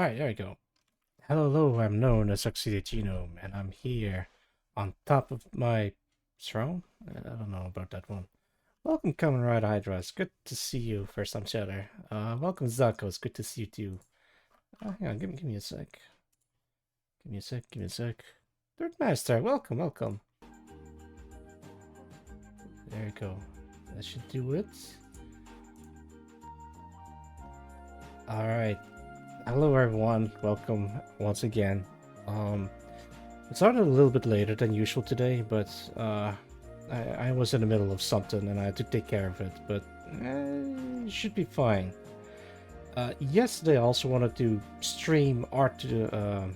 All right, there we go. Hello, I'm known as Oxide Genome, and I'm here on top of my throne. I don't know about that one. Welcome, Kamen Rider Hydra. It's good to see you, first time chatter. Welcome, Zako. It's good to see you too. Hang on, give me a sec. Give me a sec. Third Master, welcome. There you go. That should do it. Alright. Hello, everyone. Welcome once again. It started a little bit later than usual today, but I was in the middle of something and I had to take care of it, but it should be fine. Yesterday I also wanted to stream art to,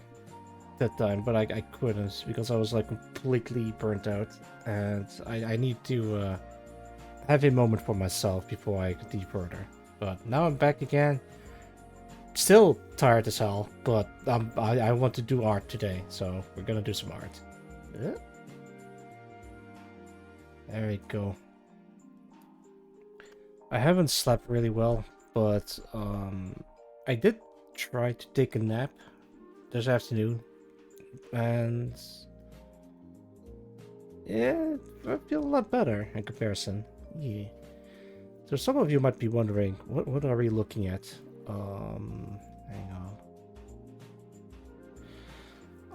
that time, but I couldn't because I was like completely burnt out and I need to have a moment for myself before I go deep further. But now I'm back again. Still tired as hell, but I want to do art today, so we're gonna do some art. Yeah. There we go. I haven't slept really well, but I did try to take a nap this afternoon, and yeah, I feel a lot better in comparison. Yeah. So some of you might be wondering, what are we looking at? Hang on.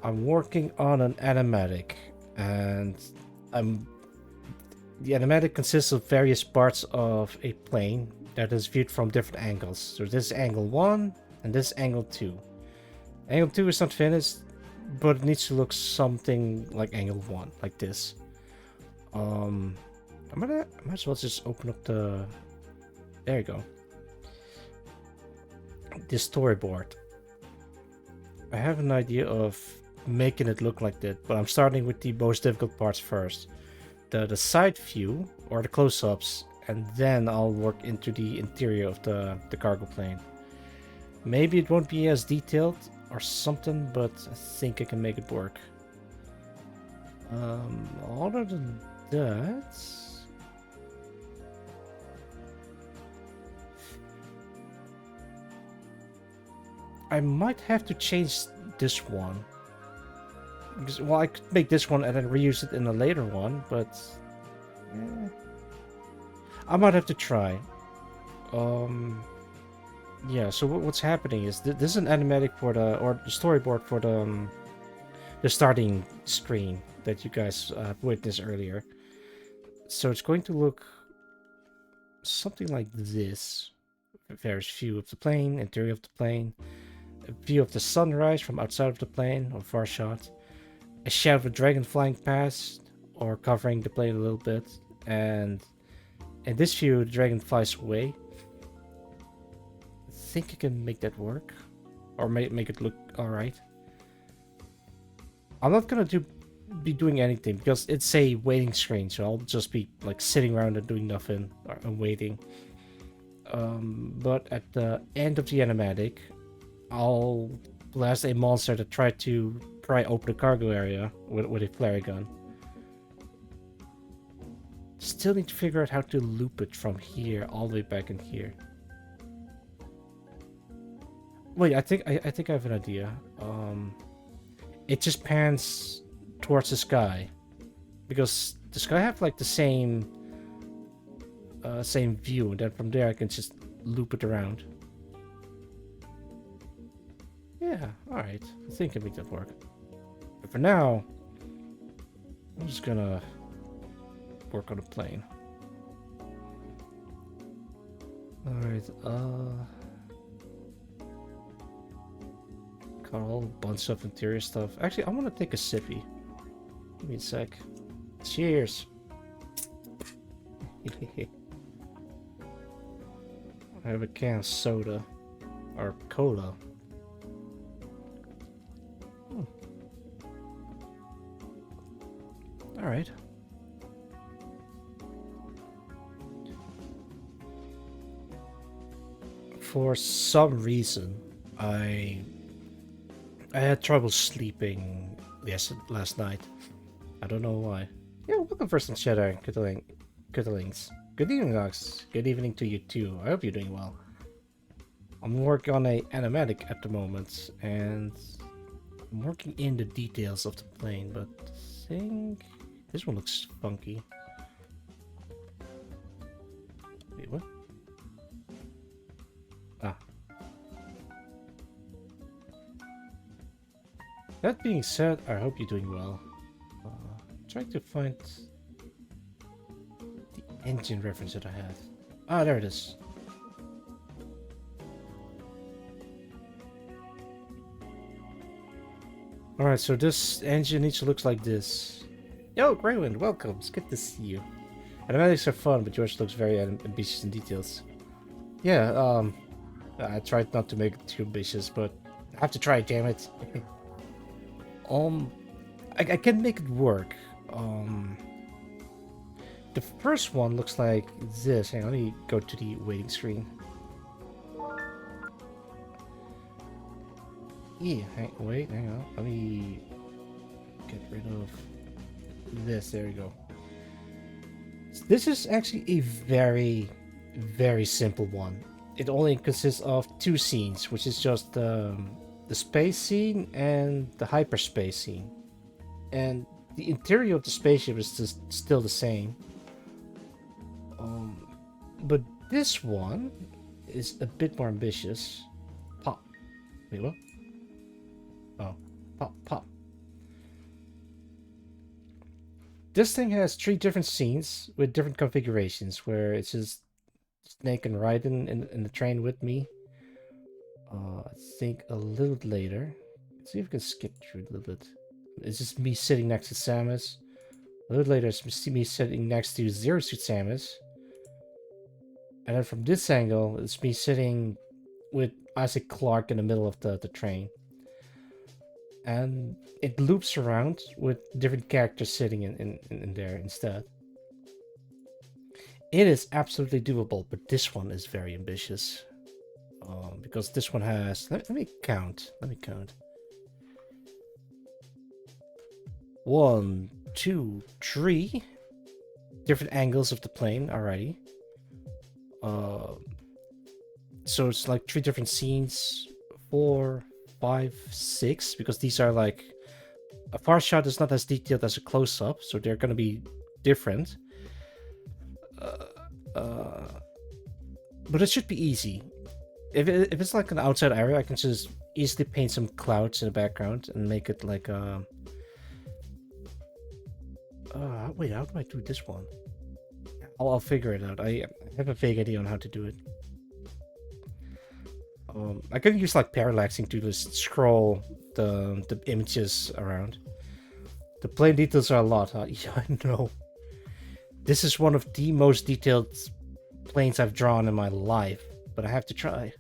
I'm working on an animatic, and I'm the animatic consists of various parts of a plane that is viewed from different angles. So this is angle 1 and this angle 2. Angle 2 is not finished, but it needs to look something like angle 1, like this. I might as well just open up the... There you go. This storyboard. I have an idea of making it look like that, but I'm starting with the most difficult parts first. The side view or the close-ups, and then I'll work into the interior of the cargo plane. Maybe it won't be as detailed or something, but I think I can make it work. Other than that, I might have to change this one. Because, well, I could make this one and then reuse it in a later one, but I might have to try. Yeah. So what's happening is this is an animatic for the storyboard for the starting screen that you guys witnessed earlier. So it's going to look something like this. There's view of the plane, interior of the plane, a view of the sunrise from outside of the plane or far shot, a shot of a dragon flying past or covering the plane a little bit, and in this view the dragon flies away. I think I can make that work, or make it look alright. I'm not gonna be doing anything because it's a waiting screen, so I'll just be like sitting around and doing nothing and waiting. But at the end of the animatic, I'll blast a monster to try to pry open the cargo area with a flare gun. Still need to figure out how to loop it from here all the way back in here. Wait, I think I have an idea. It just pans towards the sky, because the sky have like the same view, and then from there I can just loop it around. Yeah, alright. I think I can make that work. But for now, I'm just gonna work on a plane. Alright, got a whole bunch of interior stuff. Actually, I want to take a sippy. Give me a sec. Cheers! I have a can of soda. Or cola. Alright. For some reason, I had trouble sleeping last night. I don't know why. Yeah, welcome first in Shadow, Cuddlings. Good evening, Ox. Good evening to you too. I hope you're doing well. I'm working on a animatic at the moment, and I'm working in the details of the plane, but I think this one looks funky. Wait, what? Ah. That being said, I hope you're doing well. Trying to find the engine reference that I had. Ah, there it is. Alright, so this engine each looks like this. Yo, Greywind, welcome. It's good to see you. Animatics are fun, but yours looks very ambitious in details. Yeah, I tried not to make it too ambitious, but I have to try, damn it. I can make it work. The first one looks like this. Hang on, let me go to the waiting screen. Yeah, wait, hang on. Let me get rid of this. There we go. This is actually a very, very simple one. It only consists of two scenes, which is just the space scene and the hyperspace scene. And the interior of the spaceship is just still the same. But this one is a bit more ambitious. Pop. Wait, what? Oh, pop, pop. This thing has 3 different scenes with different configurations where it's just Snake and Raiden in the train with me. I think a little bit later. Let's see if we can skip through a little bit. It's just me sitting next to Samus. A little later, it's me sitting next to Zero Suit Samus. And then from this angle, it's me sitting with Isaac Clarke in the middle of the train. And it loops around with different characters sitting in there instead. It is absolutely doable, but this one is very ambitious. Because this one has... Let me count. 1, 2, 3 different angles of the plane already. So it's like 3 different scenes. 4, 5, 6, because these are like... A far shot is not as detailed as a close-up, so they're gonna be different. But it should be easy. If it's like an outside area, I can just easily paint some clouds in the background and make it like a... wait, how do I do this one? I'll figure it out. I have a vague idea on how to do it. I can use like parallaxing to just scroll the images around. The plane details are a lot, huh? Yeah, I know. This is one of the most detailed planes I've drawn in my life, but I have to try.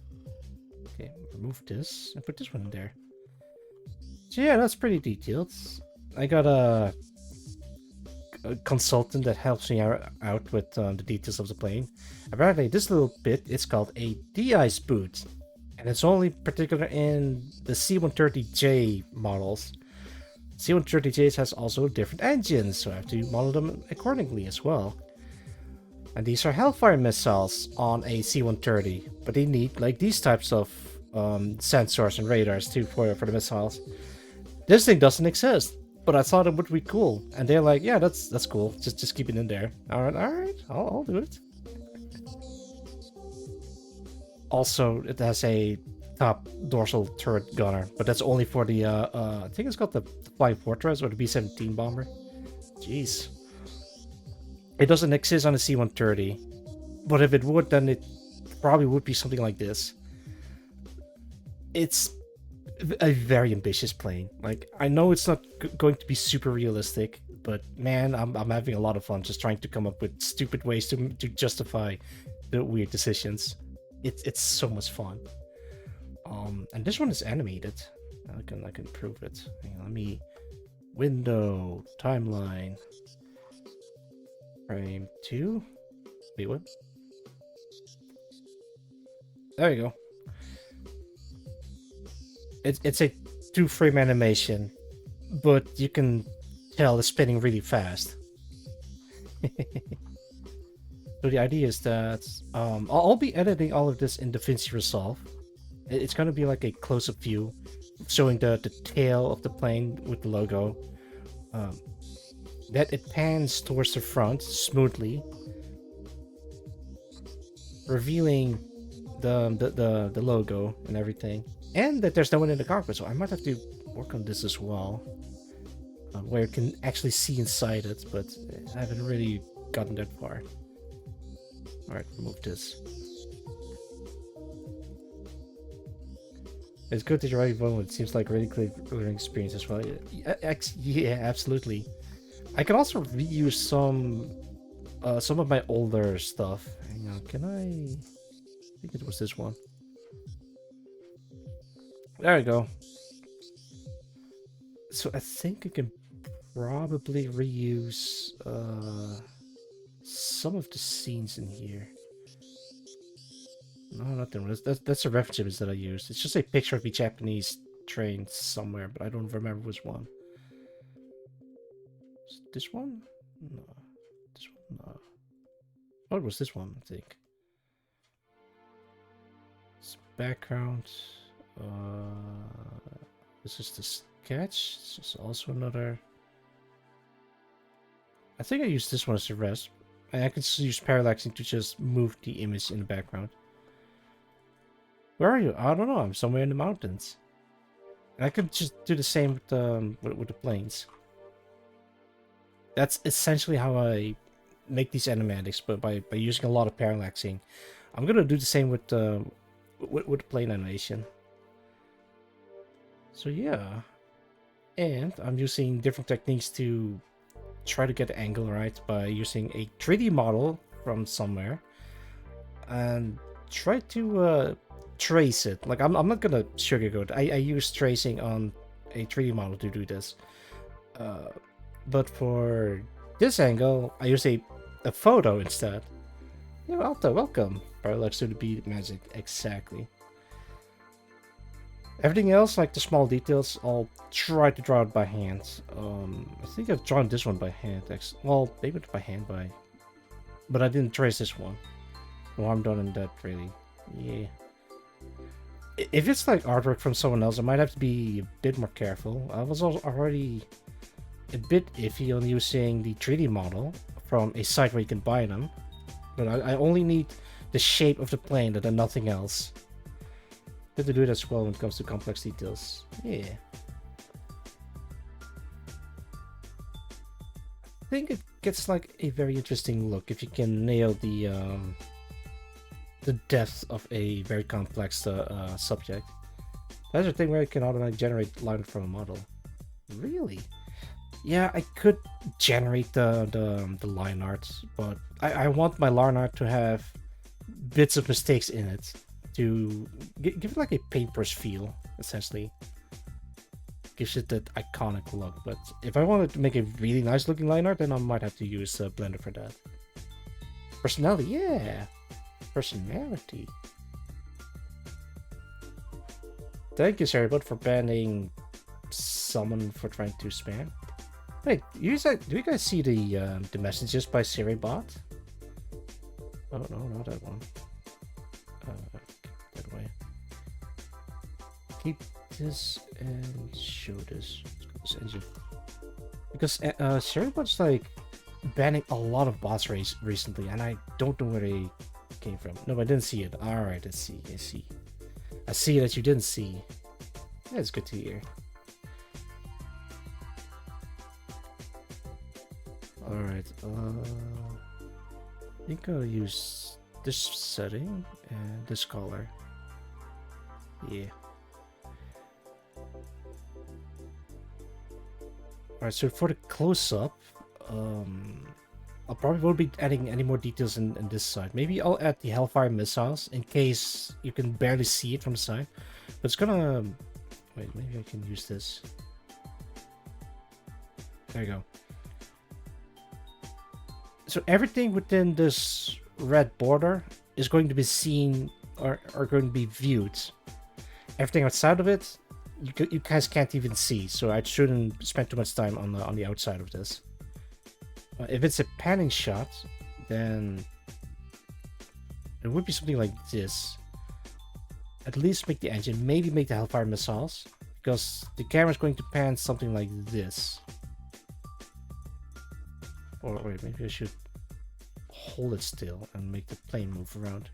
Okay, remove this and put this one in there. So yeah, that's pretty detailed. I got a consultant that helps me out with the details of the plane. Apparently, this little bit is called a de-ice boot, and it's only particular in the C-130J models. C-130Js has also different engines, so I have to model them accordingly as well. And these are Hellfire missiles on a C-130, but they need like these types of sensors and radars too for the missiles. This thing doesn't exist, but I thought it would be cool, and they're like, "Yeah, that's cool. Just keep it in there." All right, I'll do it. Also, it has a top dorsal turret gunner, but that's only for the I think it's called the Flying Fortress or the B-17 bomber. Jeez. It doesn't exist on the C-130, but if it would, then it probably would be something like this. It's a very ambitious plane. Like, I know it's not going to be super realistic, but man, I'm having a lot of fun just trying to come up with stupid ways to justify the weird decisions. It's so much fun. And this one is animated. I can prove it. Hang on, let me window timeline. Frame 2. Wait, what? There you go. It's a 2-frame animation, but you can tell it's spinning really fast. So the idea is that I'll be editing all of this in DaVinci Resolve. It's going to be like a close-up view, showing the tail of the plane with the logo. Um, that it pans towards the front smoothly, revealing the logo and everything, and that there's no one in the cockpit. So I might have to work on this as well, where you can actually see inside it, but I haven't really gotten that far. All right, remove this. It's good that you're right, Vaughn. It seems like a really clear learning experience as well. Yeah, absolutely. I can also reuse some of my older stuff. Hang on, can I think it was this one. There we go. So I think I can probably reuse some of the scenes in here. No, not the one. That's the reference image that I used. It's just a picture of a Japanese train somewhere, but I don't remember which one. Is this one? No. This one? No. Oh, it was this one, I think. It's background. This is the sketch. This is also another. I think I used this one as the rest. And I could just use parallaxing to just move the image in the background. Where are you? I don't know. I'm somewhere in the mountains. And I could just do the same with the planes. That's essentially how I make these animatics, but by using a lot of parallaxing. I'm gonna do the same with the plane animation. So yeah, and I'm using different techniques to try to get the angle right by using a 3D model from somewhere and try to trace it. Like I'm not gonna sugarcoat. I use tracing on a 3D model to do this. But for this angle, I use a photo instead. Yeah, Alta, welcome. Parallax to the beat magic, exactly. Everything else, like the small details, I'll try to draw it by hand. I think I've drawn this one by hand. Well, maybe by hand, but I didn't trace this one. No, I'm done in that, really. Yeah. If it's like artwork from someone else, I might have to be a bit more careful. I was already a bit iffy on using the 3D model from a site where you can buy them, but I only need the shape of the plane and nothing else. Good to do it as well when it comes to complex details. Yeah. I think it gets like a very interesting look if you can nail the depth of a very complex subject. That's the thing where it can automatically generate line from a model. Really? Yeah, I could generate the line art, but I want my line art to have bits of mistakes in it to give it like a paintbrush feel, essentially. Gives it that iconic look, but if I wanted to make a really nice looking line art, then I might have to use Blender for that. Personality, yeah! Personality. Thank you, Sarabot, for banning someone for trying to spam. Wait, do you guys see the messages by Siribot? Oh no, not that one. That way. Keep this and show this. Let's go this engine. Because Siribot's like banning a lot of bots recently, and I don't know where they came from. No, I didn't see it. Alright, I see. I see that you didn't see. That's good to hear. Alright, I think I'll use this setting and this color. Yeah. Alright, so for the close-up, I probably won't be adding any more details in this side. Maybe I'll add the Hellfire missiles in case you can barely see it from the side. But it's gonna... Wait, maybe I can use this. There you go. So everything within this red border is going to be seen or going to be viewed. Everything outside of it, you guys can't even see. So I shouldn't spend too much time on the outside of this. If it's a panning shot, then it would be something like this. At least make the engine, maybe make the Hellfire missiles. because the camera is going to pan something like this. Or wait, maybe I should hold it still and make the plane move around.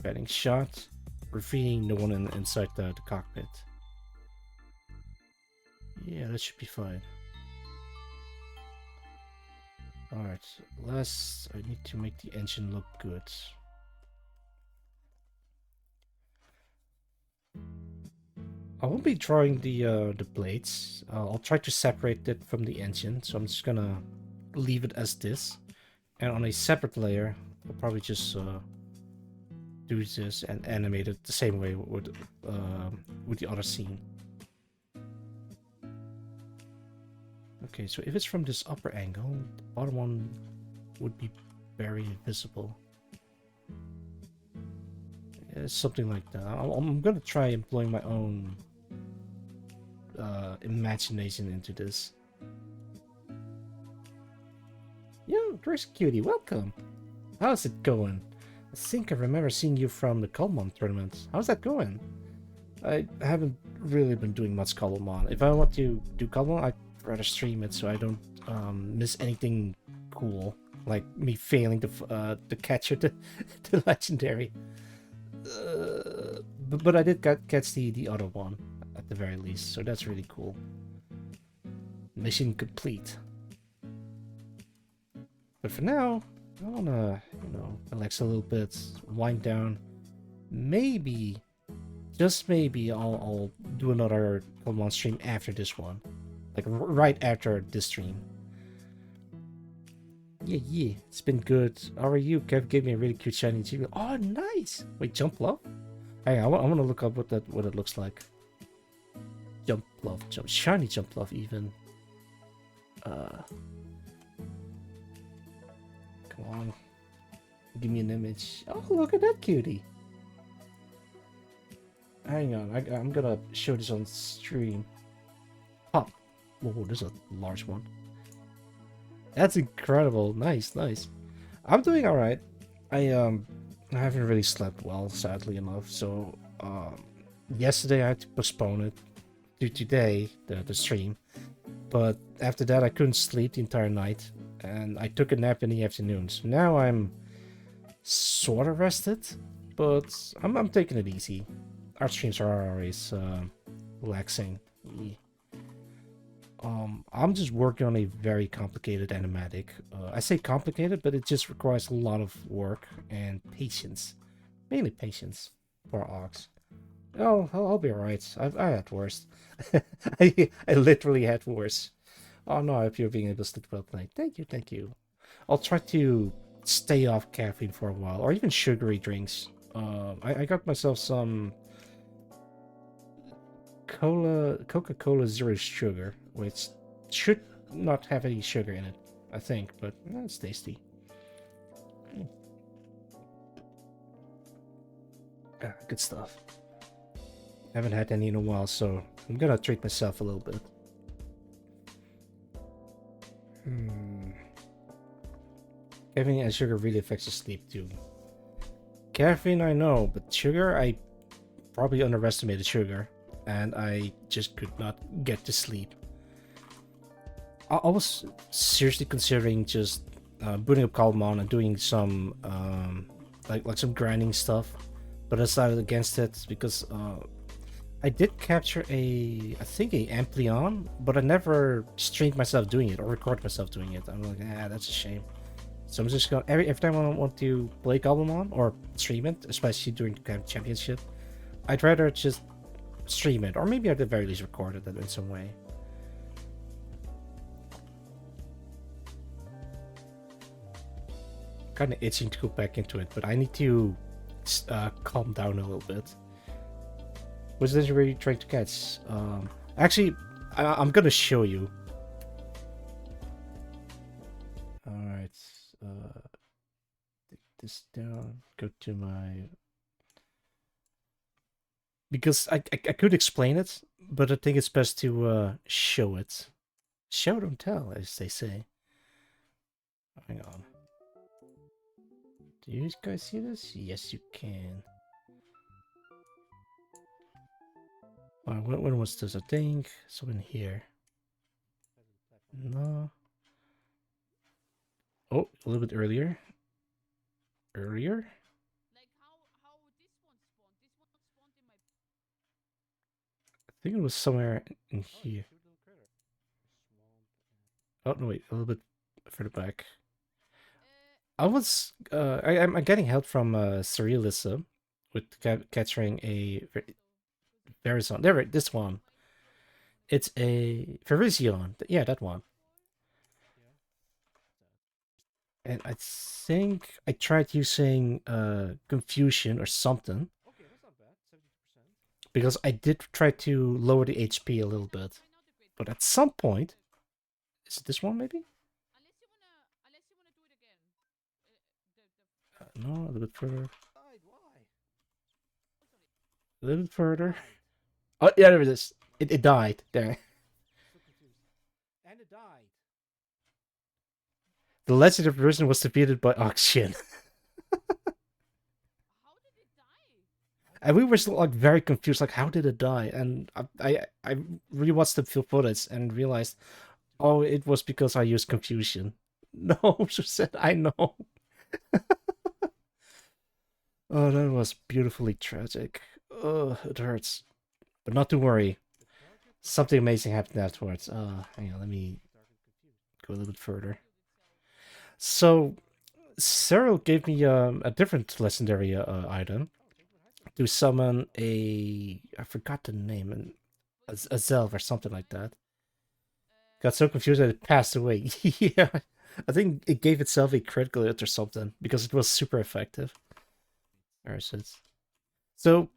Panning shot, revealing no one inside the cockpit. Yeah, that should be fine. Alright, last I need to make the engine look good. I won't be drawing the blades. I'll try to separate it from the engine, so I'm just gonna leave it as this. And on a separate layer, I'll probably just do this and animate it the same way with the other scene. Okay, so if it's from this upper angle, the bottom one would be very visible. Yeah, something like that. I'm gonna try employing my own imagination into this. Yo, Dress Cutie, welcome! How's it going? I think I remember seeing you from the Kalmon tournament. How's that going? I haven't really been doing much Kalmon. If I want to do Kalmon, I'd rather stream it so I don't miss anything cool. Like me failing to capture the legendary. But I did catch the other one at the very least, so that's really cool. Mission complete. But for now, I wanna, relax a little bit, wind down. Maybe, just maybe, I'll do another Pokemon stream after this one, like right after this stream. Yeah, it's been good. How are you? Kev gave me a really cute shiny Chibi. Oh, nice! Wait, Jump Love? Hey, I want to look up what it looks like. Jump Love, shiny Jump Love even. Come on, give me an image. Oh, look at that cutie. Hang on, I'm gonna show this on stream. Pop. Whoa, there's a large one. That's incredible. Nice. I'm doing all right. I haven't really slept well, sadly enough. So yesterday I had to postpone it to today, the stream. But after that, I couldn't sleep the entire night, and I took a nap in the afternoon. So now I'm sort of rested, but I'm taking it easy. Our streams are always relaxing. I'm just working on a very complicated animatic. I say complicated, but it just requires a lot of work and patience. Mainly patience for Ox. Oh, I'll be alright. I had worse. I literally had worse. Oh no, I hope you're being able to sleep well tonight. Thank you. I'll try to stay off caffeine for a while, or even sugary drinks. I got myself some Coca-Cola Zero Sugar, which should not have any sugar in it, I think, but it's tasty. Good stuff. Haven't had any in a while, so I'm gonna treat myself a little bit. Caffeine and sugar really affects the sleep too. Caffeine, I know, but sugar, I probably underestimated sugar, and I just could not get to sleep. I was seriously considering just booting up Calmon and doing some like some grinding stuff, but I decided against it because I did capture I think a Ampleon, but I never streamed myself doing it or recorded myself doing it. I'm like, that's a shame. So I'm just gonna every time I want to play Gobblemon or stream it, especially during the championship, I'd rather just stream it, or maybe at the very least record it in some way. Kind of itching to go back into it, but I need to calm down a little bit. Was this really trying to catch? Actually, I'm gonna show you. All right. Take this down. Go to my. Because I could explain it, but I think it's best to show it. Show don't tell, as they say. Hang on. Do you guys see this? Yes, you can. When was this? I think so in here. No. Oh, a little bit earlier. Earlier? I think it was somewhere in here. Oh, no, wait, a little bit further back. I'm getting help from Surrealism with capturing a Verizon. There, this one. It's a Verizion. Yeah, that one. And I think I tried using Confusion or something because I did try to lower the HP a little bit. But at some point, is it this one maybe? No, a little bit further. A little bit further. Oh, yeah, there it is. It died. There. And it died. The legendary version was defeated by Oxygen. And we were still like very confused, like how did it die? And I really watched the footage and realized, oh, it was because I used confusion. No, she said I know. Oh, that was beautifully tragic. Oh, it hurts. But not to worry. Something amazing happened afterwards. Hang on, let me go a little bit further. So, Cyril gave me a different legendary item to summon a... I forgot the name. A Zelf or something like that. Got so confused that it passed away. Yeah, I think it gave itself a critical hit or something because it was super effective. Where is it? So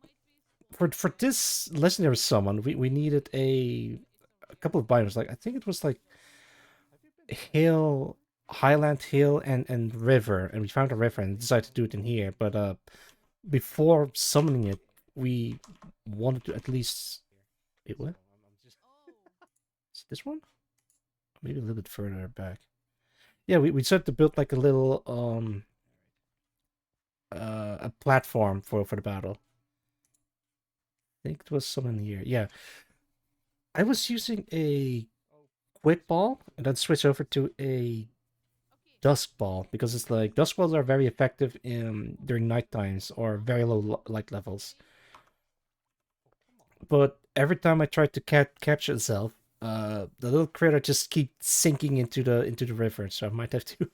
for this legendary summon, we needed a couple of biomes. Like I think it was like hill, highland hill, and river, and we found a river and decided to do it in here. But before summoning it, we wanted to at least. Wait, what? Is it this one? Maybe a little bit further back. Yeah, we decided to build like a little a platform for the battle. I think it was someone here. Yeah, I was using a quick ball and then switch over to a dusk ball because it's like dusk balls are very effective in during night times or very low light levels. But every time I try to capture itself, the little critter just keeps sinking into the river. So I might have to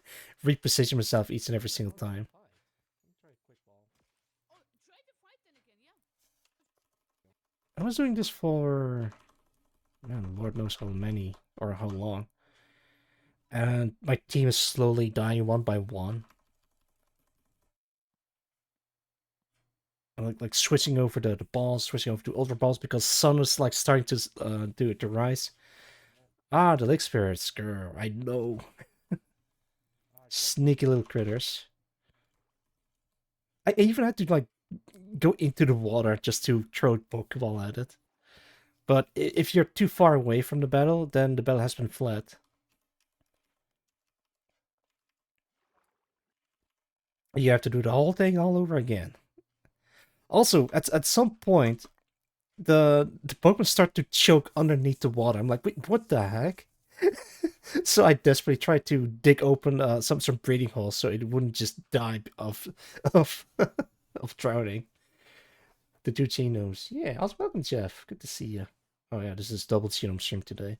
reposition myself each and every single time. I was doing this for, man, Lord knows how many or how long. And my team is slowly dying one by one. I'm like switching over the balls, switching over to ultra balls because sun is like starting to do it to rise. Ah, the lake spirits, girl, I know. Sneaky little critters. I even had to like go into the water just to throw a Pokeball at it. But if you're too far away from the battle, then the battle has been fled. You have to do the whole thing all over again. Also, at some point, the Pokemon start to choke underneath the water. I'm like, wait, what the heck? So I desperately tried to dig open some breathing holes so it wouldn't just die of of drowning. The two Chinos. Yeah, also welcome, Jeff. Good to see you. Oh yeah, this is double Chino stream today.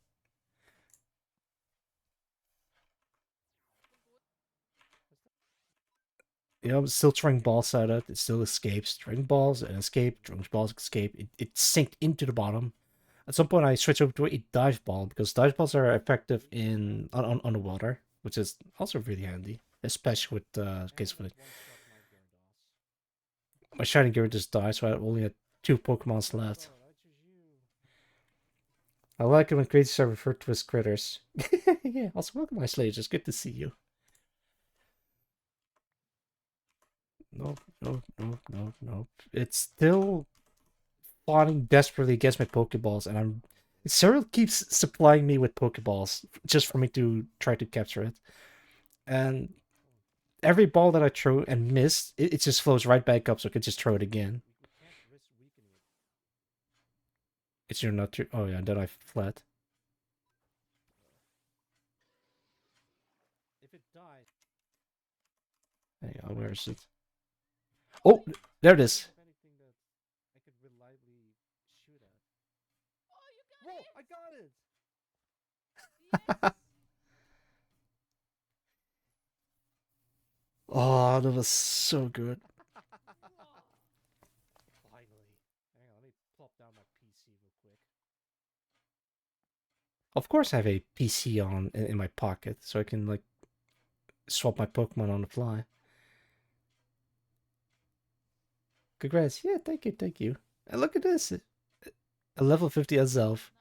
Yeah, I'm still throwing balls at it. It still escapes. Throwing balls and escape. Throwing balls, escape. It sinked into the bottom. At some point, I switched over to a dive ball because dive balls are effective in on the water, which is also really handy, especially with case of it. My shiny Gyarados died, so I only had two Pokemons left. I like it when creatures are referred to as critters. Yeah, also welcome, my Slayer. It's good to see you. Nope, nope, nope, nope, nope. It's still plotting desperately against my Pokeballs, and I'm Cyril keeps supplying me with Pokeballs just for me to try to capture it. And every ball that I throw and miss, it just flows right back up so I can just throw it again. It's your not true. Oh yeah, then I fled. If it dies. Hang on, where is it? Oh, there it is. Anything that I could reliably shoot at. Oh, you got Whoa, it! I got it! Yes! Oh, that was so good. Wow. Finally. Hang on, let me plop down my PC real quick. Of course I have a PC on in my pocket, so I can like swap my Pokemon on the fly. Congrats. Yeah, thank you, thank you. And look at this. A level 50 Azelf.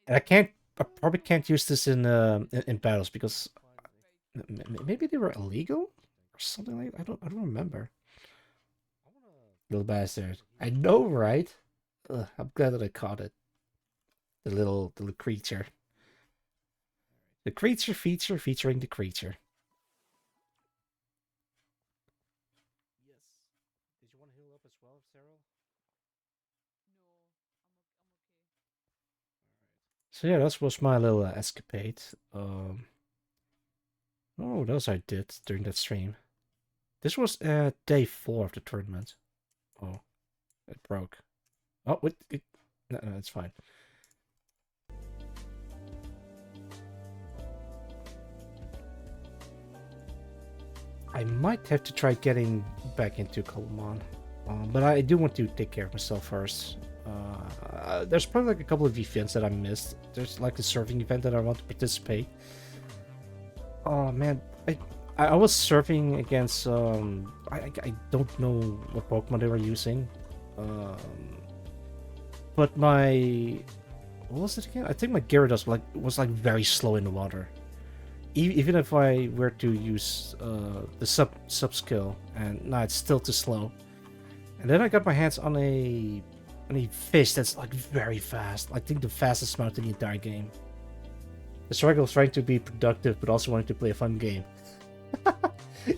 Nice, nice. And I probably can't use this in battles because Very true. maybe they were illegal or something like that. I don't remember. Little bastard. I know, right? Ugh, I'm glad that I caught it. The little creature. The creature feature featuring the creature. Yes. Did you want to heal up as well, Cyril? No, I'm okay. So yeah, that was my little escapade. Oh, what else I did during that stream? This was day 4 of the tournament. Oh, it broke. Oh, no, no, it's fine. I might have to try getting back into Kalman. But I do want to take care of myself first. There's probably like a couple of events that I missed. There's like a surfing event that I want to participate. Oh man, I was surfing against I don't know what Pokemon they were using. Um, but my what was it again? I think my Gyarados was like very slow in the water. Even if I were to use the sub skill, and no, it's still too slow. And then I got my hands on a fish that's like very fast. I think the fastest mount in the entire game. The struggle is trying to be productive, but also wanting to play a fun game.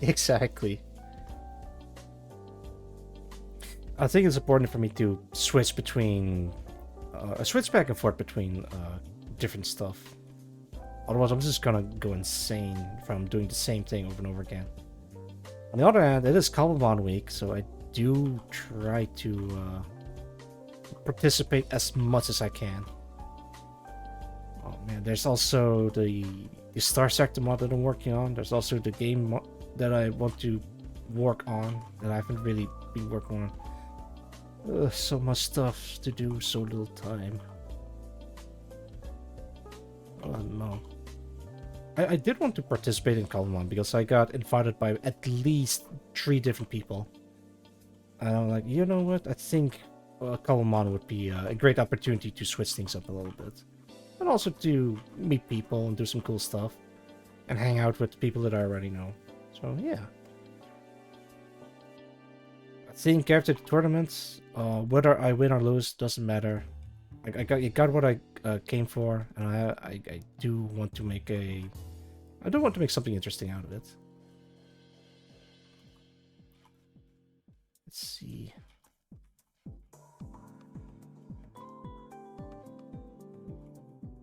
Exactly. I think it's important for me to switch between, switch back and forth between different stuff. Otherwise, I'm just gonna go insane from doing the same thing over and over again. On the other hand, it is Cobblemon week, so I do try to participate as much as I can. Oh man, there's also the Star Sector mod that I'm working on. There's also the game that I want to work on that I haven't really been working on. Ugh, so much stuff to do, so little time. Oh no. I did want to participate in Kalman because I got invited by at least 3 different people. And I'm like, you know what? I think Kalman would be a great opportunity to switch things up a little bit. And also to meet people and do some cool stuff. And hang out with people that I already know. So yeah. I think after the tournaments, whether I win or lose doesn't matter. I got what I came for, and I do want to make something interesting out of it. Let's see.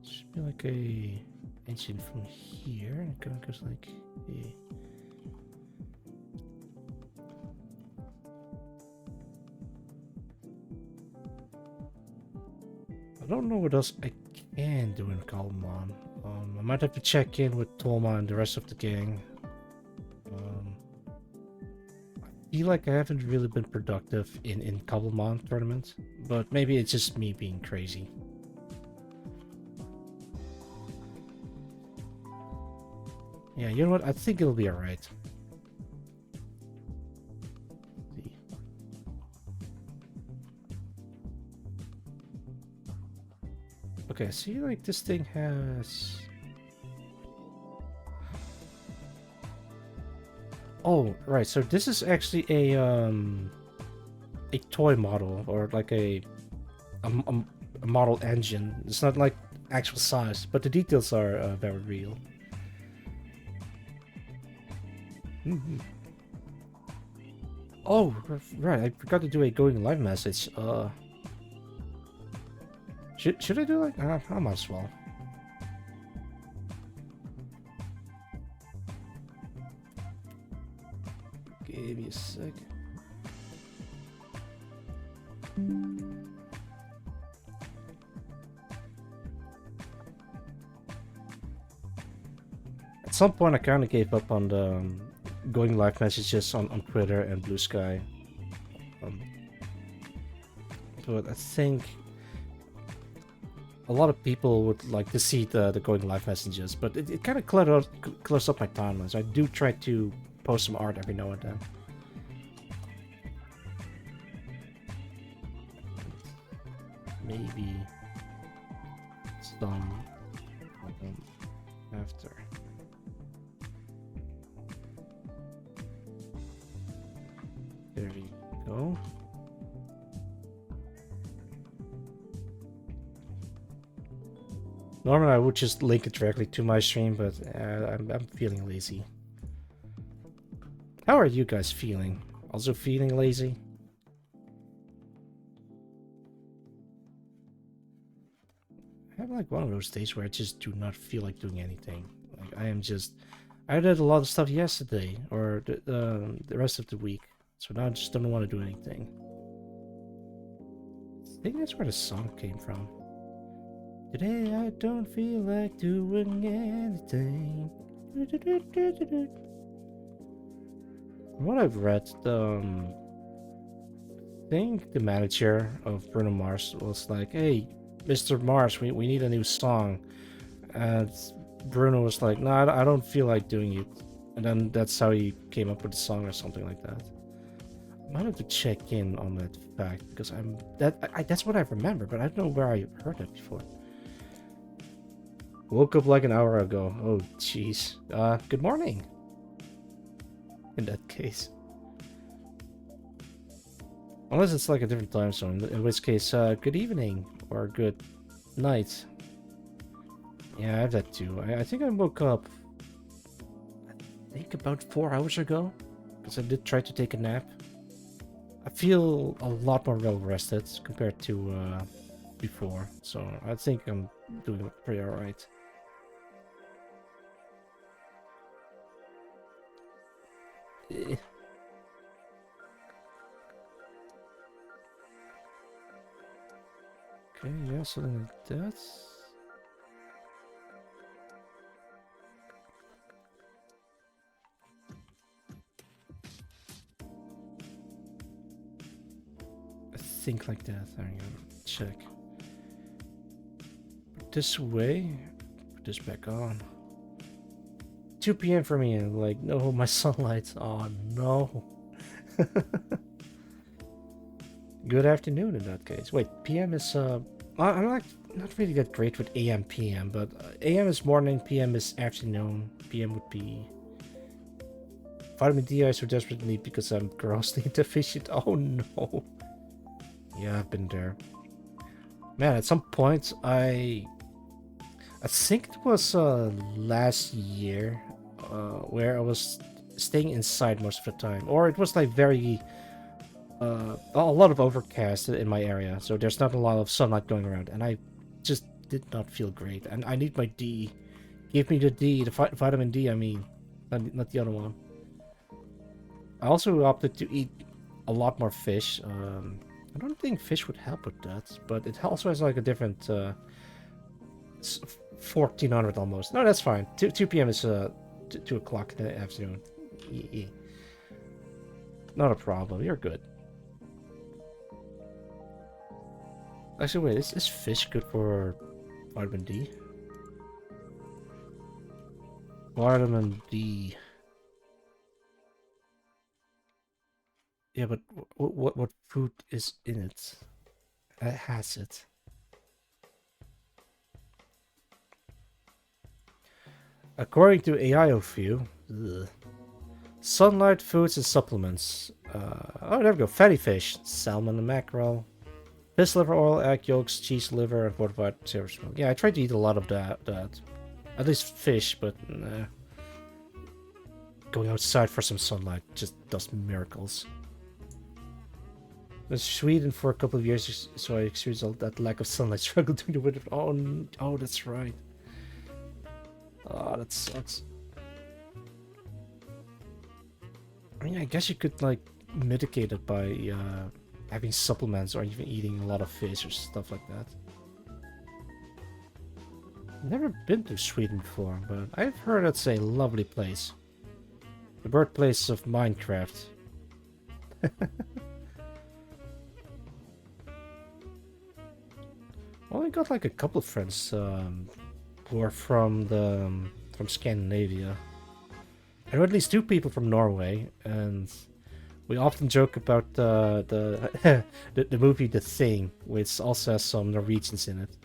Should be like a engine from here, and it kind of goes like a. I don't know what else I can do in Kalman. I might have to check in with Toma and the rest of the gang. I feel like I haven't really been productive in Kalman tournaments, but maybe it's just me being crazy. Yeah, you know what? I think it'll be alright. Okay, see, like this thing has. Oh, right. So this is actually a toy model or like a model engine. It's not like actual size, but the details are very real. Mm-hmm. Oh, right. I forgot to do a going live message. Should I do like? I might as well. Give me a sec. At some point, I kind of gave up on the going live messages on Twitter and Blue Sky. But I think a lot of people would like to see the going live messages, but it kind of clutters up my timeline. So I do try to post some art every now and then. Maybe some after. There we go. Normally I would just link it directly to my stream, but I'm feeling lazy. How are you guys feeling? Also feeling lazy? I have like one of those days where I just do not feel like doing anything. Like I did a lot of stuff yesterday or the rest of the week, so now I just don't want to do anything. I think that's where the song came from. Today I don't feel like doing anything. From what I've read, I think the manager of Bruno Mars was like, "Hey, Mr. Mars, we need a new song." And Bruno was like, "No, I don't feel like doing it." And then that's how he came up with the song or something like that. I might have to check in on that fact because that's what I remember, but I don't know where I heard that before. Woke up like an hour ago. Oh, jeez. Good morning. In that case. Unless it's like a different time zone, in which case, good evening or good night. Yeah, I have that too. I think I woke up, I think about 4 hours ago, because I did try to take a nap. I feel a lot more well rested compared to before, so I think I'm doing pretty alright. Okay, yeah, something like that. I think like that. There you go. Check. Put this away. Put this back on. 2 p.m. for me, and like, no, my sunlight. Oh no. Good afternoon in that case. Wait, PM is I'm like not really that great with AM PM, but AM is morning, PM is afternoon. PM would be vitamin D I so desperately need because I'm grossly deficient. Oh no. Yeah, I've been there. Man, at some point I think it was last year where I was staying inside most of the time, or it was like very a lot of overcast in my area, so there's not a lot of sunlight going around, and I just did not feel great. And I need my D. Give me the D, the vitamin D. I mean, not the other one. I also opted to eat a lot more fish. I don't think fish would help with that, but it also has like a different 1400 almost. No, that's fine. 2 p.m. is 2 o'clock in the afternoon. Not a problem. You're good. Actually, wait. Is fish good for vitamin D? Vitamin D. Yeah, but what food is in it? It has it. According to AIOFU, sunlight, foods, and supplements. Oh, there we go. Fatty fish, salmon and mackerel, fish liver oil, egg yolks, cheese liver, and fortified silver milk. Yeah, I tried to eat a lot of that. At least fish, but going outside for some sunlight just does miracles. Was Sweden for a couple of years, so I experienced all that lack of sunlight struggle during the winter. Oh, oh, that's right. Oh, that sucks. I mean, I guess you could like mitigate it by having supplements or even eating a lot of fish or stuff like that. Never been to Sweden before, but I've heard it's a lovely place. The birthplace of Minecraft. Only got like a couple of friends who are from Scandinavia. I know at least 2 people from Norway, and we often joke about the movie The Thing, which also has some Norwegians in it.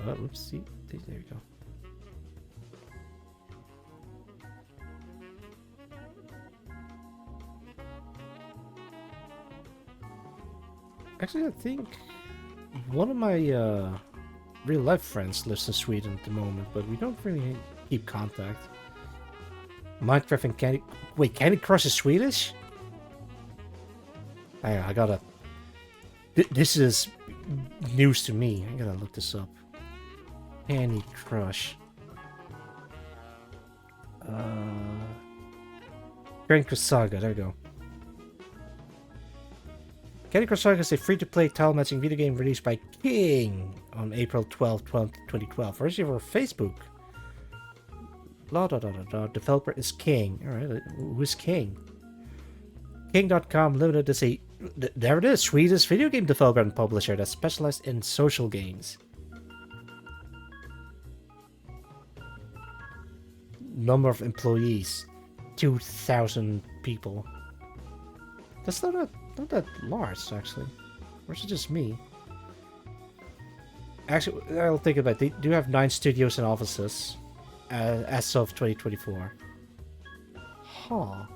Oopsie. There you go. Actually, I think one of my real life friends lives in Sweden at the moment, but we don't really keep contact. Minecraft and Candy... Wait, Candy Crush is Swedish? Hang on, I gotta... This is news to me. I gotta look this up. Candy Crush. Candy Crush Saga, there we go. Candy Crush Saga is a free-to-play tile matching video game released by King on April 12, 2012. Originally for Facebook. Blah, blah, blah, blah, blah. Developer is King. Alright, who's King? King.com Limited is a... There it is, Swedish video game developer and publisher that specialized in social games. Number of employees, 2,000 people. That's not that large, actually. Or is it just me? Actually, I'll think about it. They do have 9 studios and offices as of 2024. Huh.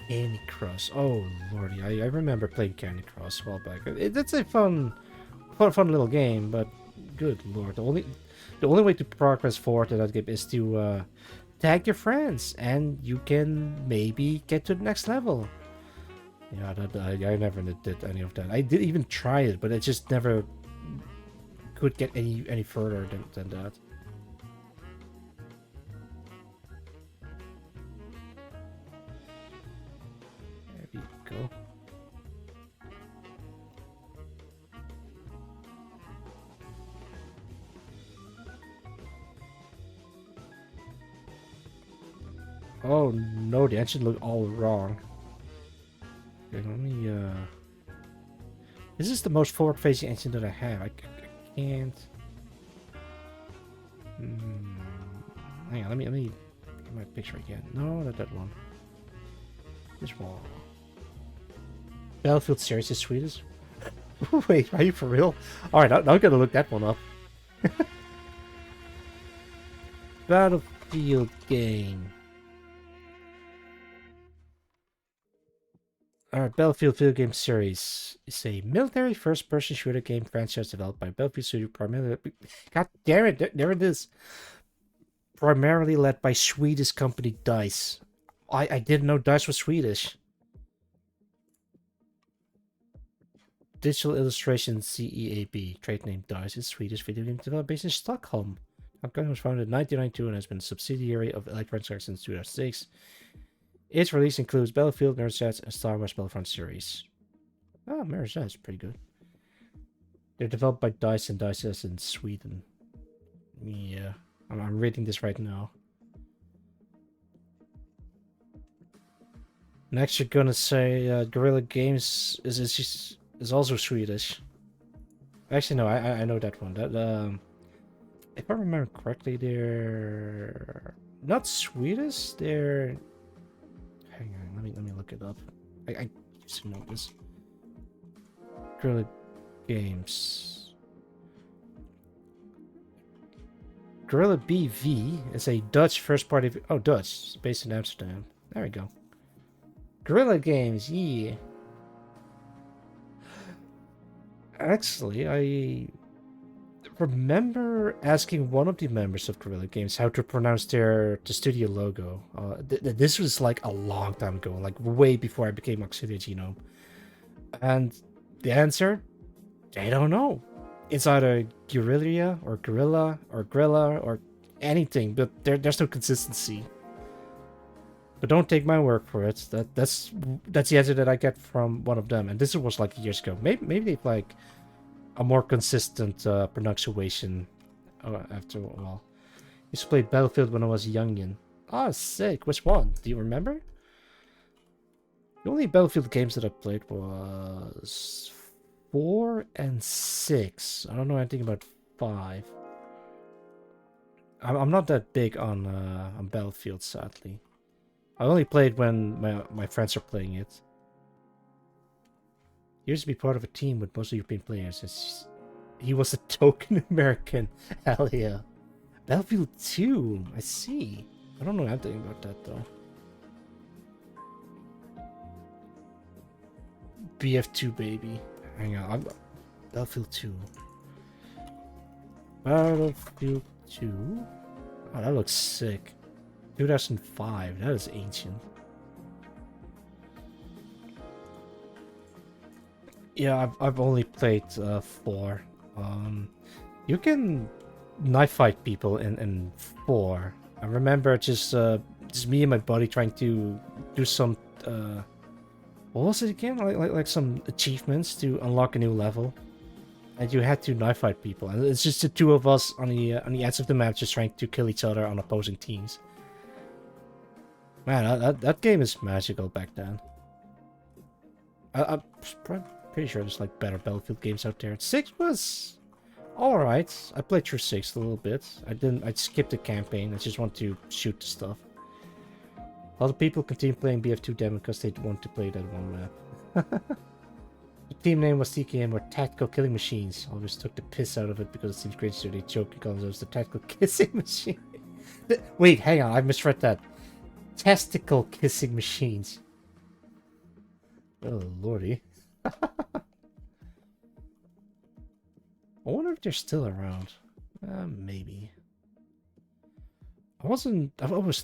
Candy Crush. Oh, lordy. I remember playing Candy Crush a while back. It's a fun little game, but good lord. The only way to progress forward in that game is to tag your friends, and you can maybe get to the next level. Yeah, I never did any of that. I did even try it, but I just never could get any further than that. There we go. Oh no, the engine looked all wrong. Okay, let me this is the most forward-facing engine that I have. I can't. Hang on, let me get my picture again. No, not that one. This one. Battlefield series is Swedish. Wait, are you for real? All right, I'm gonna look that one up. Battlefield game. Our Battlefield video game series is a military first-person shooter game franchise developed by Battlefield Studio, primarily... God damn it, there it is. Primarily led by Swedish company DICE. I didn't know DICE was Swedish. Digital Illustration CEAB, trade name DICE, is a Swedish video game developer based in Stockholm. The company was founded in 1992 and has been a subsidiary of Electronic Arts since 2006. Its release includes Battlefield, Mirror's Edge, and Star Wars Battlefront series. Oh, Mirror's Edge is pretty good. They're developed by DICE, and DICE is in Sweden. Yeah, I'm reading this right now. Next, you're gonna say Guerrilla Games is also Swedish. Actually, no, I know that one. That if I remember correctly, they're not Swedish. They're... Hang on, let me look it up. I used to know this. Guerrilla Games. Guerrilla BV is a Dutch first-party... Oh, Dutch. Based in Amsterdam. There we go. Guerrilla Games, yeah. Actually, remember asking one of the members of Guerrilla Games how to pronounce the studio logo. This was like a long time ago, like way before I became Auxilia Genome. And the answer, they don't know. It's either Guerrilla or Gorilla or Grilla or anything, but there's no consistency. But don't take my word for it. That's the answer that I get from one of them, and this was like years ago. Maybe they've like a more consistent pronunciation after a while. Used to play Battlefield when I was a youngin. Ah, sick. Which one? Do you remember? The only Battlefield games that I played was 4 and 6. I don't know anything about 5. I'm not that big on Battlefield, sadly. I only played when my friends are playing it. He used to be part of a team with mostly European players. He was a token American. Hell yeah. Battlefield 2, I see. I don't know anything about that though. BF2 baby. Hang on, Battlefield 2. Battlefield 2? Oh, that looks sick. 2005, that is ancient. Yeah, I've only played 4. You can knife fight people in 4. I remember just me and my buddy trying to do some what was it again? Like some achievements to unlock a new level, and you had to knife fight people, and it's just the two of us on the edge of the map just trying to kill each other on opposing teams. Man, that game is magical back then. I'm pretty sure there's like better Battlefield games out there. 6 was alright. I played through 6 a little bit. I skipped the campaign. I just want to shoot the stuff. A lot of people continue playing BF2 demo because they want to play that one map. The team name was TKM, or Tactical Killing Machines. Always took the piss out of it because it seems great, so they joke because it was the Tactical Kissing Machine. Wait, hang on, I misread that. Testicle Kissing Machines. Oh, lordy. I wonder if they're still around. Maybe. I was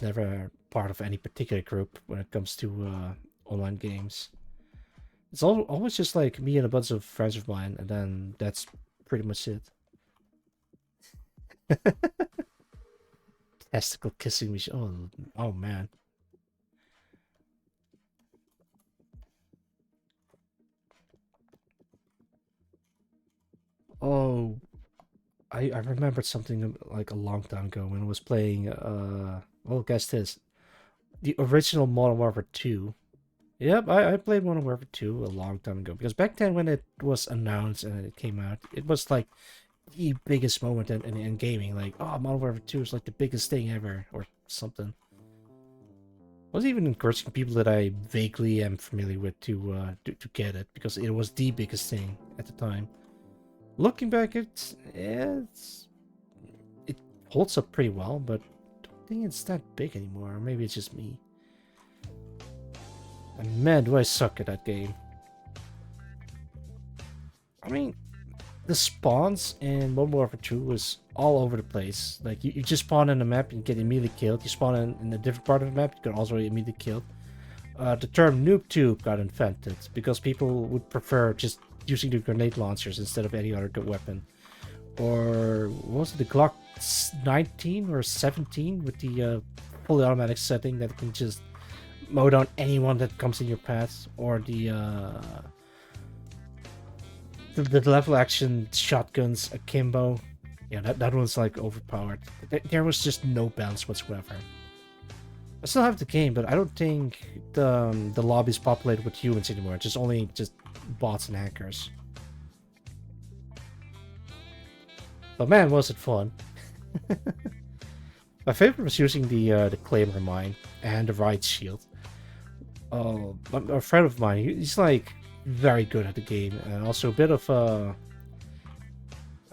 never part of any particular group when it comes to online games. It's always just like me and a bunch of friends of mine, and then that's pretty much it. Testicle kissing machine. Oh man. Oh, I remembered something like a long time ago when I was playing. Well, guess this. The original Modern Warfare 2. Yep, I played Modern Warfare 2 a long time ago. Because back then when it was announced and it came out, it was like the biggest moment in gaming. Like, oh, Modern Warfare 2 is like the biggest thing ever, or something. I was even encouraging people that I vaguely am familiar with to get it, because it was the biggest thing at the time. Looking back, it holds up pretty well, but I don't think it's that big anymore. Or maybe it's just me. And man, do I suck at that game. I mean, the spawns in Modern Warfare 2 was all over the place. Like, you just spawn in a map and get immediately killed. You spawn in a different part of the map, you get also immediately killed. The term noob tube got invented because people would prefer just using the grenade launchers instead of any other good weapon. Or what was it, the Glock 19 or 17 with the fully automatic setting that can just mow down anyone that comes in your path, or the level action shotguns akimbo. Yeah, that one's like overpowered. There was just no balance whatsoever. I still have the game, but I don't think the lobby's populated with humans anymore. It's just only bots and hackers. But man, was it fun! My favorite was using the Claymore mine and the Riot Shield. A friend of mine, he's like very good at the game, and also a bit of I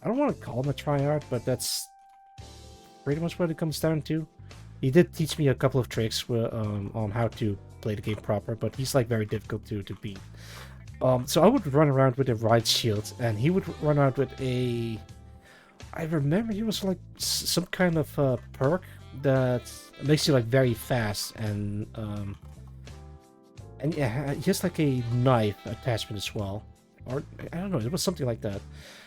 don't want to call him a tryhard, but that's pretty much what it comes down to. He did teach me a couple of tricks on how to play the game proper, but he's like very difficult to beat. So I would run around with a Riot Shield, and he would run around with a... I remember he was like some kind of perk that makes you like very fast, and yeah, he has like a knife attachment as well, or I don't know, it was something like that.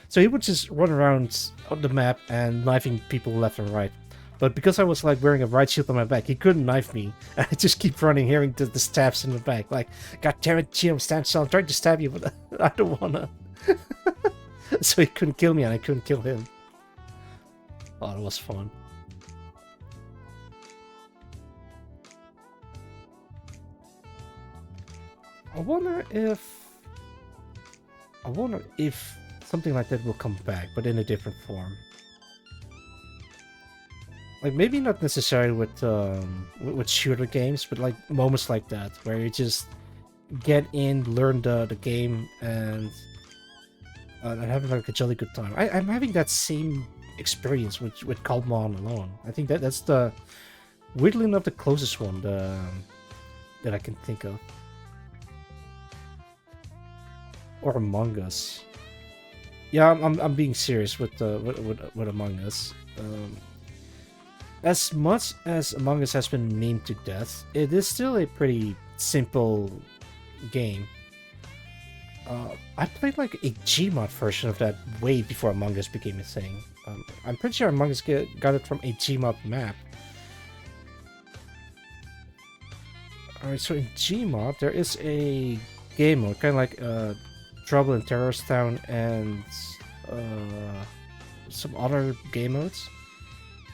So he would just run around on the map and knifing people left and right. But because I was like wearing a right shield on my back, he couldn't knife me. And I just keep running, hearing the stabs in the back. Like, God damn it, Jim, stand still. I'm trying to stab you, but I don't wanna. So he couldn't kill me, and I couldn't kill him. Oh, that was fun. I wonder if something like that will come back, but in a different form. Like, maybe not necessarily with shooter games, but like moments like that where you just get in, learn the game, and have like a jolly good time. I'm having that same experience with Call Mon alone. I think that's the weirdly enough the closest one that I can think of. Or Among Us. Yeah, I'm being serious with Among Us. As much as Among Us has been memed to death, it is still a pretty simple game. I played like a Gmod version of that way before Among Us became a thing. I'm pretty sure Among Us got it from a Gmod map. Alright, so in Gmod there is a game mode, kind of like Trouble in Terrorist Town and some other game modes.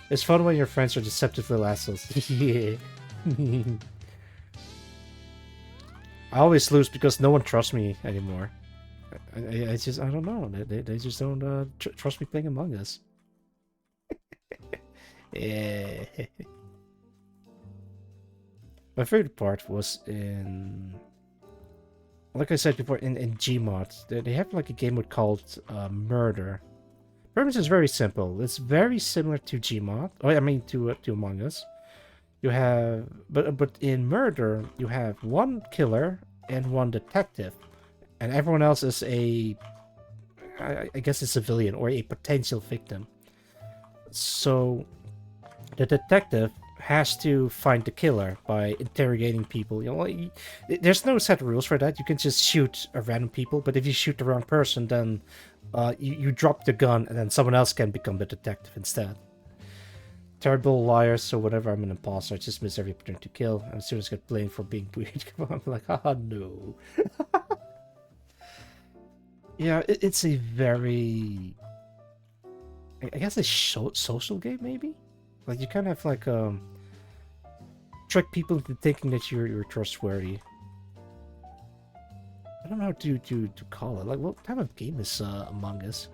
It's fun when your friends are deceptively assholes. Yeah. I always lose because no one trusts me anymore. I just, I don't know. They just don't trust me playing Among Us. Yeah. My favorite part was in, like I said before, in Gmod. They have like a game mode called Murder. Premise is very simple. It's very similar to Gmod. Oh, I mean to Among Us. You have, but in Murder you have one killer and one detective, and everyone else is I guess a civilian or a potential victim. So the detective has to find the killer by interrogating people. You know, there's no set rules for that. You can just shoot a random people, but if you shoot the wrong person, then you drop the gun, and then someone else can become the detective instead. Terrible liar, so whenever I'm an imposter, I just miss every opportunity to kill. And as soon as I get blamed for being weird, I'm like, haha, no. Yeah, it's a very, I guess, a social game, maybe? Like, you kind of have, like, trick people into thinking that you're trustworthy. I don't know how to call it. Like, what type of game is Among Us?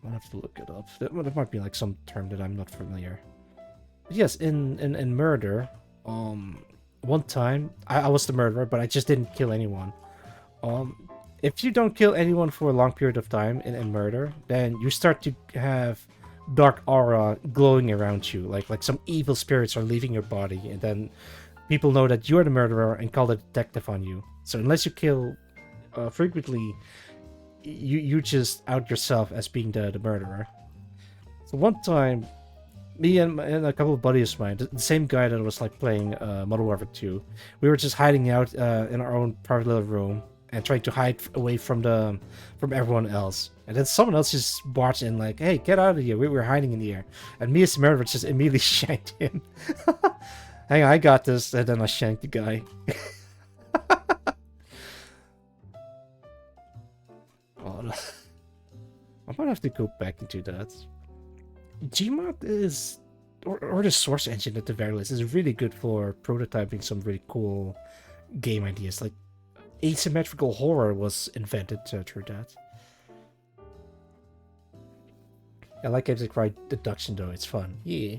I'll have to look it up. That might be like some term that I'm not familiar. But yes, in Murder, one time I was the murderer, but I just didn't kill anyone. If you don't kill anyone for a long period of time in Murder, then you start to have dark aura glowing around you, like some evil spirits are leaving your body, and then people know that you're the murderer and call the detective on you. So unless you kill frequently, you just out yourself as being the murderer. So one time, me and a couple of buddies of mine, the same guy that was like playing Modern Warfare 2, we were just hiding out in our own private little room and trying to hide away from everyone else. And then someone else just barged in like, "Hey, get out of here! We were hiding in here." And me as the murderer just immediately shanked him. Hang on, I got this. And then I shanked the guy. Oh, I might have to go back into that. Gmod is, or the Source Engine at the very least, is really good for prototyping some really cool game ideas. Like asymmetrical horror was invented through that. I like games like Right Deduction though, it's fun. Yeah.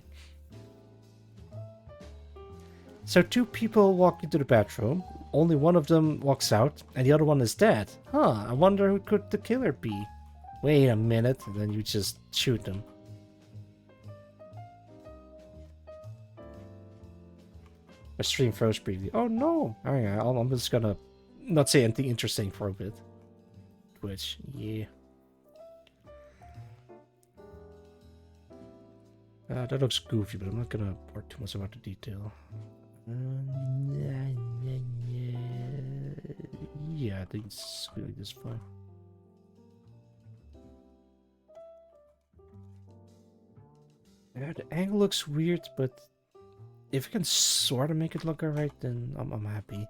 So two people walk into the bathroom, only one of them walks out, and the other one is dead. Huh, I wonder who could the killer be? Wait a minute, and then you just shoot them. My stream froze briefly. Oh no! Alright, I'm just gonna not say anything interesting for a bit. Which, yeah. That looks goofy, but I'm not gonna pour too much about the detail. Yeah, I think it's really just fine. Yeah, the angle looks weird, but if I can sort of make it look alright, then I'm happy.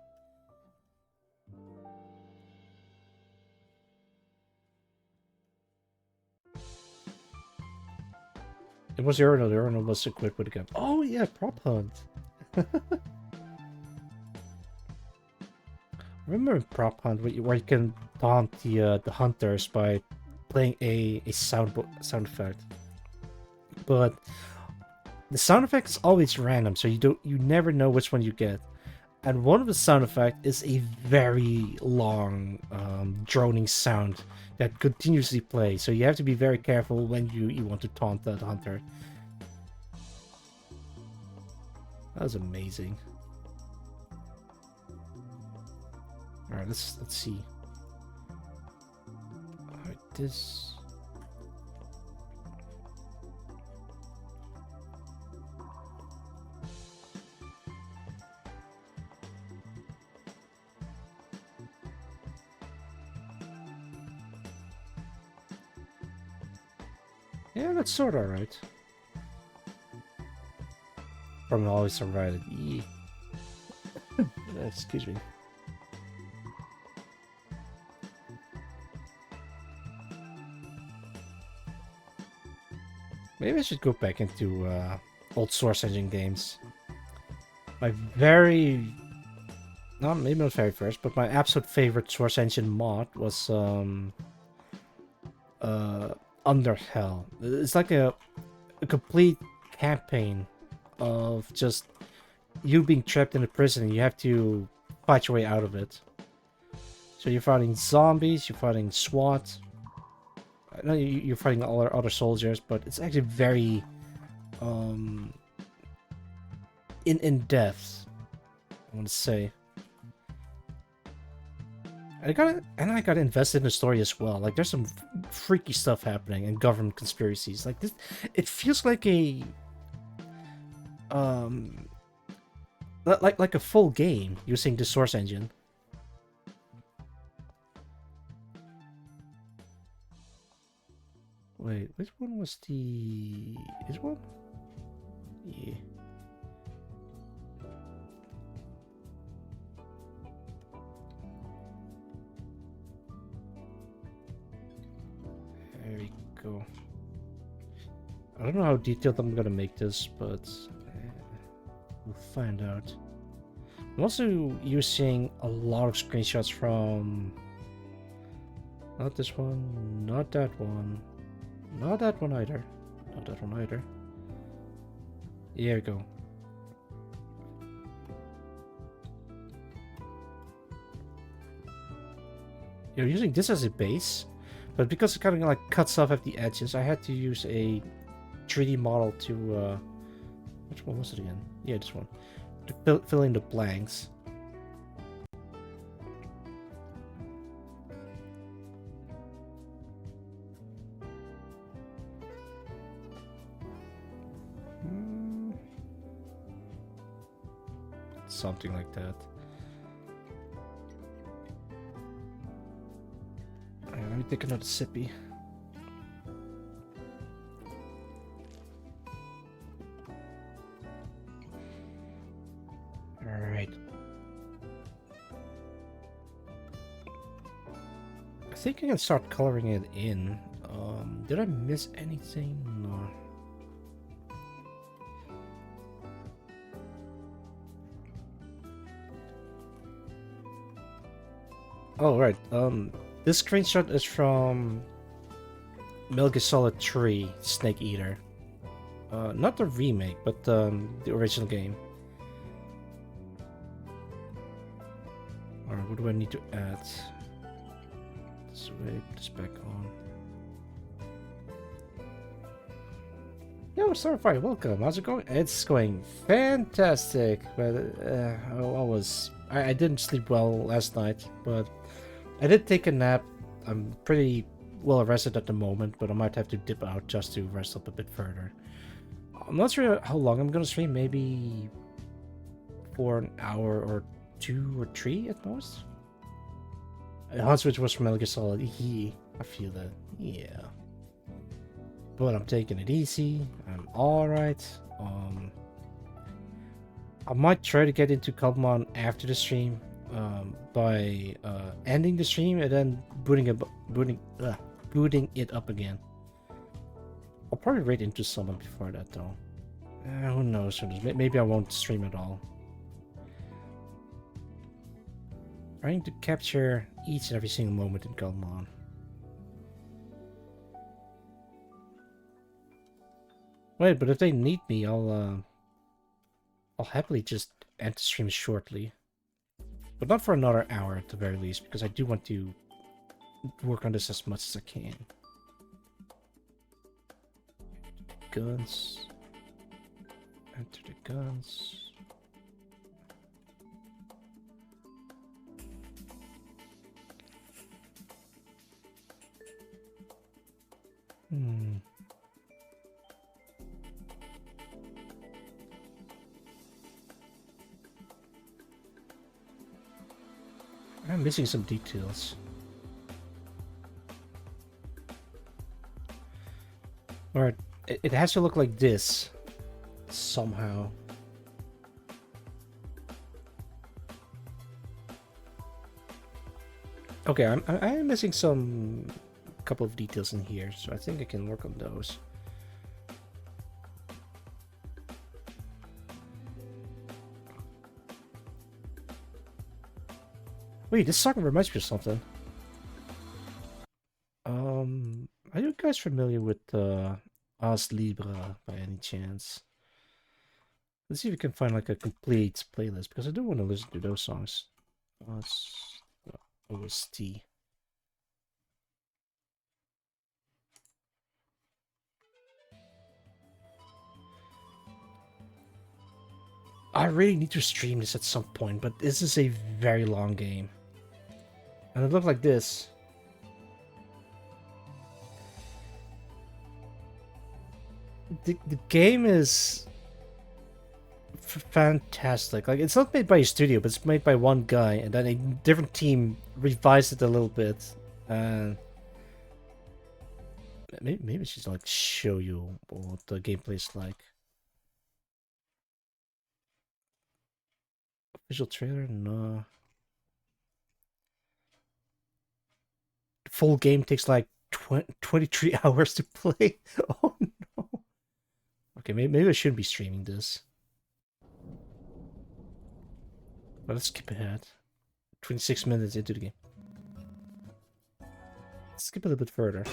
It was Urinal. The Urinal was equipped with a gun. Oh yeah, prop hunt. Remember in prop hunt where you can taunt the hunters by playing a sound effect, but the sound effect is always random, so you never know which one you get. And one of the sound effects is a very long droning sound that continuously plays. So you have to be very careful when you want to taunt that hunter. That was amazing. All right, let's see. All right, this. Yeah, that's sort of alright. From always alright. Excuse me. Maybe I should go back into old Source Engine games. My very... Not maybe not very first, but my absolute favorite Source Engine mod was Underhell. It's like a complete campaign of just you being trapped in a prison and you have to fight your way out of it. So you're fighting zombies, you're fighting SWAT. No, you're fighting other soldiers, but it's actually very in depth, I want to say. I got invested in the story as well. Like, there's some freaky stuff happening and government conspiracies. Like this, it feels like a like a full game using the Source Engine. Wait, which one was the... This one? Yeah. There we go. I don't know how detailed I'm gonna make this, but we'll find out. I'm also using a lot of screenshots from... Not this one, not that one. Not that one either. Not that one either. Here we go. You're using this as a base, but because it kind of like cuts off at the edges, I had to use a 3D model to... Which one was it again? Yeah, this one. To fill in the blanks. Something like that. Let me take another sippy. Alright. I think I can start coloring it in. Did I miss anything? No. Oh, right. This screenshot is from Metal Gear Solid 3 Snake Eater. Not the remake, but the original game. Alright, what do I need to add? Let's wait this back on. Yo, Starfire, welcome. How's it going? It's going fantastic. But I I didn't sleep well last night, but I did take a nap. I'm pretty well rested at the moment, but I might have to dip out just to rest up a bit further. I'm not sure how long I'm gonna stream, maybe for an hour or 2 or 3 at most. Hot Switch was from Metal Gear Solid. I feel that. Yeah. But I'm taking it easy. I'm alright. I might try to get into Cubmon after the stream by ending the stream and then booting it up again. I'll probably raid into someone before that though. Who knows? Maybe I won't stream at all. Trying to capture each and every single moment in Cubmon. Wait, but if they need me, I'll happily just end the stream shortly. But not for another hour at the very least, because I do want to work on this as much as I can. Guns. Enter the guns. I'm missing some details. Alright, it has to look like this somehow. Okay, I'm missing some couple of details in here, so I think I can work on those. Wait, this song reminds me of something. Are you guys familiar with Ars Libra by any chance? Let's see if we can find like a complete playlist, because I do want to listen to those songs. OST. I really need to stream this at some point, but this is a very long game. And it looked like this. The game is fantastic. Like, it's not made by a studio, but it's made by one guy, and then a different team revised it a little bit. And maybe I should like show you what the gameplay is like. Official trailer? No. The full game takes like 23 hours to play. Oh no. Okay, maybe I shouldn't be streaming this. But let's skip ahead. 26 minutes into the game. Let's skip a little bit further.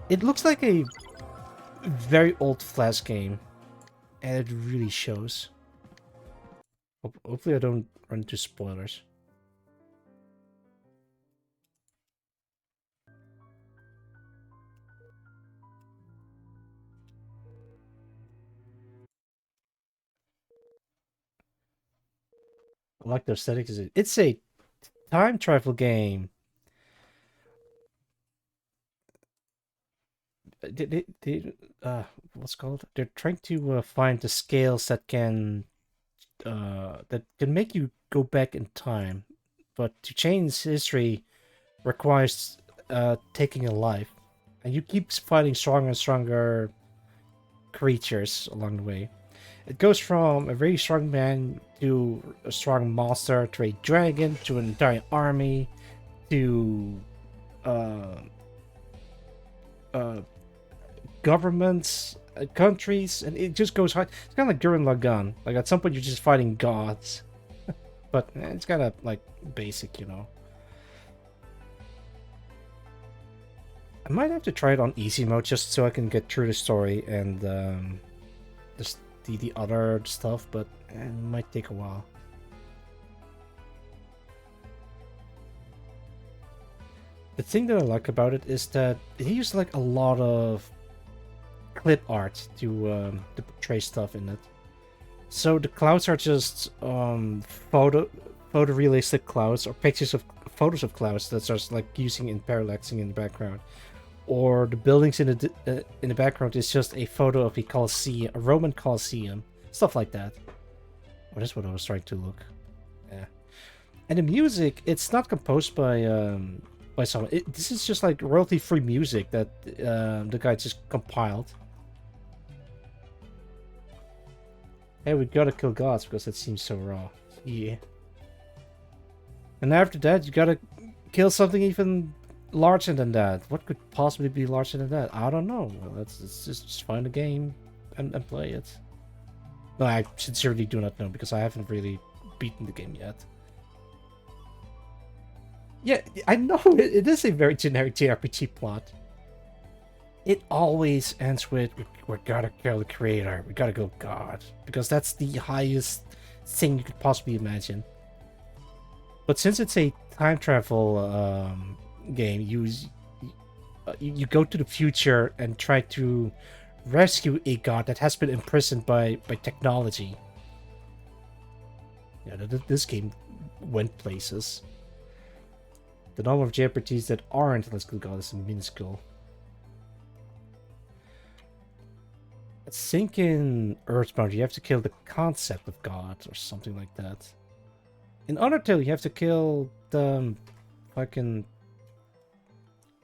It looks like a very old Flash game. And it really shows. Hopefully I don't run into spoilers. I like the aesthetics. It's a time travel game. What's called? They're trying to find the scales that can make you go back in time, but to change history requires taking a life, and you keep fighting stronger and stronger creatures along the way. It goes from a very strong man to a strong monster to a dragon to an entire army to governments, countries, and it just goes high. It's kind of like Gurren Lagann. Like at some point you're just fighting gods, but it's kind of like basic, you know. I might have to try it on easy mode just so I can get through the story and the other stuff, but it might take a while. The thing that I like about it is that he used like a lot of clip art to portray stuff in it. So the clouds are just photorealistic clouds or photos of clouds that's just like using in parallaxing in the background, or the buildings in the background is just a photo of a Colosseum, a Roman Colosseum, stuff like that. Oh, that's what I was trying to look. Yeah. And the music, it's not composed by someone. This is just like royalty-free music that the guy just compiled. Hey, we gotta kill gods because that seems so raw. Yeah. And after that, you gotta kill something even larger than that. What could possibly be larger than that? I don't know. Well, let's just find a game and play it. No, I sincerely do not know because I haven't really beaten the game yet. Yeah, I know it is a very generic JRPG plot. It always ends with we gotta kill the creator, we gotta go God, because that's the highest thing you could possibly imagine. But since it's a time travel game, you go to the future and try to rescue a god that has been imprisoned by technology. Yeah, this game went places. The number of JRPGs that aren't Let's Kill God is minuscule. I think in Earthbound you have to kill the concept of God or something like that. In Undertale you have to kill the fucking...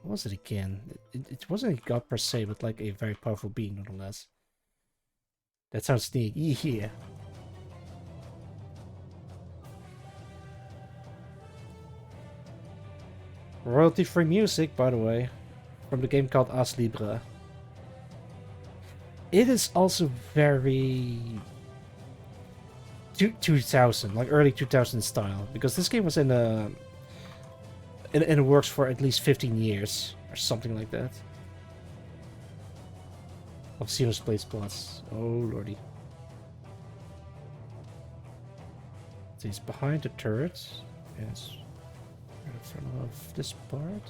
What was it again? It wasn't a god per se, but like a very powerful being nonetheless. That sounds neat. Yeah. Royalty-free music, by the way, from the game called As Libre. It is also very 2000, like early 2000 style, because this game was in the works for at least 15 years or something like that. Of Xeno's Blades Plus. Oh lordy. So he's behind the turret. Yes. In front of this part.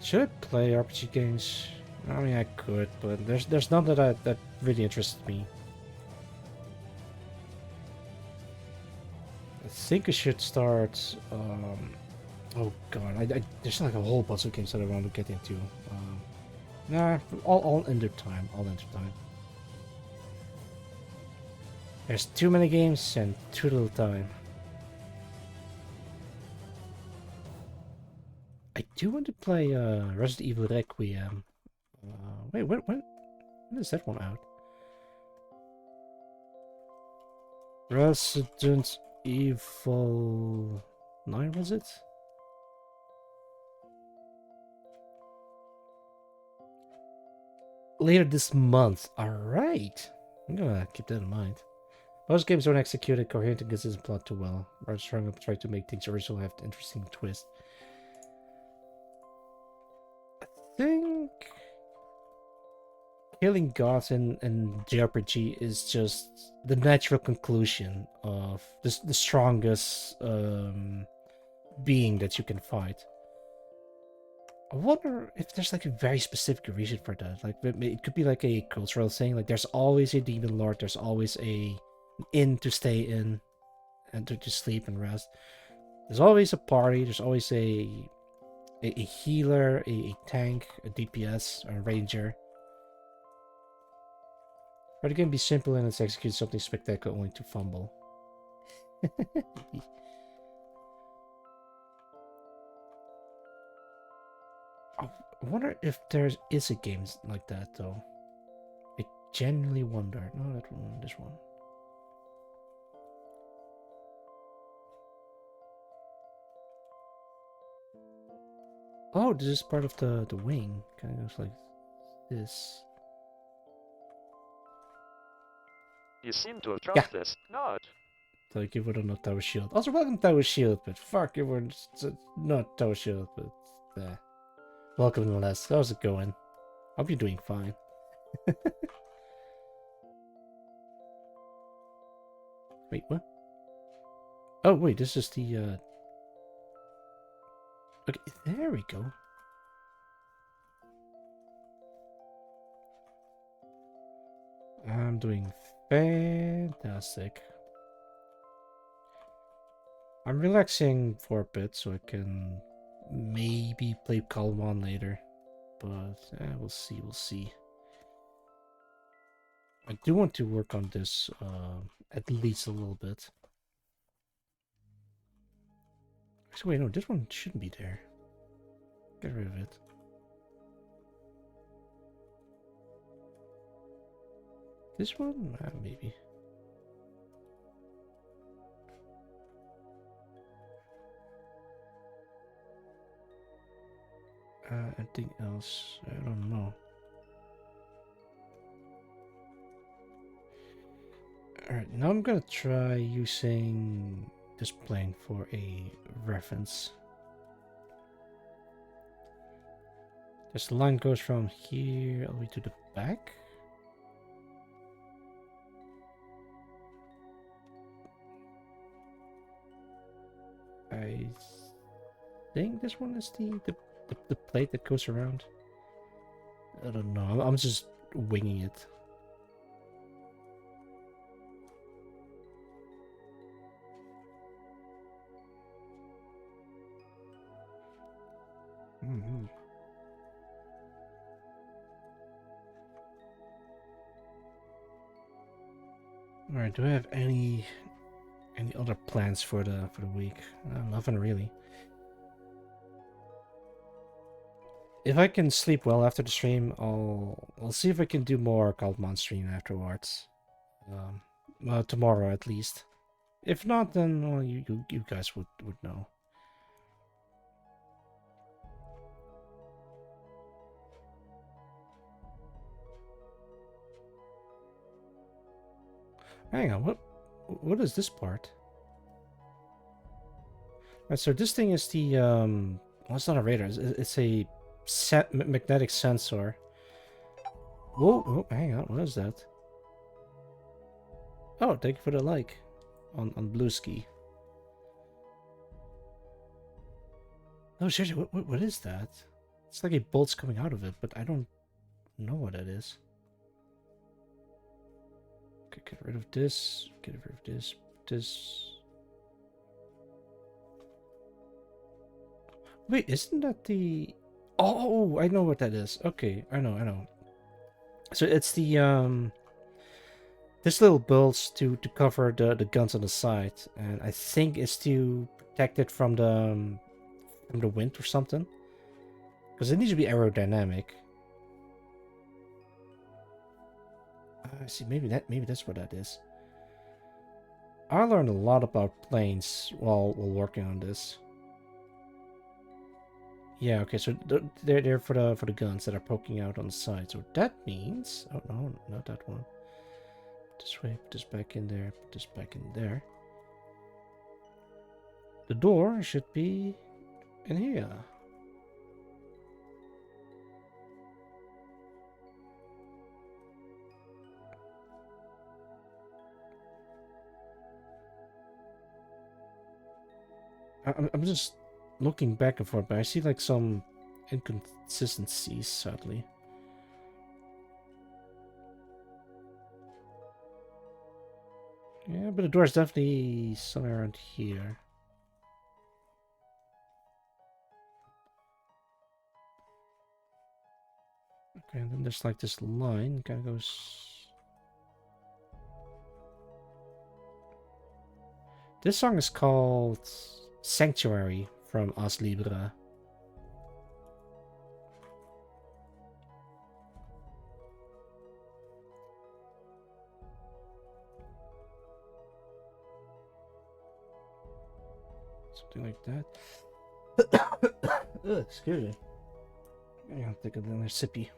Should I play RPG games? I mean, I could, but there's none that really interests me. I think I should start. Oh god, there's like a whole bunch of games that I want to get into. Nah, all in their time. All in their time. There's too many games and too little time. I do want to play Resident Evil Requiem. Wait, when is that one out? Resident Evil 9, was it? Later this month. Alright. I'm gonna keep that in mind. Most games don't execute a coherent and consistent plot too well. Rather strong try to make things original have an interesting twist. I think killing gods in JRPG is just the natural conclusion of the strongest being that you can fight. I wonder if there's like a very specific reason for that. Like it could be like a cultural thing. Like there's always a demon lord. There's always an inn to stay in, and to sleep and rest. There's always a party. There's always a healer, a tank, a DPS, or a ranger. Or it can be simple and it's execute something spectacular only to fumble. I wonder if there is a game like that though. I genuinely wonder. No, that one, this one. Oh, this is part of the wing. Kind of like this. You seem to have dropped Yeah. this. Not. Like you would not Tower Shield. Also, welcome Tower Shield, but fuck, you were not Tower Shield, but welcome nonetheless. How's it going? Hope you're doing fine. Wait, what? Oh, wait, this is the Okay, there we go. I'm doing fantastic. I'm relaxing for a bit so I can maybe play Kalman later. But we'll see, we'll see. I do want to work on this at least a little bit. Actually, wait, no, this one shouldn't be there. Get rid of it. This one? Maybe. Anything else? I don't know. Alright, now I'm gonna try using this plane for a reference. This line goes from here all the way to the back. I think this one is the plate that goes around. I don't know. I'm just winging it. All right. Do I have any other plans for the week? Nothing really. If I can sleep well after the stream, I'll see if I can do more Kalman stream afterwards. Tomorrow at least. If not, then well, you guys would know. Hang on, what is this part? Right, so this thing is the well, it's not a radar. It's a magnetic sensor. Whoa, oh, hang on, what is that? Oh, thank you for the like on Bluesky. Oh, seriously, what is that? It's like a bolt's coming out of it, but I don't know what that is. Okay, get rid of this. Get rid of this. This. Wait, isn't that the... Oh, I know what that is. Okay, I know. So it's the this little bolts to cover the guns on the side, and I think it's to protect it from the wind or something, because it needs to be aerodynamic. I see. Maybe that's what that is. I learned a lot about planes while working on this. Yeah, okay, so they're for the guns that are poking out on the side. So that means... Oh, no, not that one. This way, put this back in there, put this back in there. The door should be in here. I'm just looking back and forth, but I see like some inconsistencies, sadly. Yeah, but the door is definitely somewhere around here. Okay, and then there's like this line kind of goes... This song is called Sanctuary from As Libra. Something like that. Ugh, excuse me. I'm gonna take another sippy.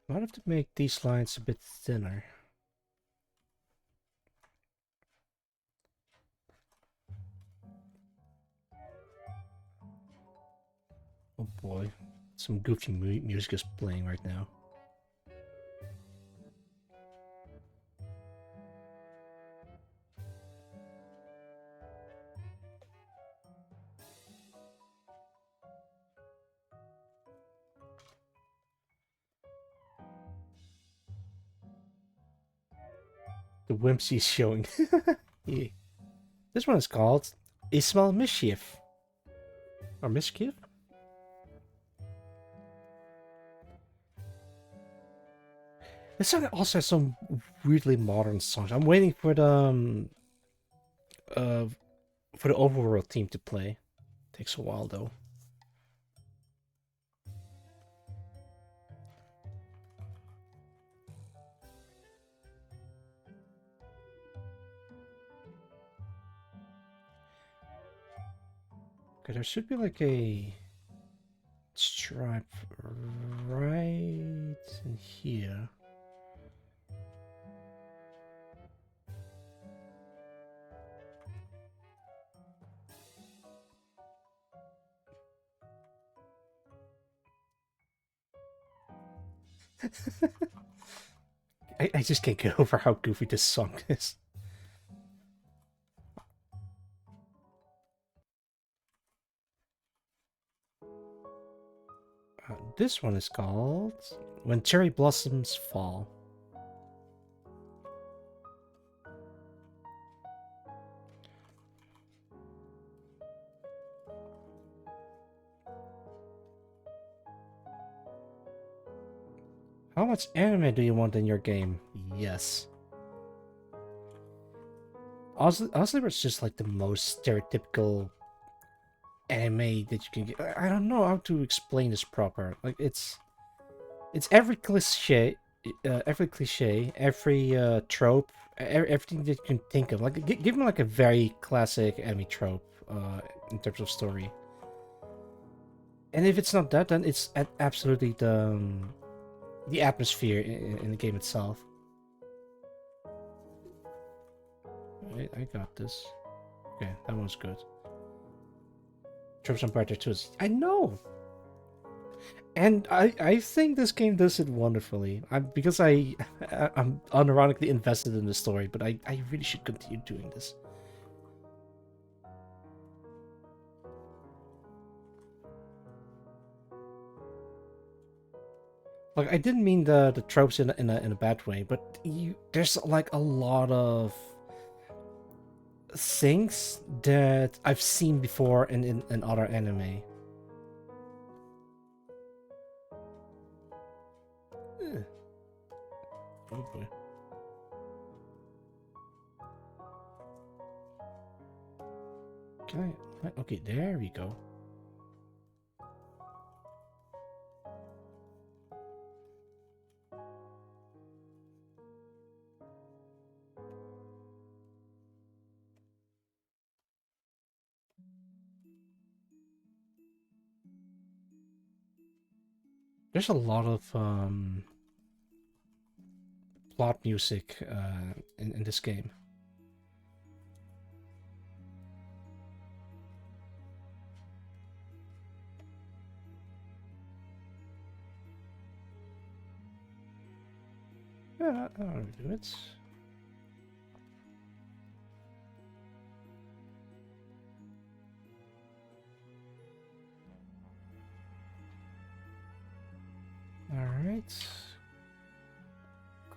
Might have to make these lines a bit thinner. Oh boy, some goofy music is playing right now. The whimsy is showing. Yeah. This one is called A Small Mischief. Or Mischief? This song also has some weirdly modern songs. I'm waiting uh for the overworld team to play. Takes a while though. Okay, there should be like a stripe right in here. I just can't get over how goofy this song is. This one is called When Cherry Blossoms Fall. How much anime do you want in your game? Yes. Honestly, it's just like the most stereotypical anime that you can get. I don't know how to explain this proper. Like it's every cliche, every trope, everything that you can think of. Like give me like a very classic anime trope in terms of story. And if it's not that, then it's absolutely the atmosphere in the game itself. I got this. Okay, that one's good. Tropes on Predator 2 is... I know! And I think this game does it wonderfully. Because I'm unironically invested in the story, but I really should continue doing this. Like, I didn't mean the tropes in a bad way, but there's like a lot of things that I've seen before in other anime. Oh boy. Can I... Okay, there we go. There's a lot of plot music in this game. Yeah, I'll do it. Alright.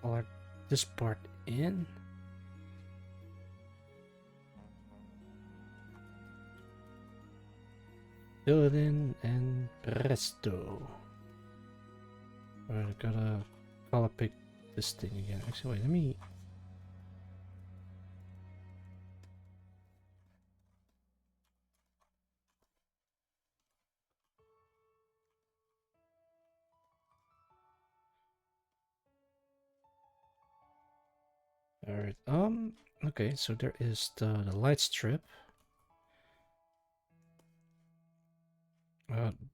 Color this part in. Fill it in and presto. Alright, I gotta color pick this thing again. Actually, wait, let me... Alright, okay, so there is the light strip.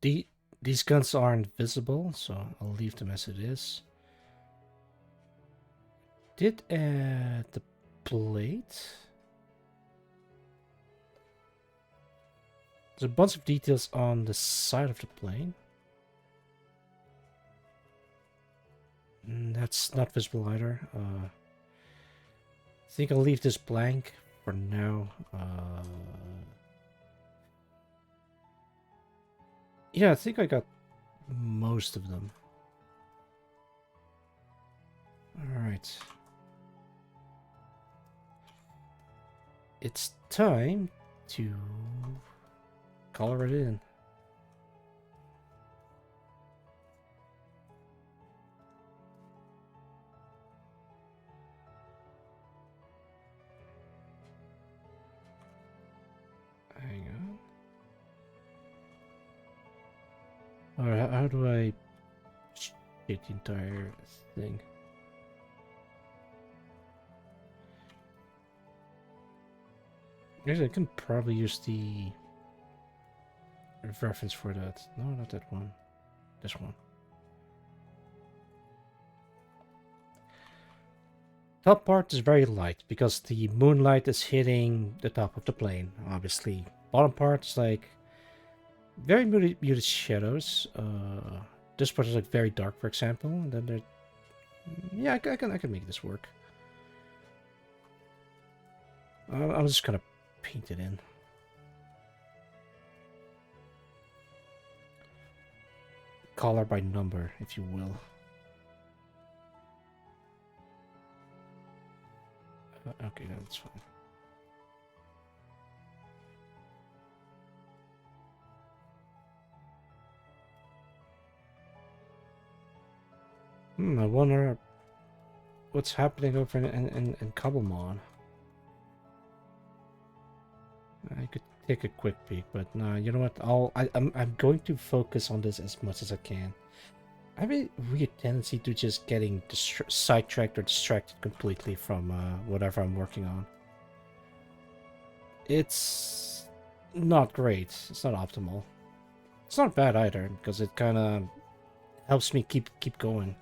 These guns aren't visible, so I'll leave them as it is. Did add the plate? There's a bunch of details on the side of the plane. That's not visible either. I think I'll leave this blank for now. Yeah, I think I got most of them. Alright. It's time to color it in. Hang on. Alright, how do I shape the entire thing? Guess I can probably use the reference for that. No, not that one. This one. Top part is very light because the moonlight is hitting the top of the plane, obviously. Bottom part is like very muted shadows. This part is like very dark, for example. And then there, yeah, I can make this work. I'm just gonna paint it in. Color by number, if you will. Okay, that's fine. I wonder what's happening over in Cobblemon. I could take a quick peek, but no, you know what? I'm going to focus on this as much as I can. I have a weird tendency to just getting sidetracked or distracted completely from whatever I'm working on. It's not great. It's not optimal. It's not bad either because it kind of helps me keep going.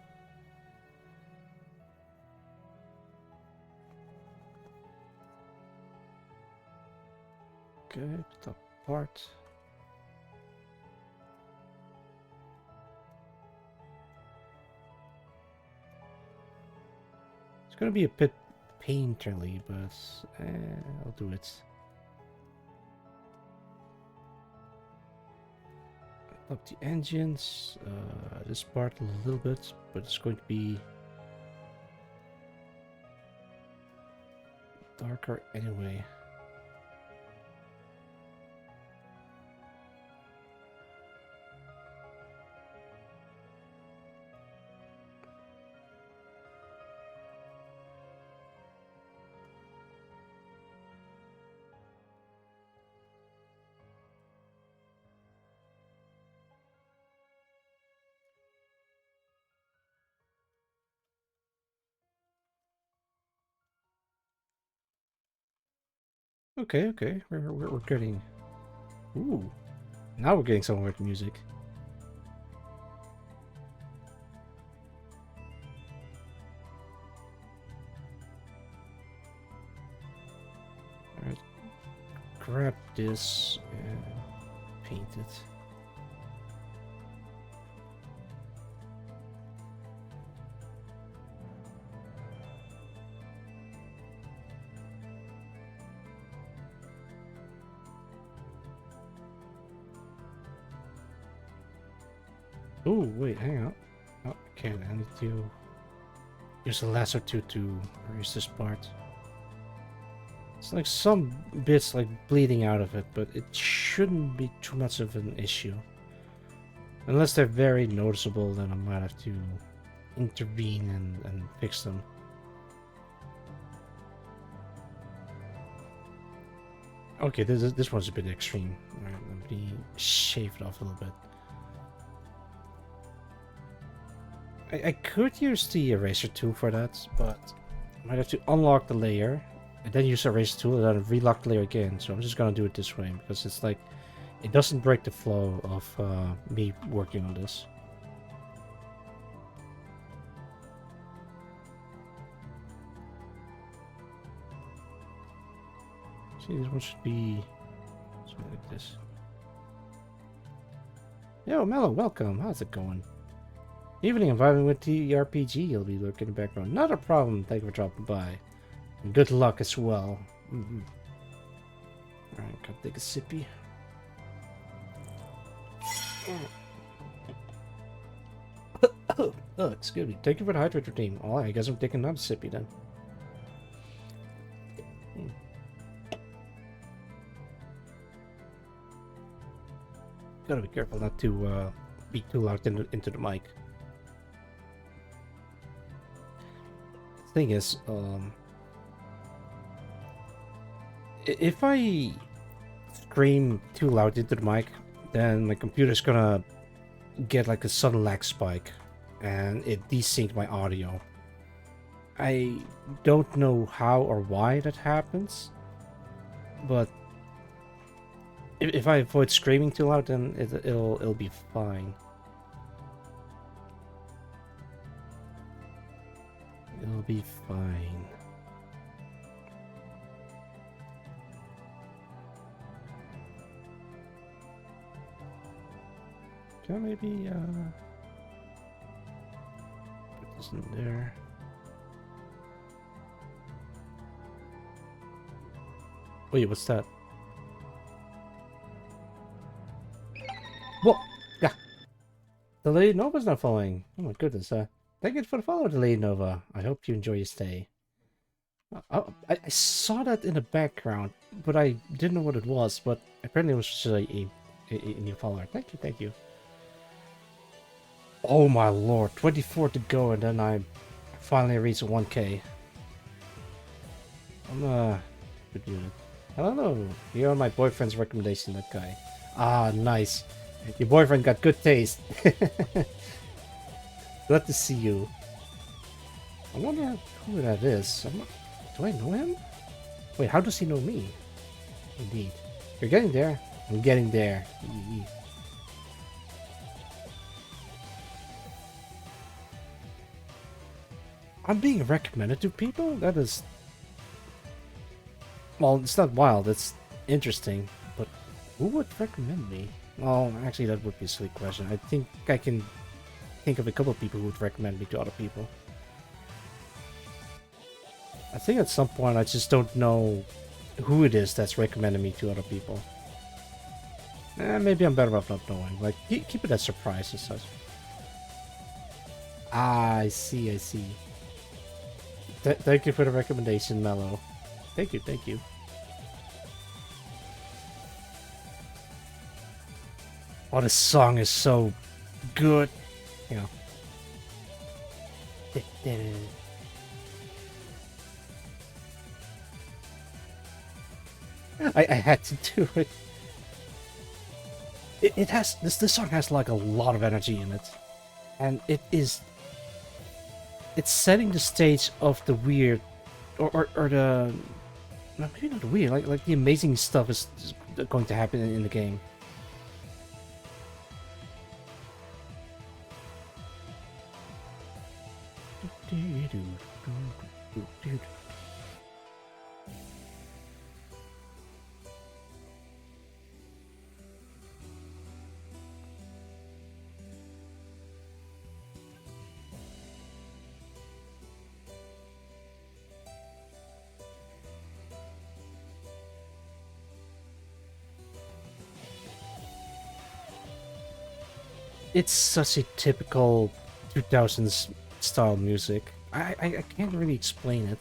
Okay, top part. It's gonna be a bit painterly, but I'll do it. Up the engines, this part a little bit, but it's going to be darker anyway. Okay, okay, we're getting. Ooh, now we're getting somewhere with music. All right, grab this and paint it. Oh, wait, hang on. Oh, okay, I need to use the lasso to erase this part. It's like some bits like bleeding out of it, but it shouldn't be too much of an issue. Unless they're very noticeable, then I might have to intervene and fix them. Okay, this one's a bit extreme. Alright, let me shave it off a little bit. I could use the eraser tool for that, but I might have to unlock the layer and then use the eraser tool and then relock the layer again. So I'm just gonna do it this way because it's like it doesn't break the flow of me working on this. See, this one should be something like this. Yo, Mello, welcome. How's it going? Evening, I'm vibing with the RPG. You'll be lurking in the background. Not a problem. Thank you for dropping by. And good luck as well. Alright, gotta take a sippy. Oh, excuse me. Thank you for the hydrator team. Oh, I guess I'm taking another sippy then. Gotta be careful not to be too loud into the mic. Thing is, if I scream too loud into the mic, then my computer's gonna get like a sudden lag spike, and it desync my audio. I don't know how or why that happens, but if I avoid screaming too loud, then it'll be fine. It'll be fine. Can I maybe put this in there? Wait, what's that? Whoa! Yeah. The Lady Nova's not following. Oh my goodness. Thank you for the follow, the Lady Nova. I hope you enjoy your stay. I saw that in the background, but I didn't know what it was. But apparently it was just a new follower. Thank you, thank you. Oh my lord, 24 to go, and then I finally reached 1k. I'm good unit. Hello, you're my boyfriend's recommendation, that guy. Ah, nice. Your boyfriend got good taste. Glad to see you. I wonder who that is. Do I know him? Wait, how does he know me? Indeed. You're getting there. I'm getting there. I'm being recommended to people? That is... Well, it's not wild, it's interesting. But who would recommend me? Well, actually, that would be a silly question. I think I can think of a couple of people who would recommend me to other people. I think at some point I just don't know who it is that's recommending me to other people. Maybe I'm better off not knowing. Like, keep it as surprise as such. Ah, I see, I see. Thank you for the recommendation, Mello. Thank you, thank you. Oh, this song is so good. You know. I had to do it. It has this song has like a lot of energy in it, and it's setting the stage of the weird, or the no, maybe not the weird, like the amazing stuff is going to happen in the game. It's such a typical 2000s style music. I can't really explain it.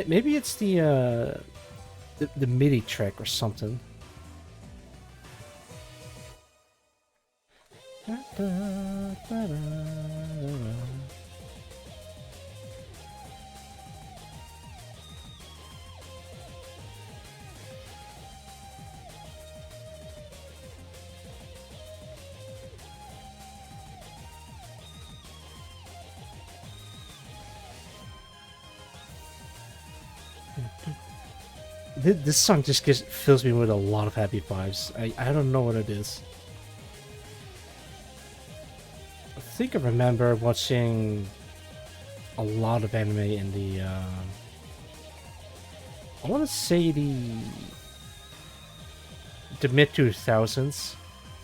Maybe it's the MIDI track or something. This song just fills me with a lot of happy vibes. I don't know what it is. I think I remember watching a lot of anime in the I want to say the the mid 2000s,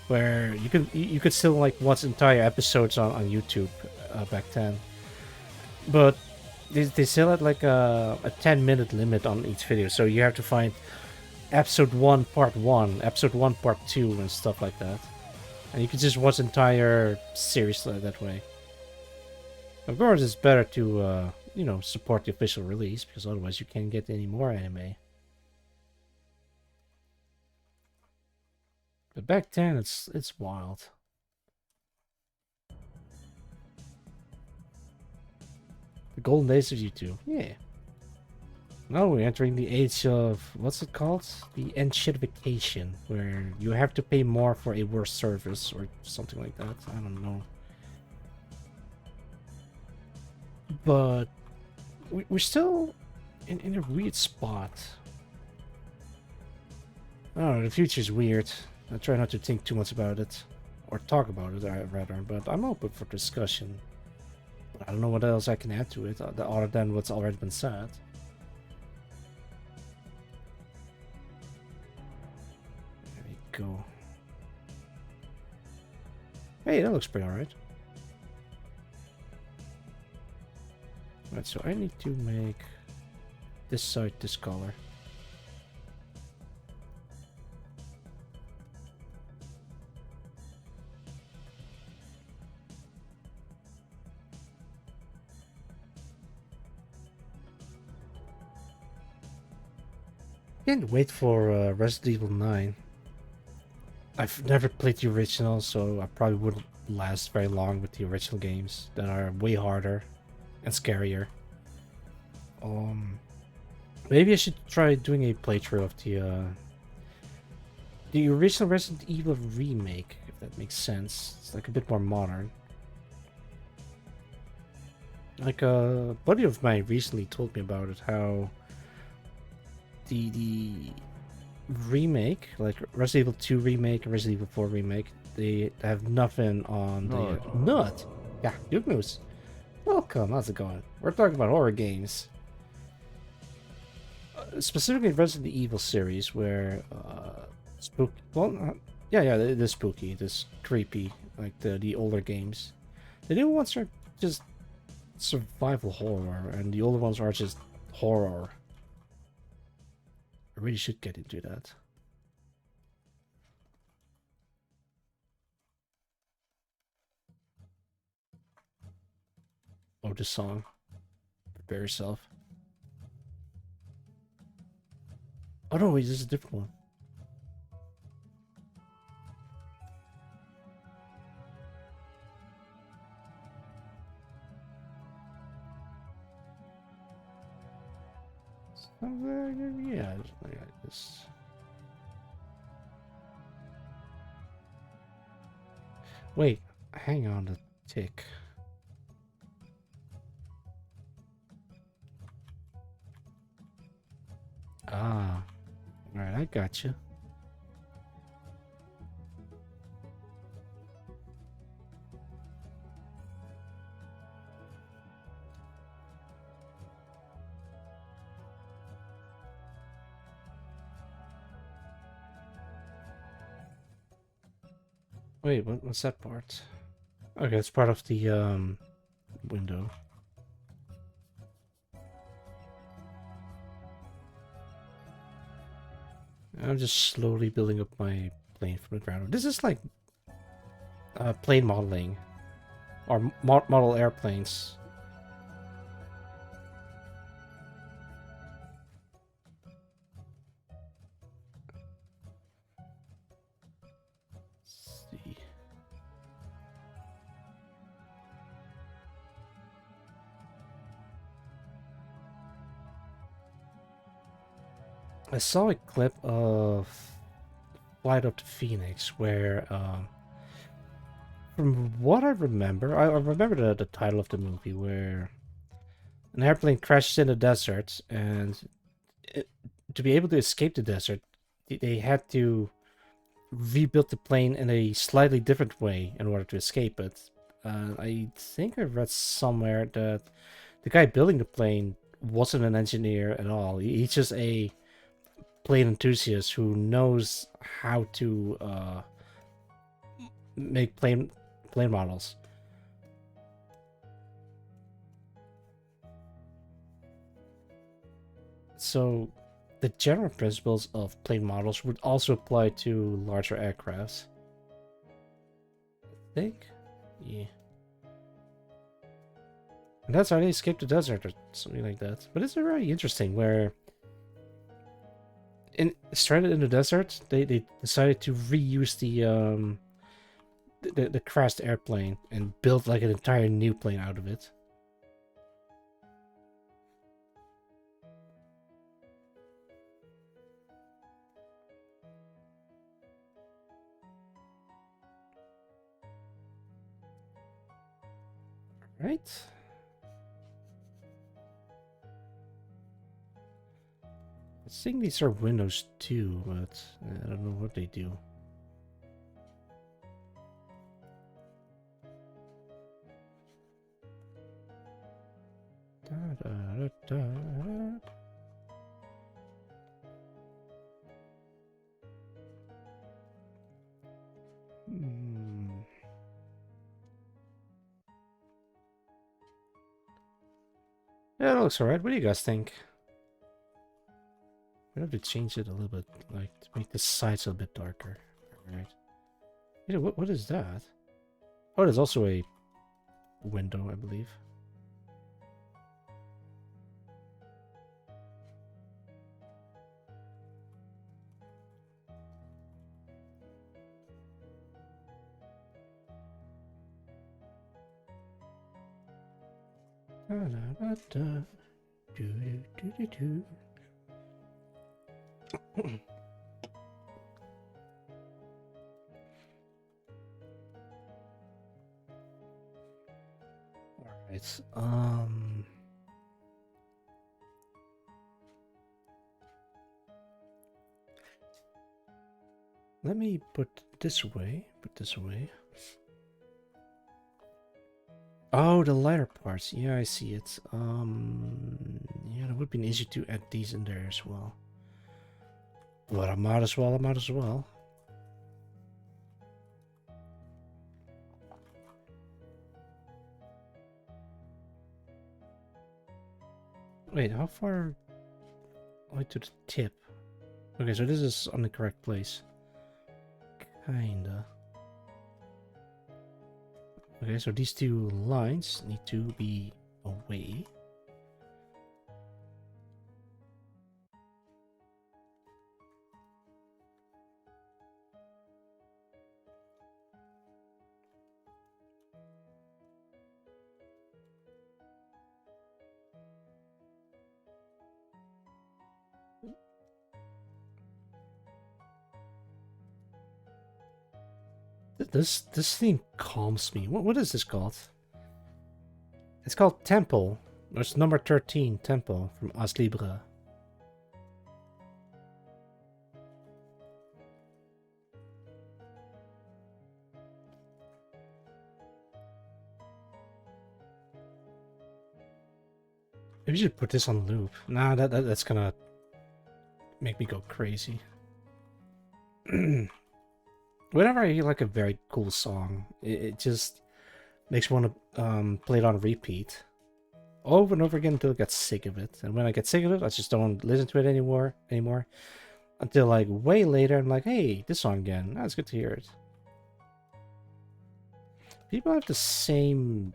where you could still like watch entire episodes on YouTube back then, but they still had like a 10-minute limit on each video, so you have to find episode 1 part 1, episode 1 part 2, and stuff like that, and you could just watch entire series that way. Of course, it's better to you know, support the official release, because otherwise you can't get any more anime. But back then, it's wild. The golden days of YouTube, yeah. Now we're entering the age of, what's it called? The enshittification, where you have to pay more for a worse service, or something like that. I don't know. But we're still in a weird spot. I don't know, the future's weird. I try not to think too much about it, or talk about it rather, but I'm open for discussion. But I don't know what else I can add to it, other than what's already been said. There we go. Hey, that looks pretty alright. Right, so I need to make this side this color. Can't wait for Resident Evil 9. I've never played the original, so I probably wouldn't last very long with the original games that are way harder and scarier. Maybe I should try doing a playthrough of the original Resident Evil remake, if that makes sense. It's like a bit more modern. Like a buddy of mine recently told me about it, how the remake, like Resident Evil 2 remake and Resident Evil 4 remake, they have nothing on the nut. Yeah, good news. Welcome, how's it going? We're talking about horror games. Specifically Resident Evil series, where spooky, well, yeah, they're spooky, this creepy, like the older games. The new ones are just survival horror, and the older ones are just horror. I really should get into that. Oh, this song. Prepare yourself. Oh no, wait, this is a different one. Yeah, this. Wait, hang on a tick. Ah, alright, I got you. Wait, what's that part? Okay, it's part of the window. I'm just slowly building up my plane from the ground. This is like plane modeling, or model airplanes. Let's see. I saw a clip of Flight of the Phoenix where, from what I remember, I remember the title of the movie, where an airplane crashes in the desert, and to be able to escape the desert, they had to rebuild the plane in a slightly different way in order to escape it. I think I read somewhere that the guy building the plane wasn't an engineer at all. He's just a plane enthusiast who knows how to make plane models. So the general principles of plane models would also apply to larger aircrafts. I think? Yeah. And that's how they escaped the desert or something like that. But it's very interesting where stranded in the desert, they decided to reuse the crashed airplane and build like an entire new plane out of it. Right? I think these are windows too, but I don't know what they do. Da, da, da, da. Yeah, it looks alright. What do you guys think? We have to change it a little bit, like to make the sides a bit darker. Alright. You know, what is that? Oh, there's also a window, I believe. Da, da, da, da. Do, do, do, do, do. Alright, let me put this away, Oh, the lighter parts. Yeah, I see it. Yeah, it would be easy to add these in there as well. But I might as well. Wait, how far? Wait to the tip. Okay, so this is on the correct place. Kinda. Okay, so these two lines need to be away. This thing calms me. What is this called? It's called Temple. It's number 13, Temple from As Libre. Maybe you should put this on loop. Nah, that's gonna make me go crazy. Whenever I hear like a very cool song, it just makes me want to play it on repeat over and over again until I get sick of it. And when I get sick of it, I just don't listen to it anymore. Until like way later, I'm like, hey, this song again. That's good to hear it. People have the same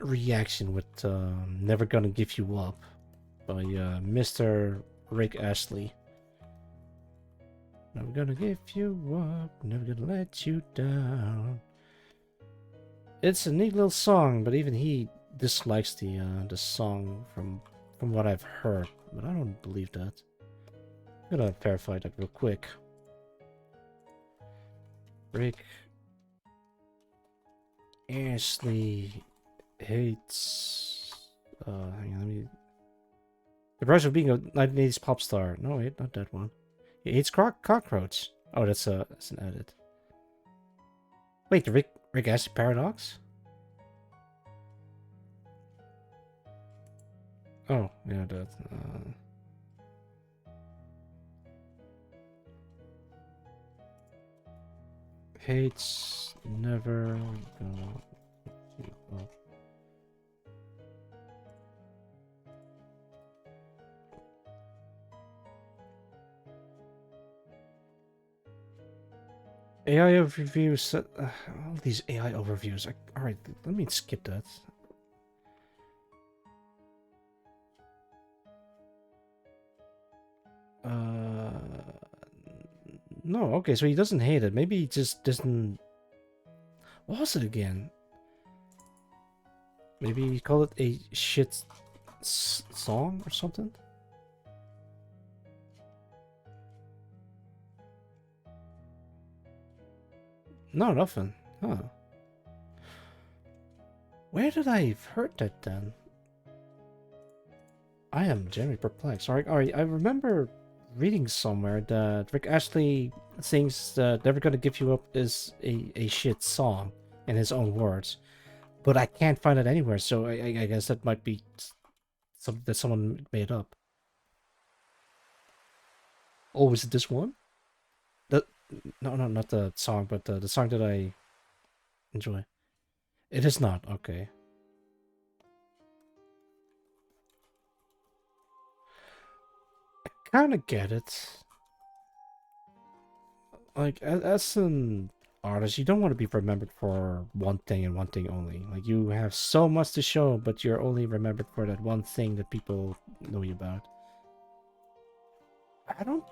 reaction with Never Gonna Give You Up by Mr. Rick Astley. Never gonna give you up, never gonna let you down. It's a neat little song, but even he dislikes the song from what I've heard. But I don't believe that. I'm gonna verify that real quick. Rick Astley hates. Hang on, let me. The Rise of Being a 1980s pop star. No, wait, not that one. He hates cockroach. Oh, that's an edit. Wait, the Rick Astley paradox? Oh, yeah, that. Hates never gonna keep up. AI overviews. All these AI overviews. All right, let me skip that. No. Okay, so he doesn't hate it. Maybe he just doesn't. What was it again? Maybe he called it a shit song or something. No, nothing. Huh. Where did I have heard that then? I am genuinely perplexed. Alright, I remember reading somewhere that Rick Astley thinks that Never Gonna Give You Up is a shit song in his own words. But I can't find it anywhere, so I guess that might be something that someone made up. Oh, is it this one? No, not the song, but the song that I enjoy. It is not, okay. I kind of get it. Like, as an artist, you don't want to be remembered for one thing and one thing only. Like, you have so much to show, but you're only remembered for that one thing that people know you about. I don't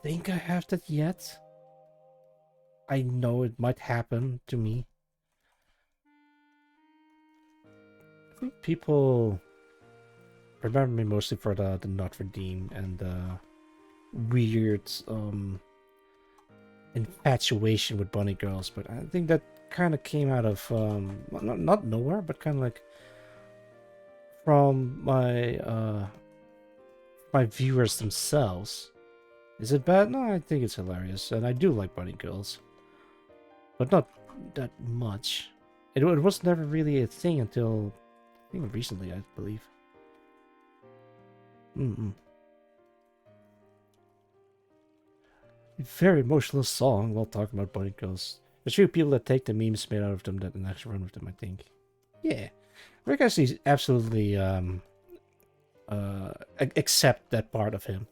think I have that yet. I know it might happen to me. I think people remember me mostly for the not redeemed and the weird infatuation with bunny girls, but I think that kind of came out of not nowhere, but kind of like from my viewers themselves. Is it bad? No, I think it's hilarious, and I do like bunny girls, but not that much. It was never really a thing until I think recently, I believe. Very emotional song while talking about bunny girls. There's few people that take the memes made out of them that and actually run with them, I think. Yeah. Rick actually absolutely accept that part of him.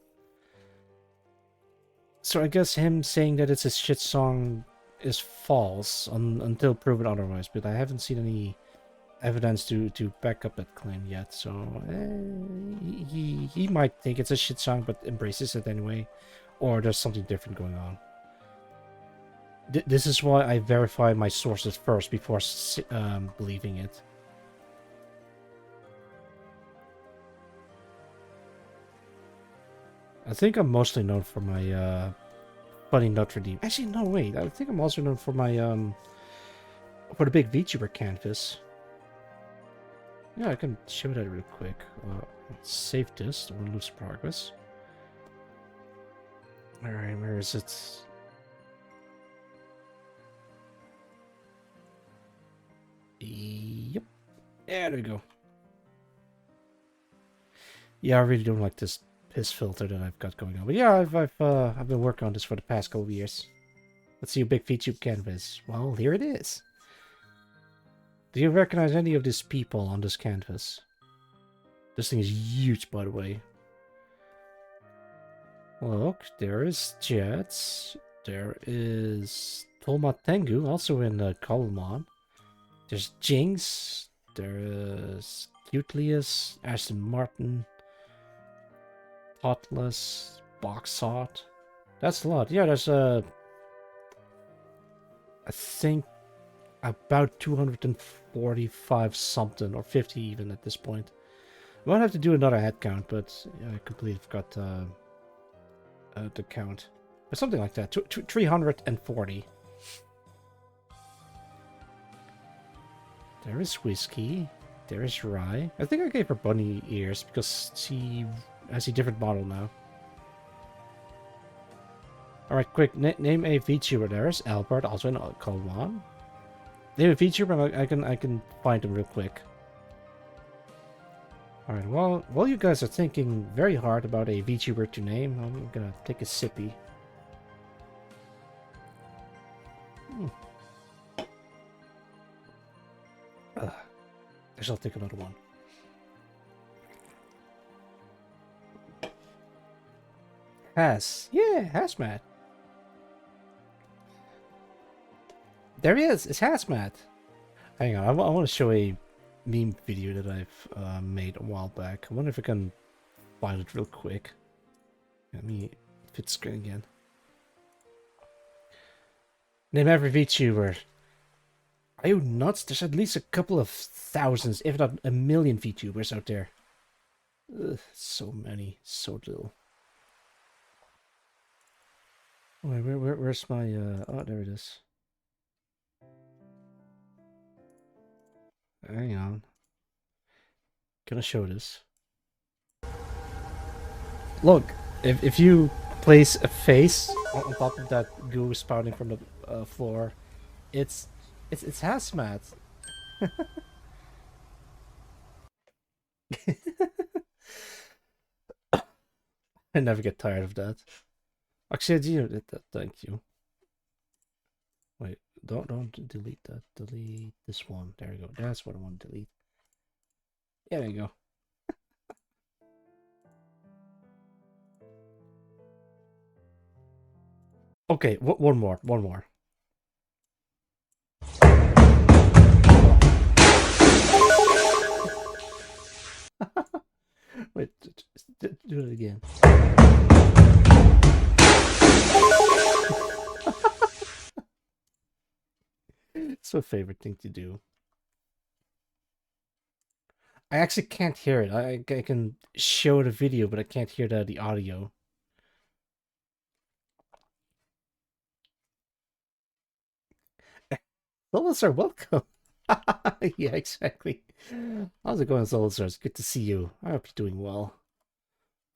So I guess him saying that it's a shit song is false until proven otherwise, but I haven't seen any evidence to back up that claim yet, so he might think it's a shit song but embraces it anyway, or there's something different going on. This is why I verify my sources first before believing it. I think I'm mostly known for my Funny Not Redeemed. Actually, no, wait. I think I'm also known for my for the big VTuber canvas. Yeah, I can show that real quick. Save this, don't lose progress. Alright, where is it? Yep. Yeah, there we go. Yeah, I really don't like this filter that I've got going on. But yeah, I've been working on this for the past couple of years. Let's see a big VTube canvas. Well, here it is. Do you recognize any of these people on this canvas? This thing is huge, by the way. Look, there is Jets. There is Tolma Tengu, also in Kalman. There's Jinx. There is Cutelius, Aston Martin, Thoughtless, Boxhot. That's a lot. Yeah, there's I think about 245 something, or 50 even at this point. I might have to do another head count, but I completely forgot the count. But something like that. 340. There is Whiskey. There is Rye. I think I gave her bunny ears because she has a different model now. Alright, quick. Name a VTuber. There is Albert, also in Kalman. Name a VTuber, and I can find them real quick. Alright, well, while you guys are thinking very hard about a VTuber to name, I'm gonna take a sippy. I shall take another one. Yeah, Hazmat. There he is. It's Hazmat. Hang on, I want to show a meme video that I've made a while back. I wonder if I can find it real quick. Let me fit screen again. Name every VTuber. Are you nuts? There's at least a couple of thousands, if not a million VTubers out there. Ugh, so many, so little. Wait, where's my, oh, there it is. Hang on. Gonna show this. Look, if you place a face on top of that goo spouting from the floor, it's Hazmat. I never get tired of that. Actually, I did that. Thank you. Wait, don't delete that. Delete this one. There you go. That's what I want to delete. Yeah, there you go. Okay, one more. Wait, do it again. It's my favorite thing to do. I actually can't hear it. I can show the video, but I can't hear the audio. Solazar, welcome. Yeah, exactly. How's it going, Solazar? It's good to see you. I hope you're doing well.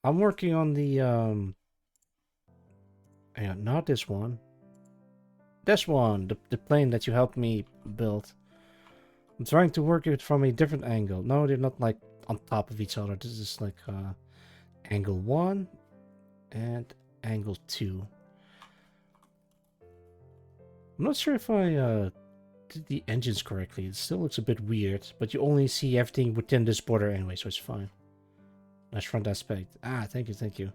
I'm working on the hang on, not this one. This one, the plane that you helped me build. I'm trying to work it from a different angle. No, they're not like on top of each other. This is like angle 1 and angle 2. I'm not sure if I did the engines correctly. It still looks a bit weird, but you only see everything within this border anyway, so it's fine. Nice front aspect. Ah, thank you.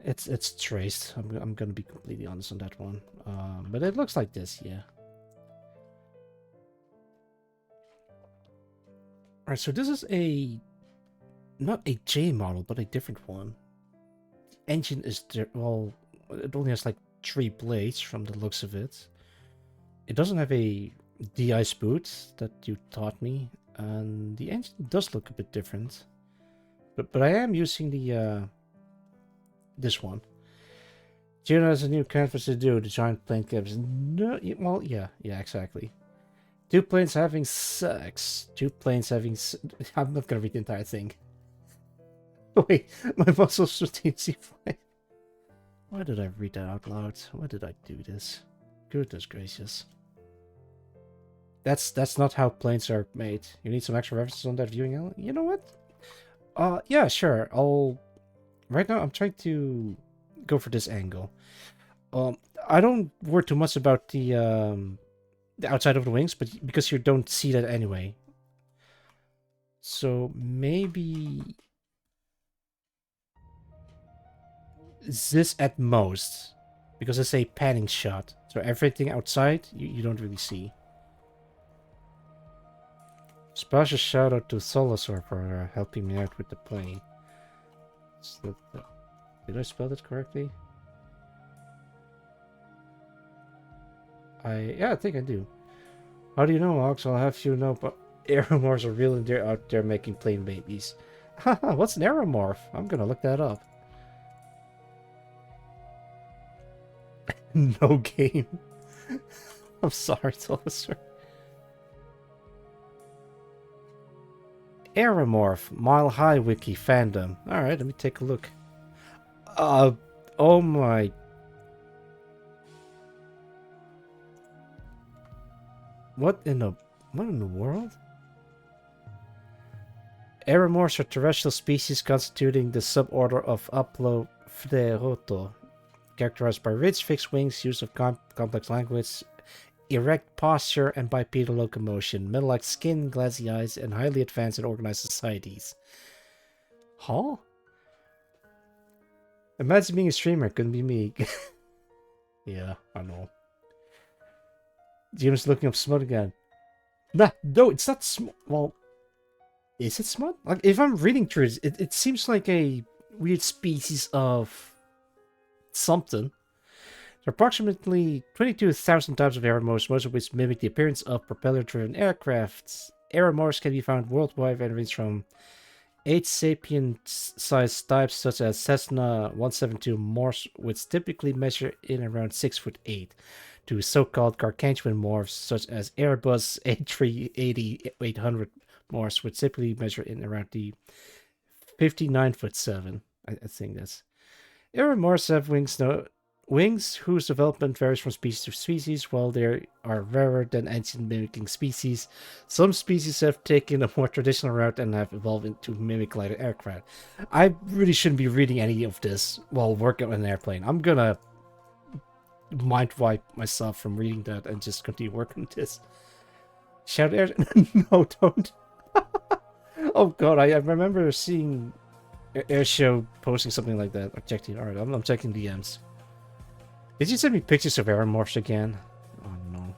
It's traced. I'm gonna be completely honest on that one. But it looks like this, yeah. Alright, so this is not a J model, but a different one. The engine is well, it only has like 3 blades from the looks of it. It doesn't have a de-ice boot that you taught me, and the engine does look a bit different. But I am using the this one. Juno has a new canvas to do. The giant plane canvas. No, well, yeah, exactly. 2 planes having sex. 2 planes having. I'm not gonna read the entire thing. Wait, my muscles strategy flight. Why did I read that out loud? Why did I do this? Goodness gracious. That's not how planes are made. You need some extra references on that viewing angle. You know what? Yeah, sure. Right now I'm trying to go for this angle. I don't worry too much about the outside of the wings, but because you don't see that anyway. So maybe this at most, because it's a panning shot. So everything outside you don't really see. Special shout out to Solazar for helping me out with the plane. Did I spell that correctly? Yeah, I think I do. How do you know, Ox? I'll have you know, but aeromorphs are real and they're out there making plane babies. Haha, what's an aeromorph? I'm gonna look that up. No game. I'm sorry, Solazar. Aeromorph, Mile High Wiki fandom. Alright, let me take a look. Oh my. What in the world? Aeromorphs are terrestrial species constituting the suborder of Aplopheroto, characterized by rich fixed wings, use of complex language, erect posture and bipedal locomotion, metal-like skin, glassy eyes, and highly advanced and organized societies. Huh? Imagine being a streamer, couldn't be me. Yeah, I know. Jim's looking up smut again. Nah, no, it's not smut. Well, is it smut? Like, if I'm reading through it, it seems like a weird species of something. There are approximately 22,000 types of aeromorphs, most of which mimic the appearance of propeller-driven aircraft. Aeromorphs can be found worldwide and range from 8 sapient-sized types such as Cessna 172 morphs, which typically measure in around 6'8", to so-called gargantuan morphs such as Airbus A380-800 morphs, which typically measure in around the 59'7". I think that's. Aeromorphs have wings whose development varies from species to species. While they are rarer than engine mimicking species, some species have taken a more traditional route and have evolved into mimic lighter aircraft. I really shouldn't be reading any of this while working on an airplane. I'm gonna mind wipe myself from reading that and just continue working this. Shout air. No, don't. Oh god, I remember seeing Airshow posting something like that. I'm checking. Alright, I'm checking DMs. Did you send me pictures of aeromorphs again? Oh no.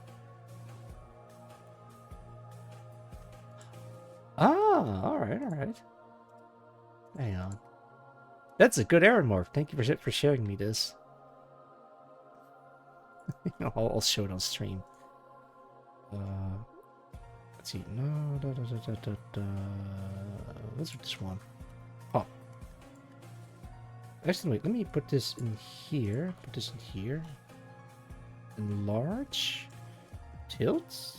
Ah, alright. Hang on. That's a good aeromorph. Thank you for sharing me this. I'll show it on stream. Let's see. No, let's do this one. Oh. Actually, wait, let me put this in here. Put this in here. Enlarge. Tilt.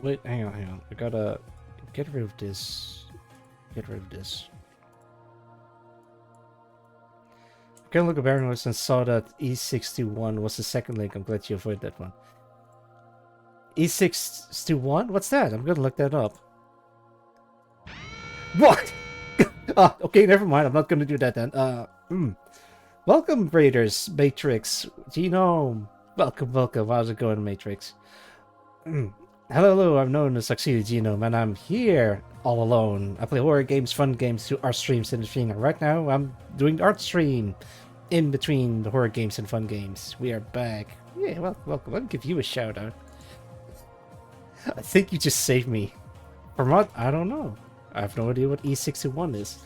Wait, hang on. I gotta get rid of this. Get rid of this. I look at Baroness and saw that E61 was the second link. I'm glad you avoided that one. E61? What's that? I'm gonna look that up. What? Okay, never mind. I'm not gonna do that then. Welcome, Raiders, Matrix, Genome. Welcome. How's it going, Matrix? Hello, I'm known as Succeeded Genome, and I'm here all alone. I play horror games, fun games, to art streams in between. And right now, I'm doing art stream in between the horror games and fun games. We are back. Yeah, welcome. Let me give you a shout out. I think you just saved me. From what? I don't know. I have no idea what E61 is.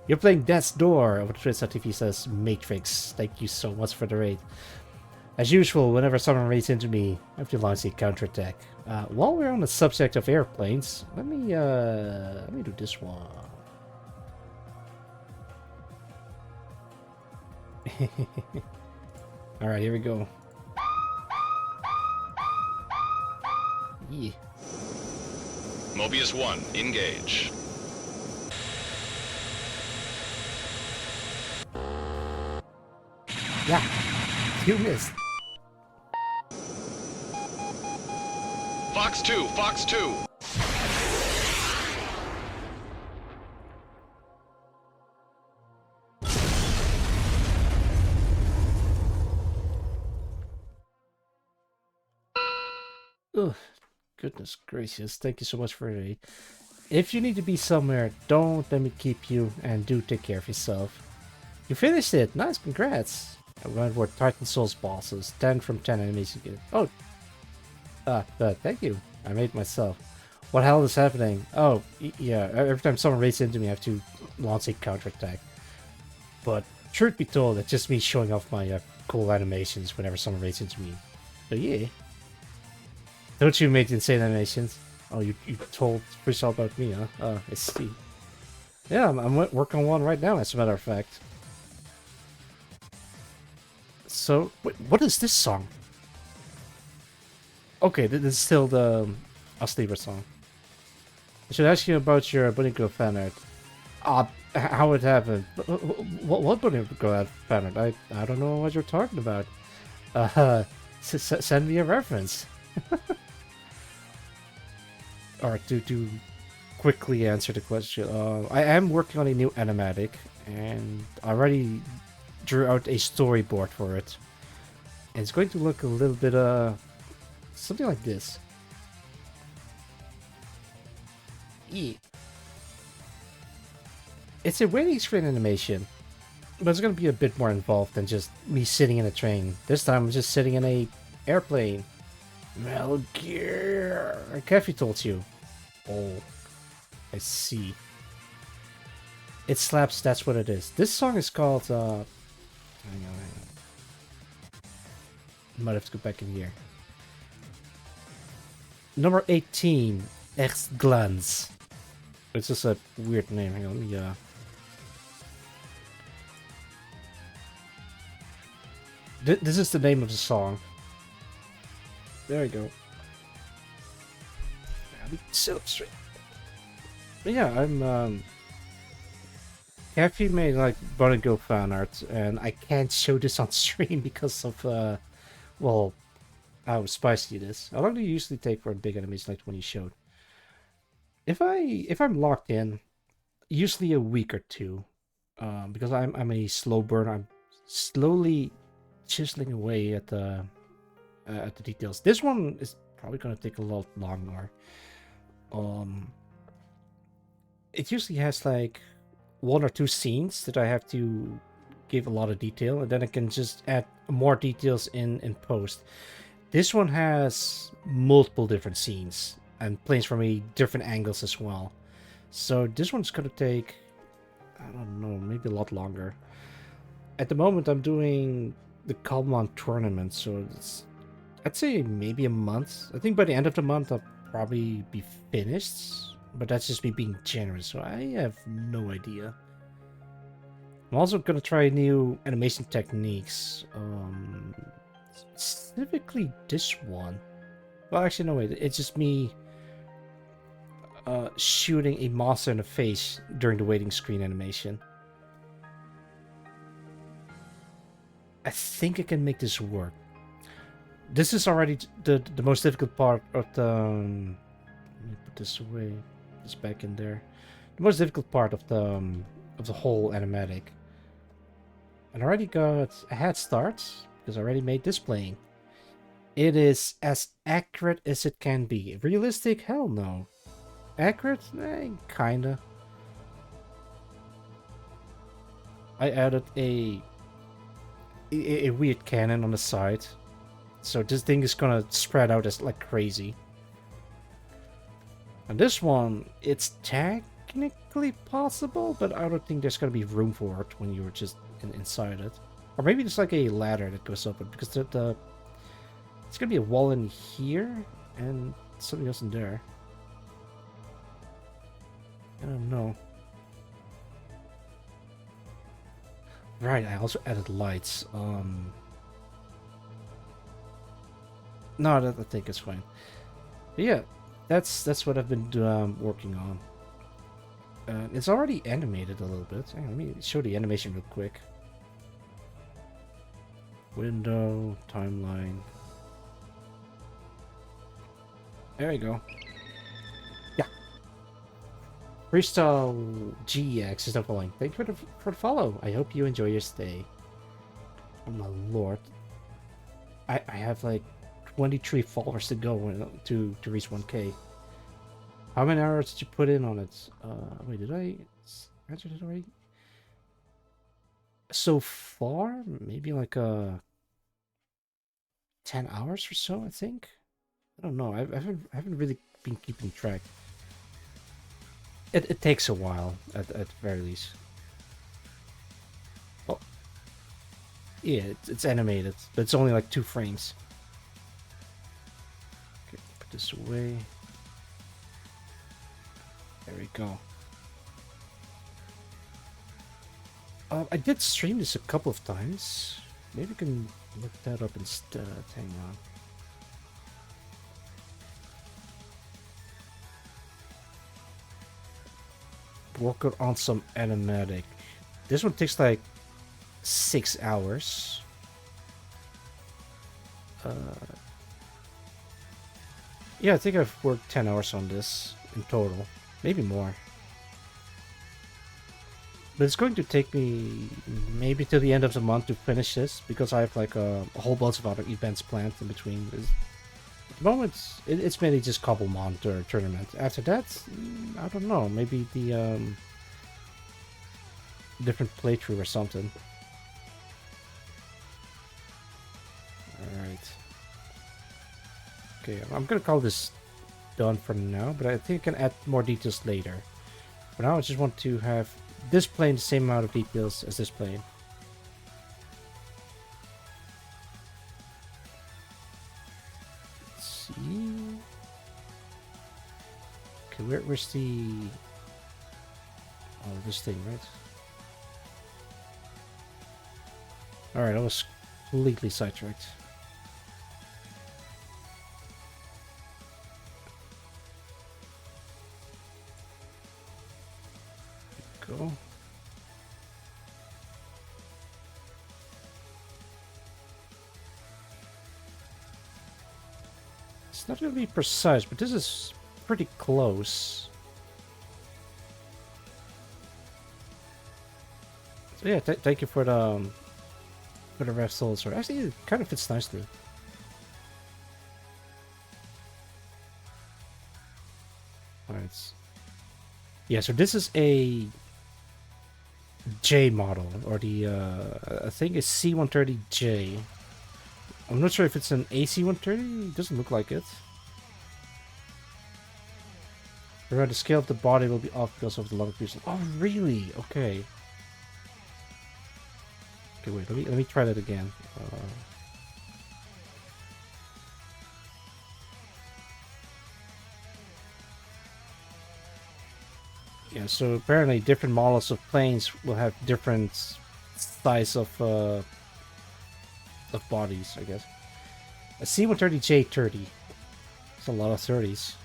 You're playing Death's Door. Over Twitch.tv says Matrix. Thank you so much for the raid. As usual, whenever someone raids into me, I have to launch a counterattack. While we're on the subject of airplanes, let me do this one. Alright, here we go. Yeah. Mobius 1, engage. Yeah, you missed. Fox 2, Fox 2. Ugh, goodness gracious. Thank you so much for it. If you need to be somewhere, don't let me keep you, and do take care of yourself. You finished it. Nice, congrats. I went for Titan Souls bosses. 10 from 10 enemies again. Oh. Thank you. I made it myself. What hell is happening? Oh, yeah. Every time someone raids into me, I have to launch a counterattack. But truth be told, it's just me showing off my cool animations whenever someone raids into me. So yeah. Don't you make insane animations? Oh, you told Chris all about me, huh? I see. Yeah, I'm working on one right now, as a matter of fact. So, wait, what is this song? Okay, this is still the Asleeper song. I should ask you about your Bunny Girl fan art. How it happened? What Bunny Girl fan art? I don't know what you're talking about. Send me a reference. Alright, to quickly answer the question, I am working on a new animatic, and I already drew out a storyboard for it. And it's going to look a little bit something like this. Yeah. It's a waiting screen animation, but it's gonna be a bit more involved than just me sitting in a train. This time I'm just sitting in a airplane. Metal Gear. Kathy told you. Oh, I see. It slaps. That's what it is. This song is called. Hang on. Might have to go back in here. Number 18, Erstglanz. It's just a weird name. Hang on, let me, This is the name of the song. There we go. I'll be sit up straight. But yeah, I'm, Kathy made, like, Bun and Go fan art, and I can't show this on stream because of, well, how spicy it is. How long do you usually take for a big enemies like the one you showed? If I'm locked in, usually a week or two, because I'm a slow burner. I'm slowly chiseling away at the details. This one is probably gonna take a lot longer. It usually has like 1 or 2 scenes that I have to give a lot of detail, and then I can just add more details in post. This one has multiple different scenes and plays from a different angles as well. So this one's gonna take, I don't know, maybe a lot longer. At the moment I'm doing the Kalman tournament, so it's, I'd say maybe a month. I think by the end of the month I'll probably be finished, but that's just me being generous, so I have no idea. I'm also gonna try new animation techniques. Specifically this one. Well, actually, no, wait. It's just me shooting a monster in the face during the waiting screen animation. I think I can make this work. This is already the most difficult part of the... let me put this away. This back in there. The most difficult part of the whole animatic. And I already got a head start because I already made this playing. It is as accurate as it can be. Realistic? Hell no. Accurate? Kinda. I added a weird cannon on the side. So this thing is gonna spread out as like crazy. And this one, it's technically possible, but I don't think there's gonna be room for it when you're just inside it. Or maybe there's like a ladder that goes up, because it's gonna be a wall in here and something else in there. I don't know. Right, I also added lights. No, I think it's fine. But yeah, that's what I've been working on. It's already animated a little bit. Hang on, let me show the animation real quick. Window, timeline. There you go. Yeah. Freestyle GX is not following. Thank you for the follow. I hope you enjoy your stay. Oh my lord. I have like 23 followers to go to reach 1K. How many hours did you put in on it? Wait, did I answer it already? So far, maybe like 10 hours or so, I think. I don't know. I haven't really been keeping track. It takes a while at the very least. Well, yeah, it's animated, but it's only like 2 frames. Okay, put this away. There we go. I did stream this a couple of times. Maybe we can look that up instead. Hang on. Working on some animatic. This one takes like 6 hours. Yeah, I think I've worked 10 hours on this in total. Maybe more. But it's going to take me maybe till the end of the month to finish this because I have like a whole bunch of other events planned in between. At the moment, it's mainly just Cobble Monitor tournament. After that, I don't know. Maybe the different playthrough or something. All right. Okay, I'm gonna call this done for now, but I think I can add more details later. For now, I just want to have this plane the same amount of details as this plane. Let's see. Okay, where's the... Oh, this thing, right? Alright, I was completely sidetracked. Go. It's not really precise, but this is pretty close. So yeah, thank you for the ref soldier. Actually, it kind of fits nicely. Alright. Yeah, so this is a J model, or the I think it's C-130J. I'm not sure if it's an AC-130. It doesn't look like it. Remember, the scale of the body will be off because of the long piece. Oh, really? Okay. Okay, wait. Let me try that again. Yeah, so apparently different models of planes will have different size of bodies, I guess. A C-130J 30. It's a lot of 30s.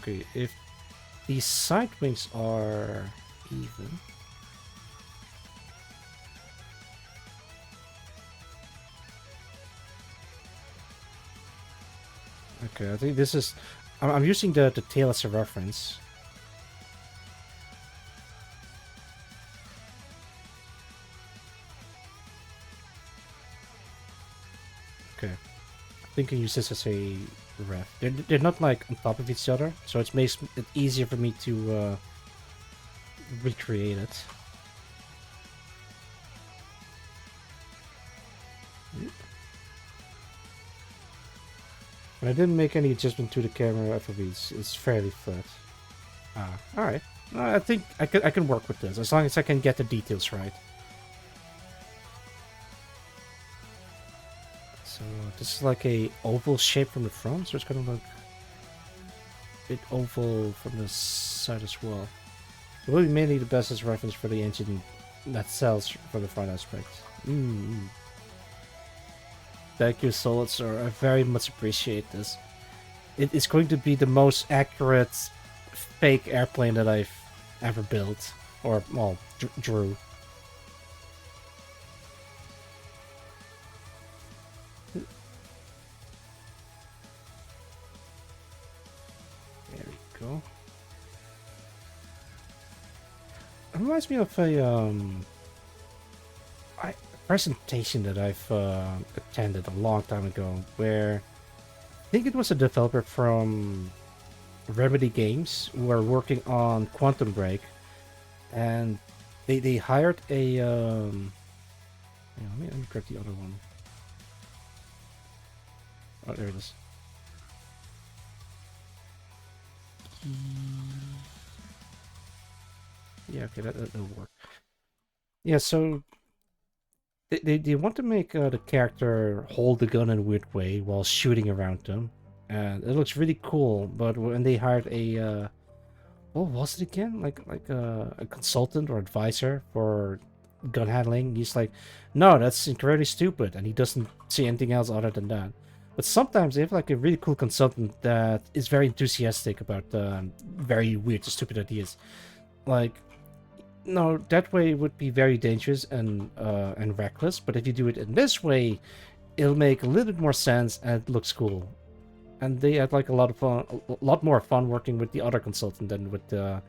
Okay, if these side wings are even. Okay, I think this is... I'm using the tail as a reference. Okay. I think I use this as a ref. They're not like on top of each other, so it makes it easier for me to recreate it. I didn't make any adjustment to the camera FOV. It's fairly flat. Ah, alright. I think I can work with this, as long as I can get the details right. So this is like a oval shape from the front, so it's gonna look a bit oval from the side as well. It will be mainly the best as reference for the engine that sells for the front aspect. Thank you, Solid Sir. I very much appreciate this. It is going to be the most accurate fake airplane that I've ever built. Or, well, drew. There we go. It reminds me of a, presentation that I've attended a long time ago, where I think it was a developer from Remedy Games who are working on Quantum Break, and they hired a yeah, let me grab the other one. Oh, there it is. Yeah, okay, that'll work. Yeah, so They want to make the character hold the gun in a weird way while shooting around them, and it looks really cool. But when they hired a what was it again? Like a consultant or advisor for gun handling, he's like, no, that's incredibly stupid, and he doesn't see anything else other than that. But sometimes they have like a really cool consultant that is very enthusiastic about very weird and stupid ideas, like. No, that way would be very dangerous and reckless. But if you do it in this way, it'll make a little bit more sense and it looks cool. and they had like a lot of fun, a lot more fun working with the other consultant than with the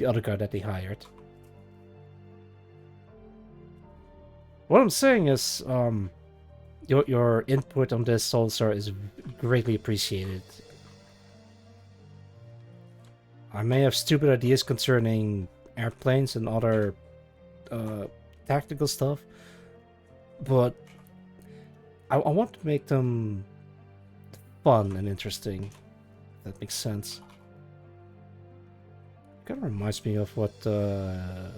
other guy that they hired. What I'm saying is, your input on this Soulstar is greatly appreciated. I may have stupid ideas concerning airplanes and other tactical stuff, but I want to make them fun and interesting. If that makes sense. Kind of reminds me of what the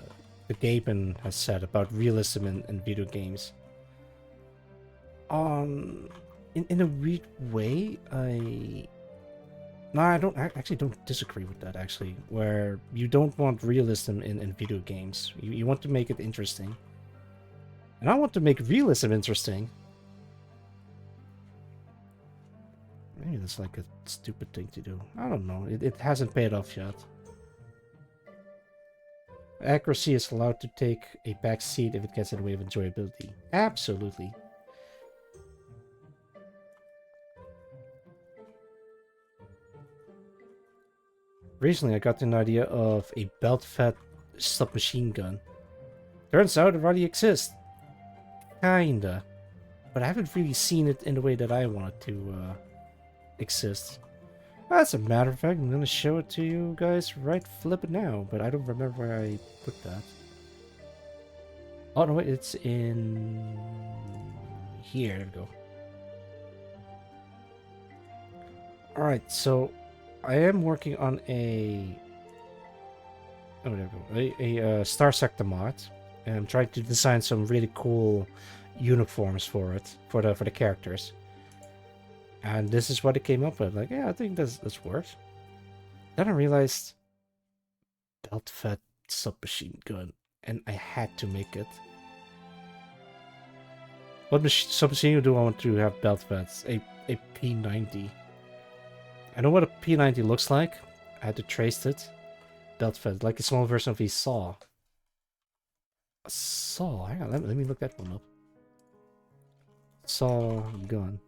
Gaben has said about realism in video games. In a weird way, I actually don't disagree with that, actually. Where you don't want realism in video games. You want to make it interesting. And I want to make realism interesting. Maybe that's like a stupid thing to do. I don't know. It hasn't paid off yet. Accuracy is allowed to take a back seat if it gets in the way of enjoyability. Absolutely. Recently, I got an idea of a belt-fed submachine gun. Turns out it already exists. Kinda. But I haven't really seen it in the way that I want it to exist. As a matter of fact, I'm gonna show it to you guys right flip it now, but I don't remember where I put that. Oh no, wait, it's in here. There we go. Alright, so I am working on a there we go. A Star Sector mod, and I'm trying to design some really cool uniforms for it, for the characters. And this is what it came up with. Like, yeah, I think this works. Then I realized belt-fed submachine gun, and I had to make it. What submachine gun do I want to have belt-fed? A P90. I know what a P90 looks like. I had to trace it. Belt-fed, like a small version of a saw. A saw? Hang on, let me look that one up. Saw gun.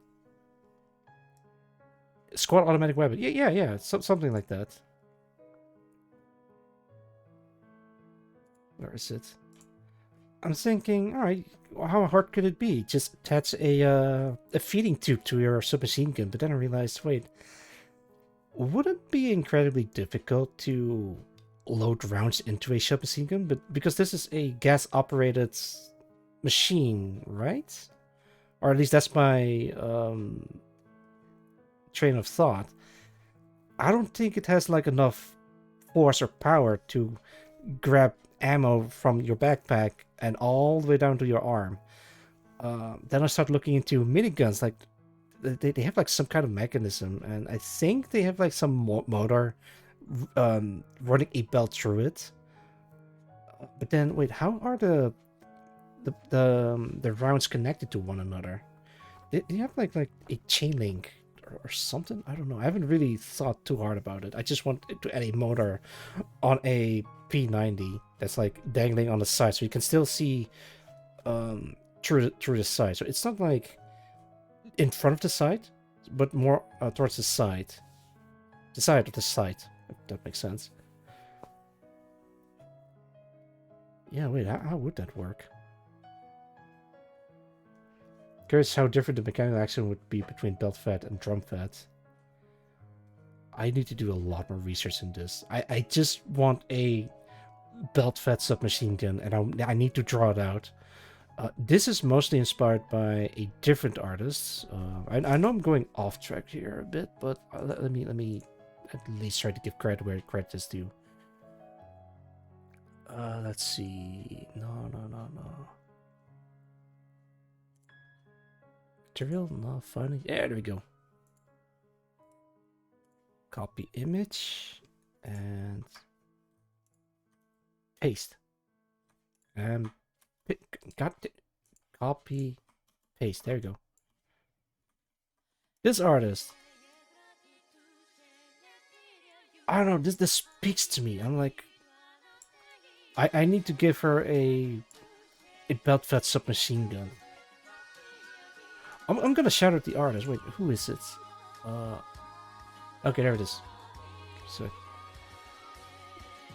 Squad automatic weapon. Yeah. Something like that. Where is it? I'm thinking, alright, how hard could it be? Just attach a feeding tube to your submachine gun. But then I realized, wait, would it be incredibly difficult to load rounds into a submachine gun? But because this is a gas-operated machine, right? Or at least that's my train of thought. I don't think it has like enough force or power to grab ammo from your backpack and all the way down to your arm. Then I start looking into miniguns. Like they have like some kind of mechanism, and I think they have like some motor running a belt through it. But then wait, how are the rounds connected to one another? They have like a chain link or something. I don't know. I haven't really thought too hard about it. I just want to add a motor on a P90 that's like dangling on the side, so you can still see through the side. So it's not like in front of the sight, but more towards the side of the sight, if that makes sense. Yeah, wait, how would that work? Curious how different the mechanical action would be between belt-fed and drum-fed. I need to do a lot more research in this. I just want a belt-fed submachine gun, and I need to draw it out. This is mostly inspired by a different artist. I know I'm going off track here a bit, but let me at least try to give credit where credit is due. Let's see. No. Material, not finding. Yeah, there we go. Copy image and paste. And got it. Copy, paste. There we go. This artist, I don't know. This speaks to me. I'm like, I need to give her a belt-fed submachine gun. I'm gonna shout out the artist. Wait, who is it? Okay, there it is. So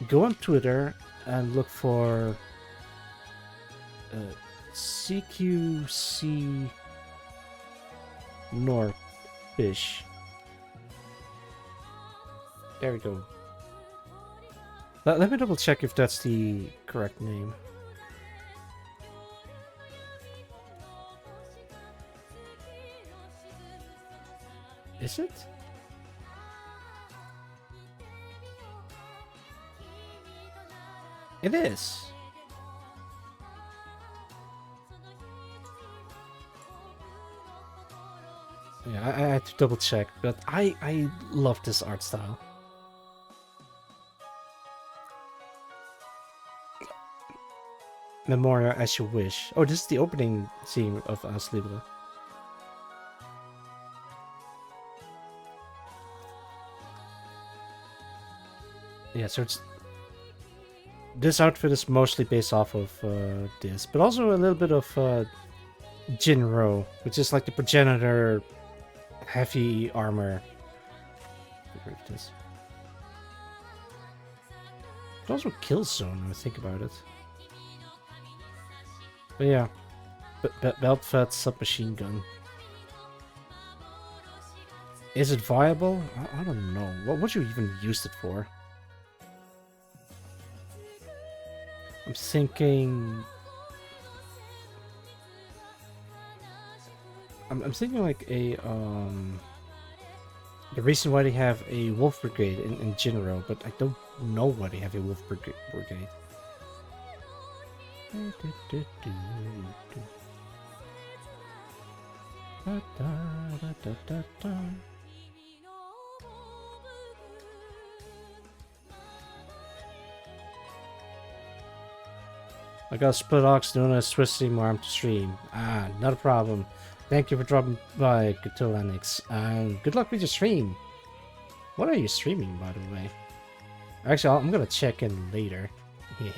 go on Twitter and look for CQC Norfish. There we go. Let me double check if that's the correct name. Is it? It is. Yeah, I had to double check, but I love this art style. Memoria as you wish. Oh, this is the opening scene of As Libre. Yeah, so it's this outfit is mostly based off of this, but also a little bit of Jinro, which is like the progenitor heavy armor. Where it is. It's also Killzone, when I think about it. But yeah, belt fed submachine gun. Is it viable? I don't know. What would you even use it for? I'm thinking. I'm thinking like a the reason why they have a Wolf Brigade in Jinro, but I don't know why they have a Wolf Brigade. I got split ox doing a twisting arm to stream. Ah, not a problem. Thank you for dropping by, Catulanix. And good luck with your stream. What are you streaming, by the way? Actually, I'm gonna check in later. I don't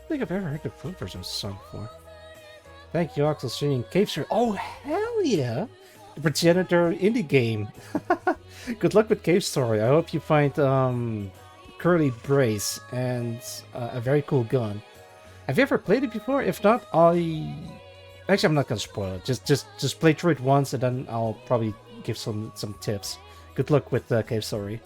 think I've ever heard the full version of the song before. Thank you, Axel, streaming Cave Story. Oh, hell yeah! The progenitor indie game. Good luck with Cave Story. I hope you find Curly Brace and a very cool gun. Have you ever played it before? If not, actually, I'm not gonna spoil it. Just play through it once, and then I'll probably give some tips. Good luck with Cave Story.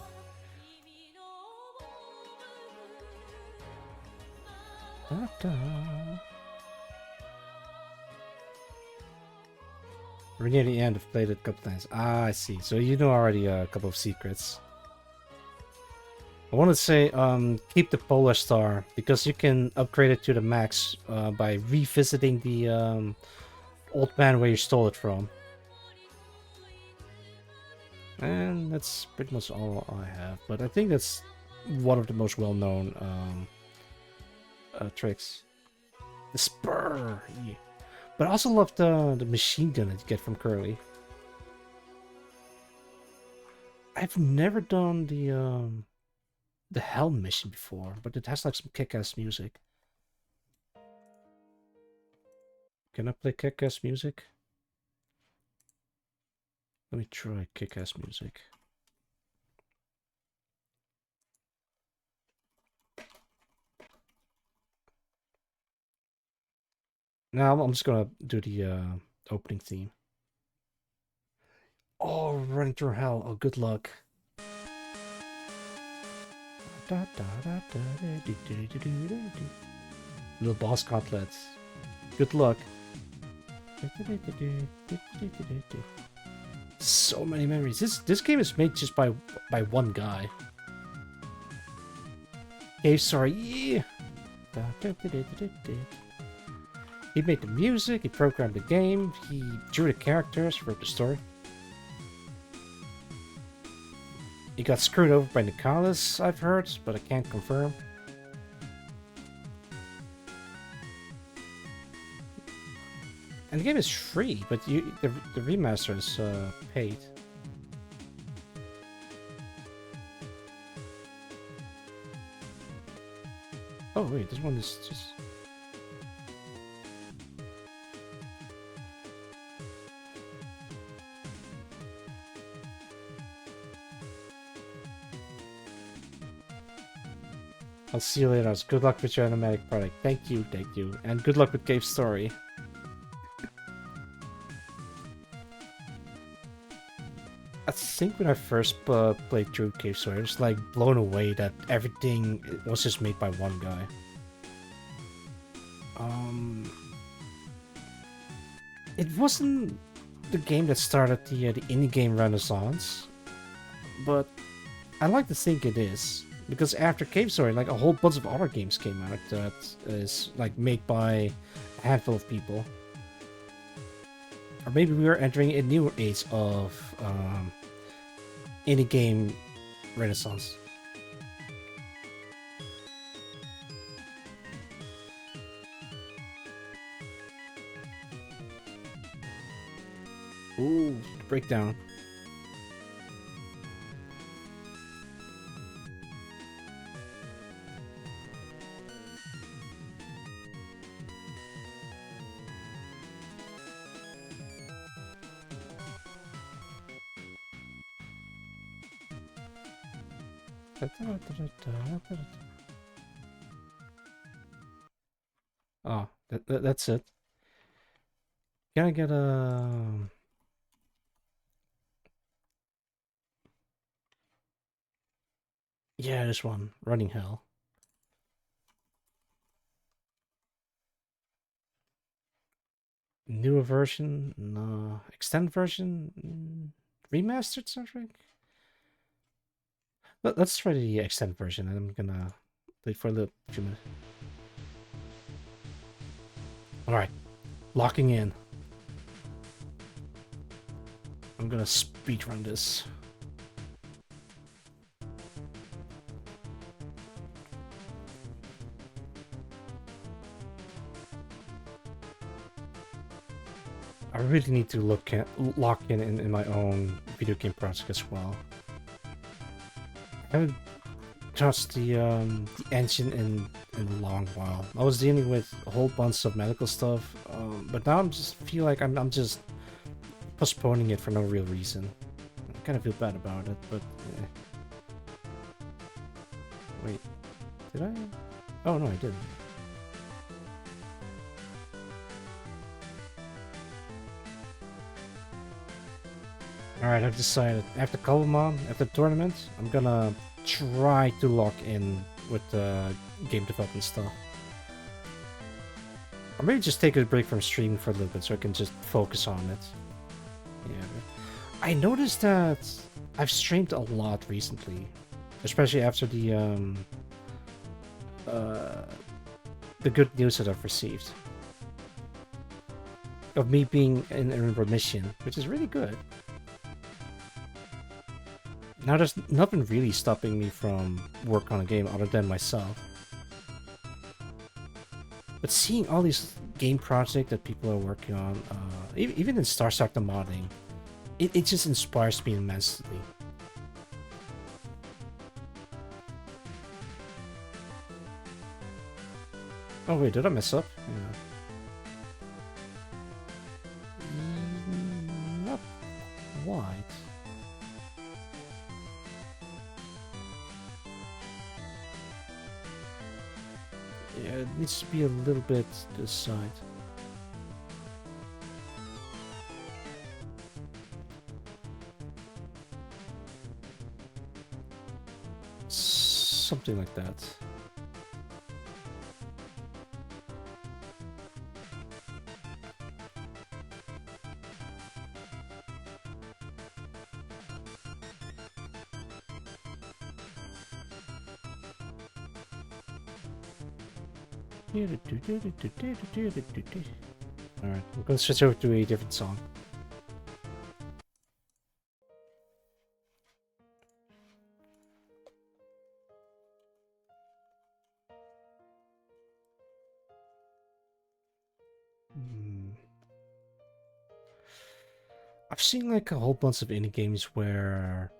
We're near the end. I've played it a couple times. Ah, I see. So you know already a couple of secrets. I want to say keep the Polar Star, because you can upgrade it to the max by revisiting the old man where you stole it from. And that's pretty much all I have. But I think that's one of the most well-known tricks. The spur! Yeah. But I also love the machine gun that you get from Curly. I've never done the Helm mission before, but it has like some kick-ass music. Can I play kick-ass music? Let me try kick-ass music. Now I'm just gonna do the opening theme. Oh, running through hell. Oh, good luck. Little boss gauntlets. Good luck. So many memories. This game is made just by one guy. Cave Story, yeah. He made the music, he programmed the game, he drew the characters, wrote the story. He got screwed over by Nicalis, I've heard, but I can't confirm. And the game is free, but the remaster is paid. Oh wait, this one is just. I'll see you later. Good luck with your animatic product. Thank you, and good luck with Cave Story. I think when I first played through Cave Story, I was like blown away that everything was just made by one guy. It wasn't the game that started the indie game renaissance, but I like to think it is. Because after Cave Story, like a whole bunch of other games came out that is like made by a handful of people. Or maybe we are entering a new age of indie game renaissance. Ooh, breakdown. Oh, that's it. Can I get a... Yeah, this one. Running Hell. Newer version? No. Extended version? Remastered soundtrack? Let's try the extended version, and I'm gonna play for a little few minutes. Alright. Locking in. I'm gonna speedrun this. I really need to lock in my own video game project as well. I haven't touched the engine in a long while. I was dealing with a whole bunch of medical stuff, but now I'm just feel like I'm just postponing it for no real reason. I kind of feel bad about it, but wait, did I? Oh no, I didn't. Alright, I've decided. After Kalmon, after the tournament, I'm gonna try to lock in with the game development stuff. Or maybe just take a break from streaming for a little bit so I can just focus on it. Yeah. I noticed that I've streamed a lot recently. Especially after the good news that I've received. Of me being in remission, which is really good. Now there's nothing really stopping me from work on a game other than myself. But seeing all these game projects that people are working on, even in Starsector modding, it just inspires me immensely. Oh wait, did I mess up? Yeah. Not quite. Yeah, it needs to be a little bit to the side. Something like that. Alright, we're gonna switch over to a different song. I've seen like a whole bunch of indie games where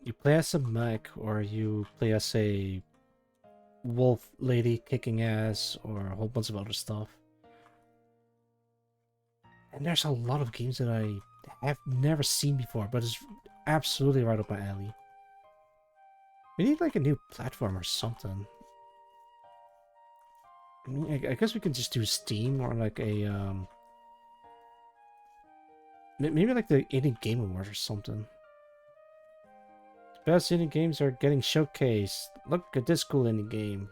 you play as a mech or you play as a wolf lady kicking ass or a whole bunch of other stuff. And there's a lot of games that I have never seen before, but it's absolutely right up my alley. We need like a new platform or something. I mean, I guess we can just do Steam or like a maybe like the Indie Game Awards or something. The best indie games are getting showcased. Look at this cool indie game.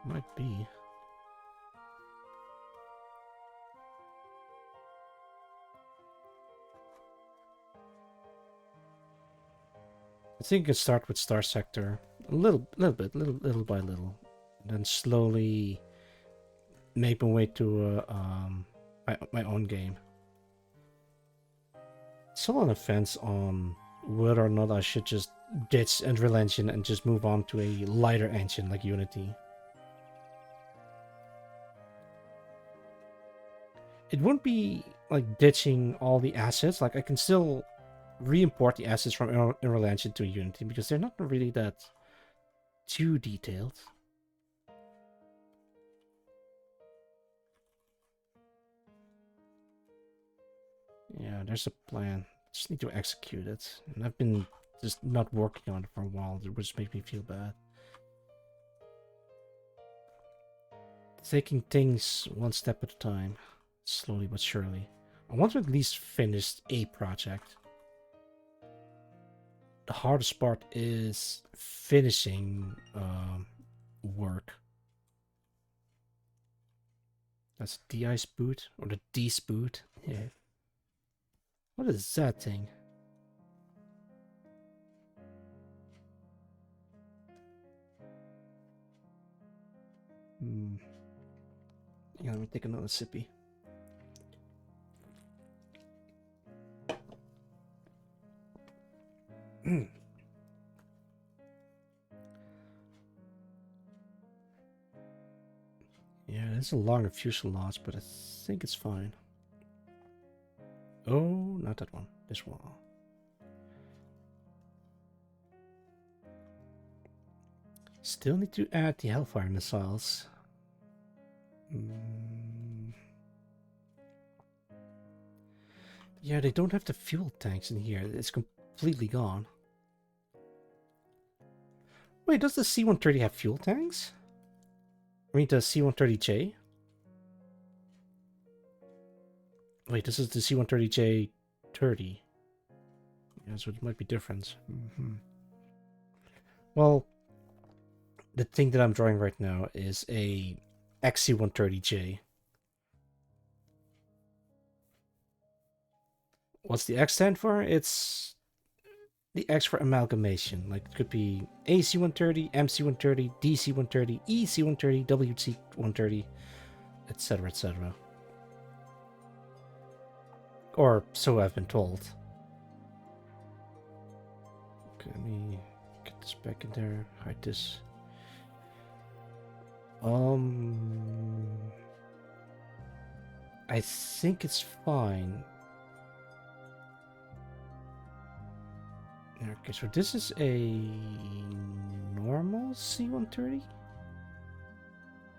Might be. I think you can start with Star Sector, a little bit, little by little, and then slowly make my way to my own game. Still on the fence on whether or not I should just ditch Unreal Engine and just move on to a lighter engine like Unity. It wouldn't be like ditching all the assets. Like I can still re-import the assets from Unreal Engine to Unity because they're not really that too detailed. Yeah, there's a plan. Just need to execute it. And I've been just not working on it for a while, which makes me feel bad. Taking things one step at a time, slowly but surely. I want to at least finish a project. The hardest part is finishing work. That's the de-ice boot or the de-spoot. Yeah. What is that thing? Yeah, let me take another sippy. Yeah, there's a longer fuselage, but I think it's fine. Oh, not that one. This one. Still need to add the Hellfire missiles. Yeah, they don't have the fuel tanks in here. It's completely gone. Wait, does the C-130 have fuel tanks? I mean, the C-130J? Wait, this is the C-130J 30. Yeah, so it might be different. Well, the thing that I'm drawing right now is a XC-130J. What's the X stand for? It's the X for amalgamation. Like, it could be AC-130, MC-130, DC-130, EC-130, WC-130, etc., etc. Or so I've been told. Okay, let me get this back in there. Hide this. I think it's fine. Okay, so this is a normal C-130?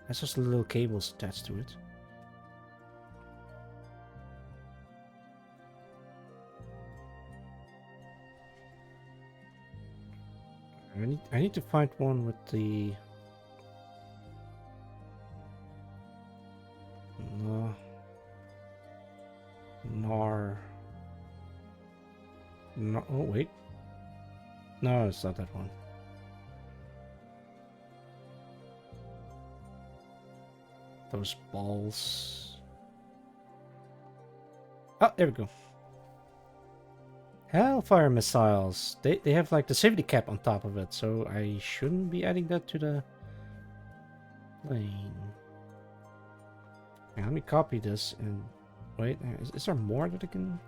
Has just little cables attached to it. I need to find one with the No, oh wait. No, it's not that one. Those balls. Oh, there we go. Hellfire missiles. They have like the safety cap on top of it, so I shouldn't be adding that to the plane. Now, let me copy this and wait. Is there more that I can?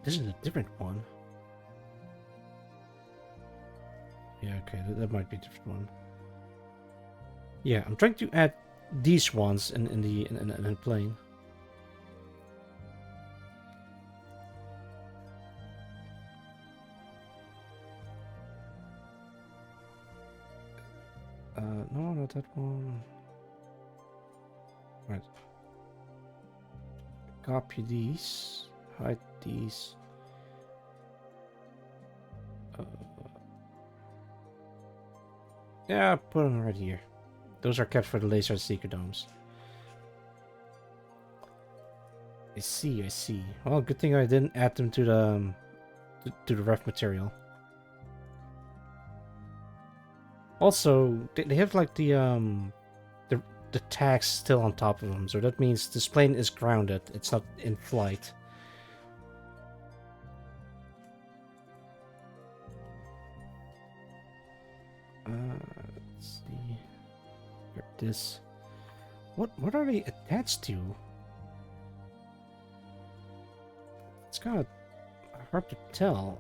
This is a different one. Yeah, okay, that might be a different one. Yeah, I'm trying to add these ones in the plane. No, not that one. Right. Copy these. Hide these. Yeah, put them right here. Those are kept for the laser seeker domes. I see, I see. Well, good thing I didn't add them to the ref material. Also, they have like the tags still on top of them, so that means this plane is grounded. It's not in flight. Let's see. Grab this. What are they attached to? It's kind of hard to tell.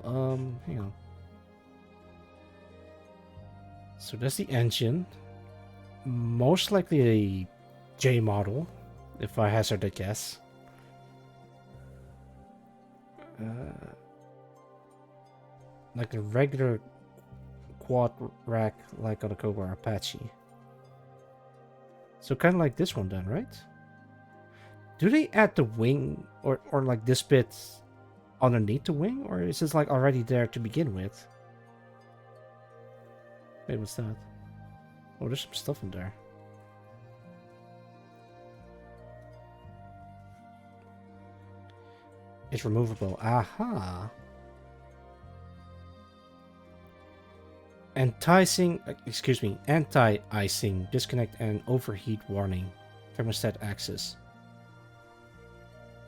Hang on. So that's the engine. Most likely a J model, if I hazard a guess. Like a regular quad rack like on a Cobra Apache. So kind of like this one then, right? Do they add the wing or like this bit underneath the wing, or is this like already there to begin with? Wait, what's that? Oh, there's some stuff in there. It's removable. Aha. Anti-icing, disconnect and overheat warning. Thermostat access.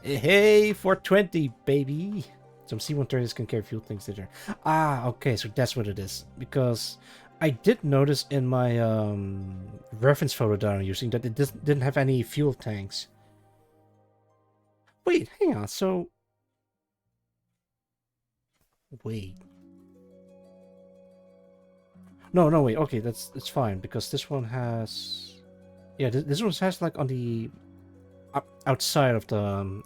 Hey, 420, baby! Some C-130s can carry fuel tanks later. Ah, okay, so that's what it is. Because I did notice in my reference photo that I'm using that it didn't have any fuel tanks. Wait, hang on, so... Wait. No, wait, okay, that's fine, because this one has... Yeah, this one has, like, on the... outside of the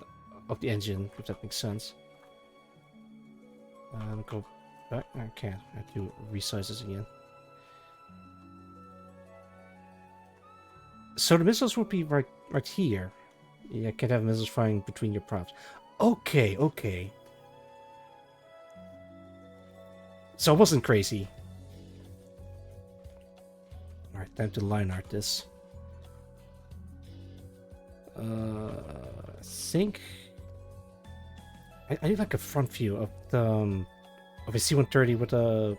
engine, if that makes sense. Go back. I can't. I have to resize this again. So the missiles would be right here. Yeah, I can't have missiles firing between your props. Okay. So it wasn't crazy. Alright, time to line art this. Think I need like a front view of the of a C-130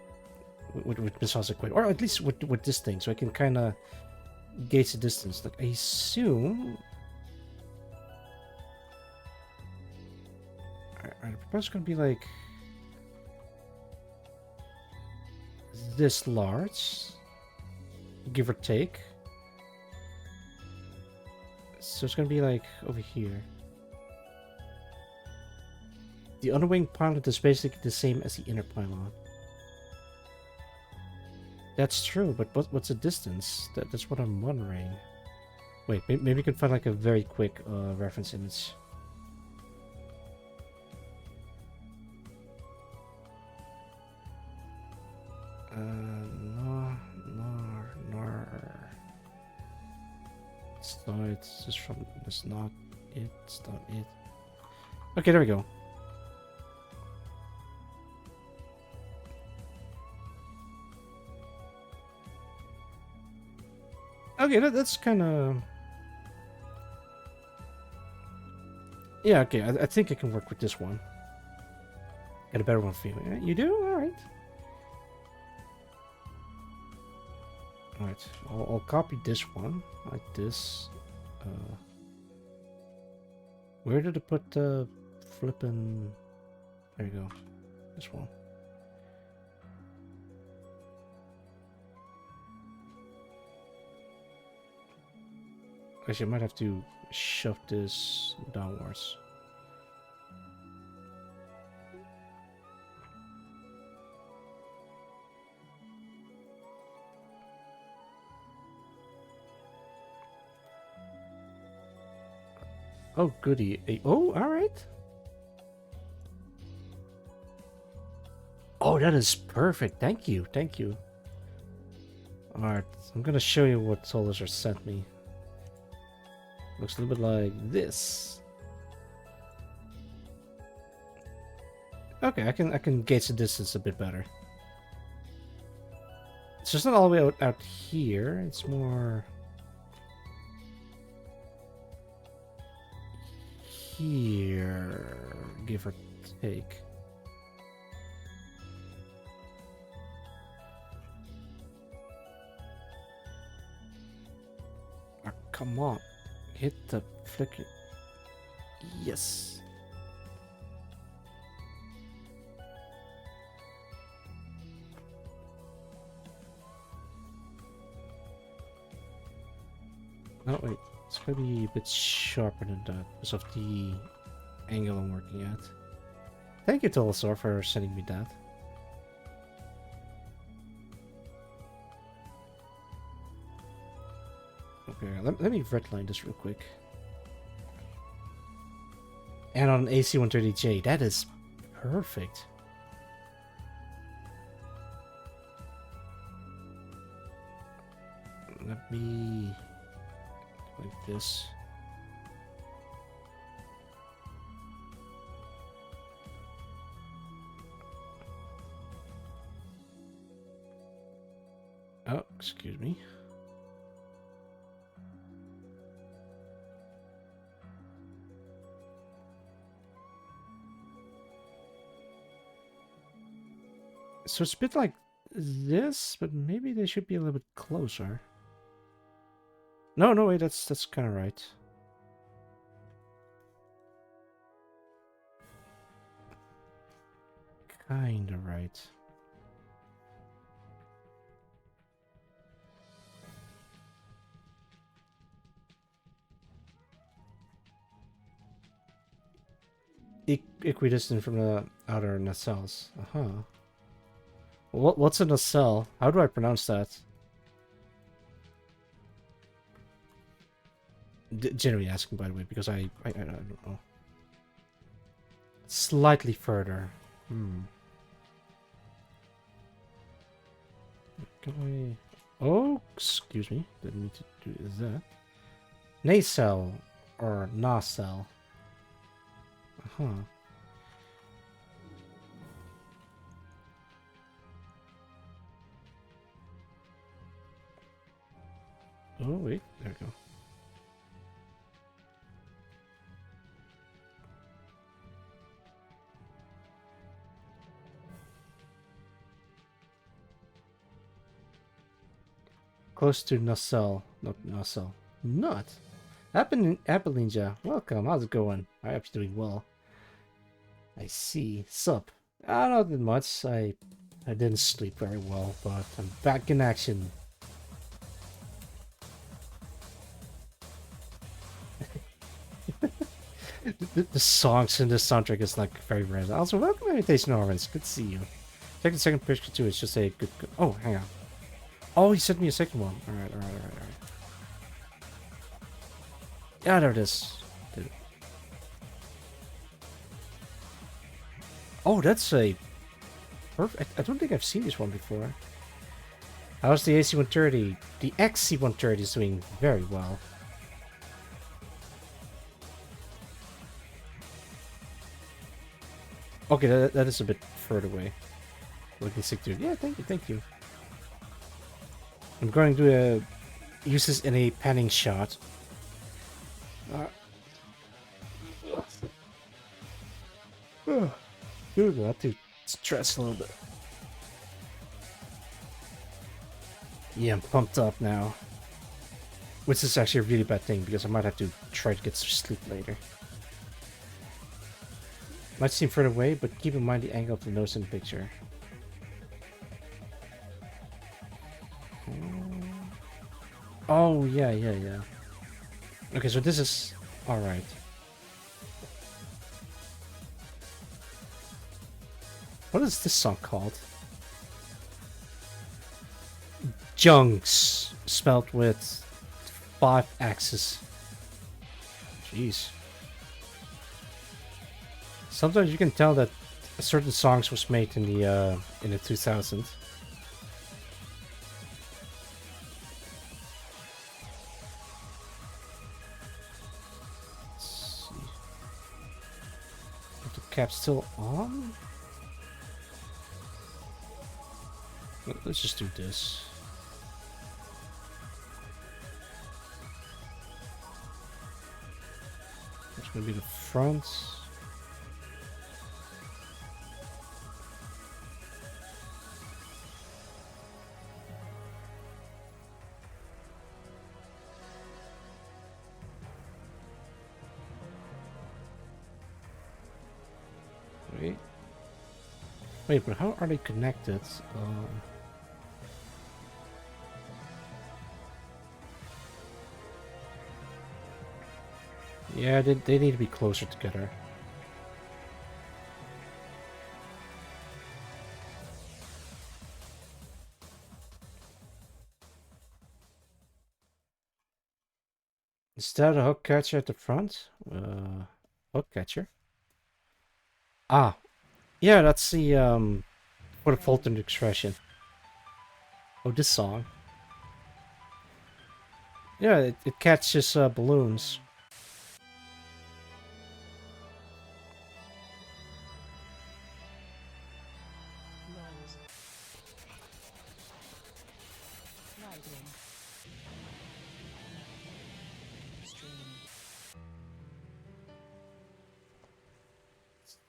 with missiles equipped, or at least with this thing, so I can kind of gauge the distance. Like I assume, the propeller gonna be like this large, give or take. So it's gonna be like over here. The underwing pilot is basically the same as the inner pylon. That's true, but what's the distance? That's what I'm wondering. Wait, maybe you can find like a very quick reference image. No. It's not. It's just from. It's not it. It's not it. Okay, there we go. Okay, that's kind of... Yeah, okay, I think I can work with this one. Get a better one for you. Yeah, you do? Alright. Alright, I'll copy this one, like this. Where did I put the flippin'... There you go. This one. Actually, I might have to shove this downwards. Oh, goody. Oh, alright. Oh, that is perfect. Thank you. Alright, I'm gonna show you what Solasar sent me. Looks a little bit like this. Okay, I can gauge the distance a bit better. It's just not all the way out here, it's more here, give or take. Oh, come on. Hit the flicker. Yes. Oh wait, it's gonna be a bit sharper than that because of the angle I'm working at. Thank you, Tolosor, for sending me that. Okay, let me redline this real quick. And on AC-130J, that is perfect. Let me... like this. Oh, excuse me. So it's a bit like this, but maybe they should be a little bit closer. No, no, wait, that's kind of right. Kind of right. Equidistant from the outer nacelles. Uh-huh. What's a nacelle? How do I pronounce that? Generally asking, by the way, because I don't know. Slightly further. Can I... Oh, excuse me. Didn't mean to do that. Nacelle or nacelle. Uh-huh. Oh, wait. There we go. Close to nacelle. Not nacelle. Not. Apple Ninja, welcome. How's it going? I hope you're doing well. I see. Sup? Not that much. I didn't sleep very well, but I'm back in action. the songs in this soundtrack is like very random. Also, welcome Meditation Orange. Good to see you. Check the second picture too. It's just a good. Oh, hang on. Oh, he sent me a second one. Alright. Yeah, there it is. Oh, that's a perfect. I don't think I've seen this one before. How's the AC-130? The XC-130 is doing very well. Okay, that is a bit further away. Looking sick, dude. Yeah, thank you. I'm going to use this in a panning shot. Dude, I have to stress a little bit. Yeah, I'm pumped up now. Which is actually a really bad thing, because I might have to try to get some sleep later. Might seem further away, but keep in mind the angle of the nose in the picture. Oh, yeah. Okay, so this is... alright. What is this song called? Junks, spelled with 5 X's. Jeez. Sometimes you can tell that certain songs was made in the 2000s. cap still on? Let's just do this. There's gonna be the front. Wait. Wait, but how are they connected? Yeah, they need to be closer together. Is that a hook catcher at the front? Hook catcher? Ah, yeah, that's the, for the Fulton expression. Oh, this song. Yeah, it catches, balloons. Lows. Lighting. Stream.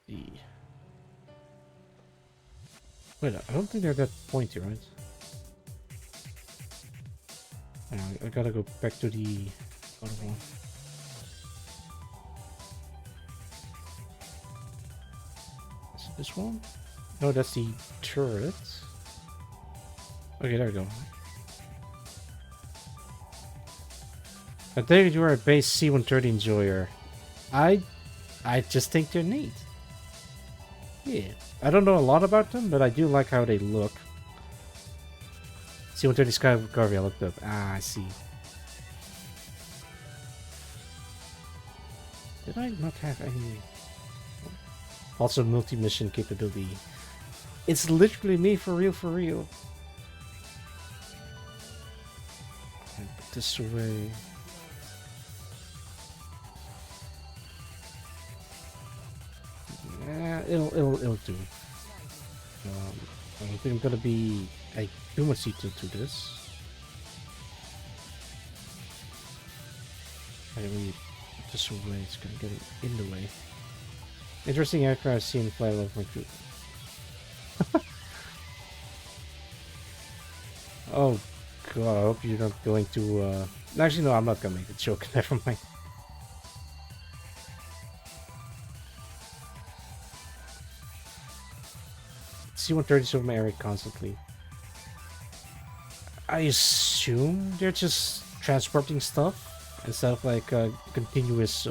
See. Wait, I don't think they're that pointy, right? I gotta go back to the other one. Is it this one? No, that's the turret. Okay, there we go. I think you are a base C-130 enjoyer. I just think they're neat. Yeah. I don't know a lot about them, but I do like how they look. C-130 Sky Garvey, I looked up. Ah, I see. Did I not have any... Also, multi-mission capability. It's literally me for real, for real. And put this away. Yeah, it'll do. I don't think I'm gonna be like too much detail to this. I really put this away. It's gonna get in the way. Interesting aircraft seen fly over my crew. Oh god, I hope you're not going to actually no, I'm not gonna make a joke, never mind. C-130s over my area constantly. I assume they're just transporting stuff instead of like continuous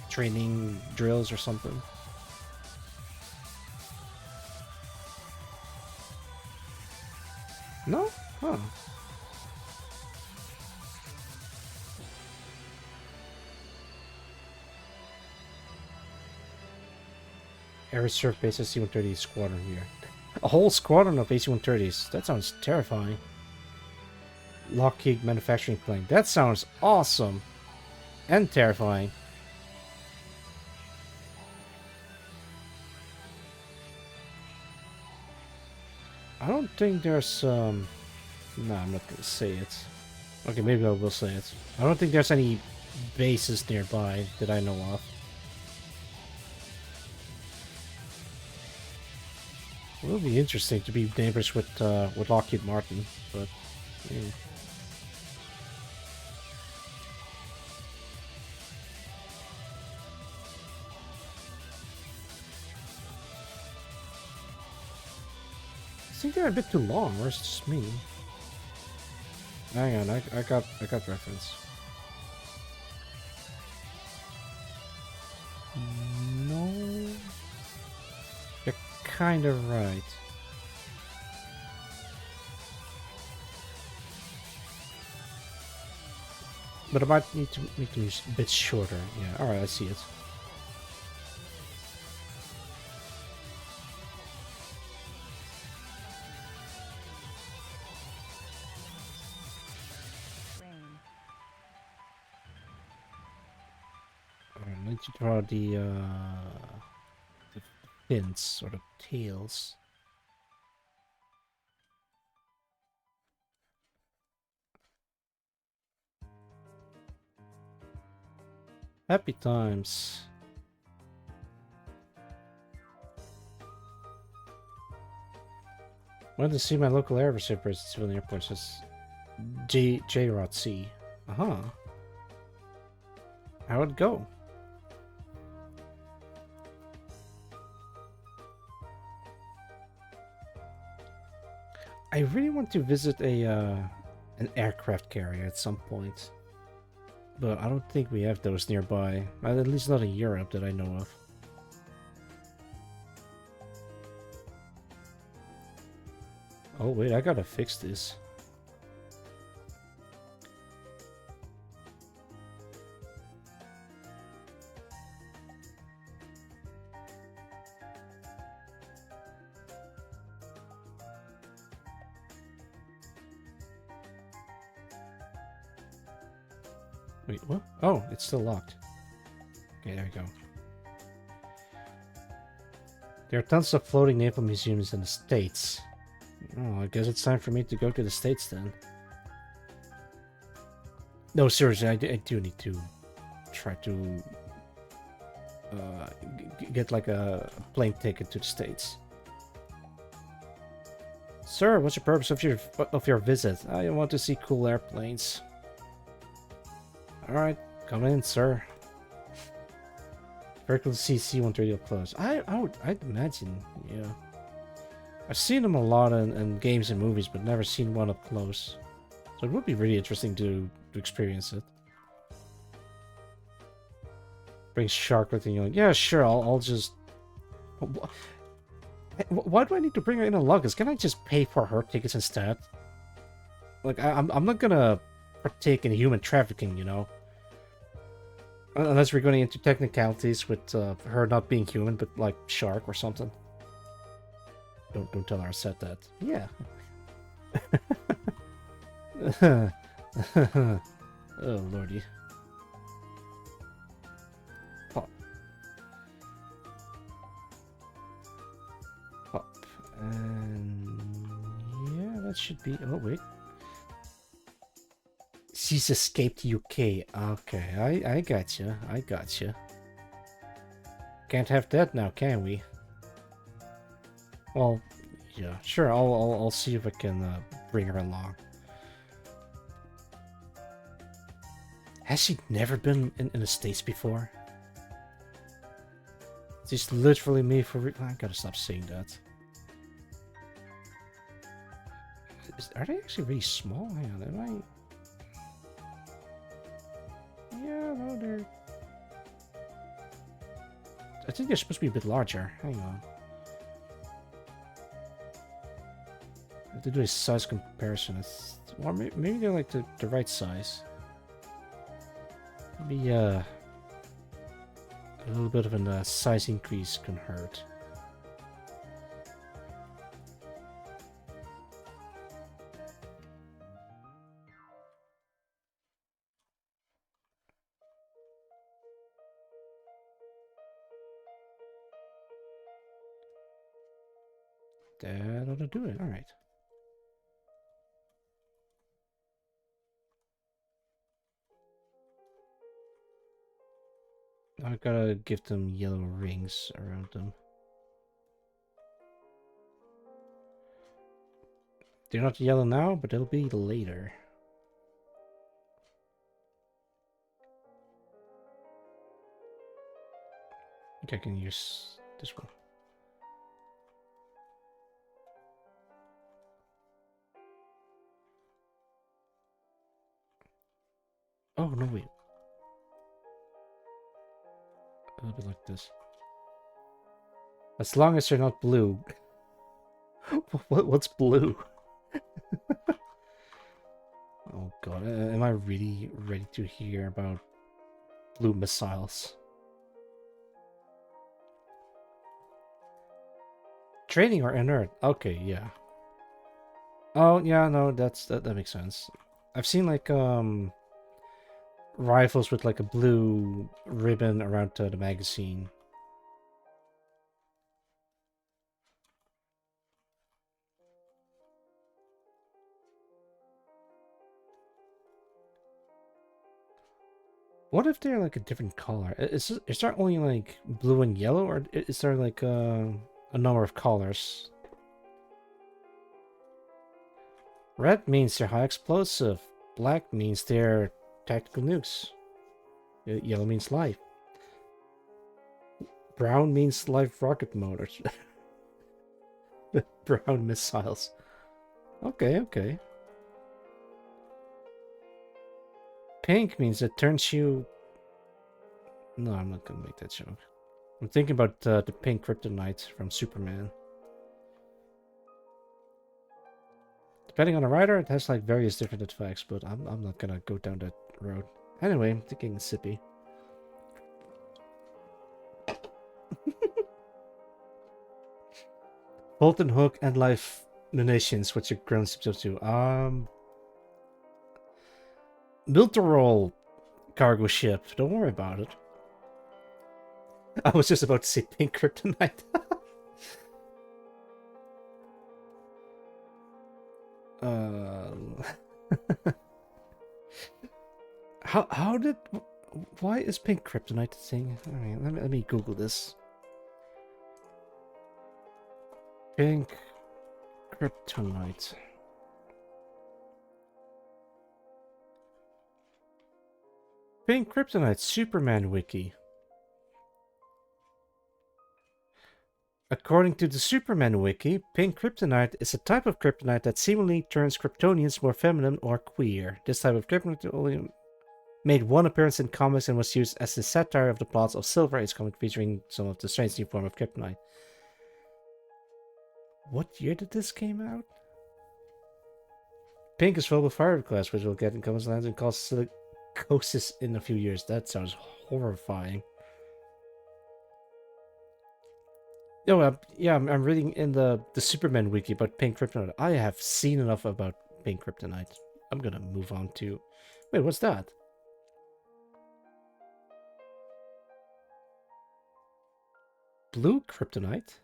training drills or something. No? Huh. Air Reserve Base AC-130 squadron here. A whole squadron of AC-130s. That sounds terrifying. Lockheed manufacturing plane. That sounds awesome. And terrifying. I don't think there's no, I'm not gonna say it. Okay, maybe I will say it. I don't think there's any bases nearby that I know of. It will be interesting to be neighbors with Lockheed Martin, but yeah. I think they're a bit too long, or is it just me? Hang on, I got reference. No, you're kind of right. But I might need to make them a bit shorter. Yeah, alright, I see it. Alright, I need to draw the fins or the tails. Happy times. Wanted to see my local air reciprocates at civilian airport, says J-Rod C. Uh-huh. How'd it go? I really want to visit an aircraft carrier at some point. But I don't think we have those nearby. At least not in Europe that I know of. Oh wait, I gotta fix this. Wait, what? Oh, it's still locked. Okay, there we go. There are tons of floating naval museums in the States. Oh, I guess it's time for me to go to the States then. No, seriously, I do need to try to get like a plane ticket to the States. Sir, what's your purpose of your visit? I want to see cool airplanes. Alright, come in, sir. Very cool to see C-130 up close. I'd imagine, yeah. I've seen them a lot in games and movies, but never seen one up close. So it would be really interesting to experience it. Brings Shark with you. Yeah, sure, I'll just... Why do I need to bring her in a luggage? Can I just pay for her tickets instead? Like, I'm not gonna partake in human trafficking, you know? Unless we're going into technicalities with her not being human, but like Shark or something. Don't tell her I said that. Yeah. Oh lordy. Pop. Pop. And yeah, that should be. Oh wait. She's escaped UK. Okay, I gotcha. I gotcha. Can't have that now, can we? Well, yeah, sure. I'll see if I can bring her along. Has she never been in the States before? She's literally made for. I gotta stop saying that. Are they actually really small? Hang on, am I? Yeah, no, they're... I think they're supposed to be a bit larger. Hang on. I have to do a size comparison. Or maybe they're like the right size. Maybe a little bit of a size increase can hurt. That ought to do it. All right. I gotta give them yellow rings around them. They're not yellow now, but they'll be later. I think I can use this one. Oh, no, wait. A little bit like this. As long as they're not blue. What's blue? Oh god, am I really ready to hear about blue missiles? Training or inert? Okay, yeah. Oh, yeah, no, that makes sense. I've seen like rifles with like a blue ribbon around the magazine. What if they're like a different color? Is there only like blue and yellow, or is there like a number of colors? Red means they're high explosive. Black means they're tactical nukes. Yellow means life. Brown means live rocket motors. Brown missiles. Okay, okay. Pink means it turns you... No, I'm not gonna make that joke. I'm thinking about the pink kryptonite from Superman. Depending on the writer, it has like various different effects, but I'm not gonna go down that road. Anyway, I'm thinking sippy. Fulton Hook and Life Munitions, what's your ground subject to? Milterol cargo ship. Don't worry about it. I was just about to say pink kryptonite. How did... Why is pink kryptonite a thing? Alright, let me Google this. Pink kryptonite. Pink kryptonite Superman wiki. According to the Superman wiki, pink kryptonite is a type of kryptonite that seemingly turns Kryptonians more feminine or queer. This type of kryptonite only made one appearance in comics and was used as a satire of the plots of Silver Age comic featuring some of the strange new form of kryptonite. What year did this came out? Pink is filled with fiberglass, which will get in common lands and cause silicosis in a few years. That sounds horrifying. Yo, yeah, I'm reading in the Superman wiki about pink kryptonite. I have seen enough about pink kryptonite. I'm gonna move on to... Wait, what's that? Blue kryptonite?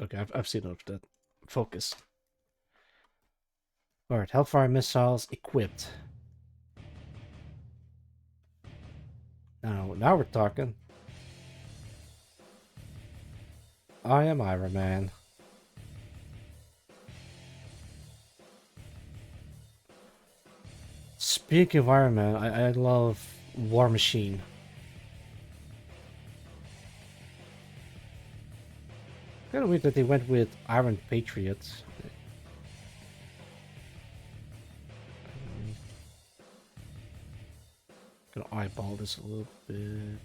Okay, I've seen enough of that. Focus. Alright, Hellfire missiles equipped. Now we're talking. I am Iron Man. Speaking of Iron Man, I love War Machine. Kind of weird that they went with Iron Patriot. Gonna eyeball this a little bit.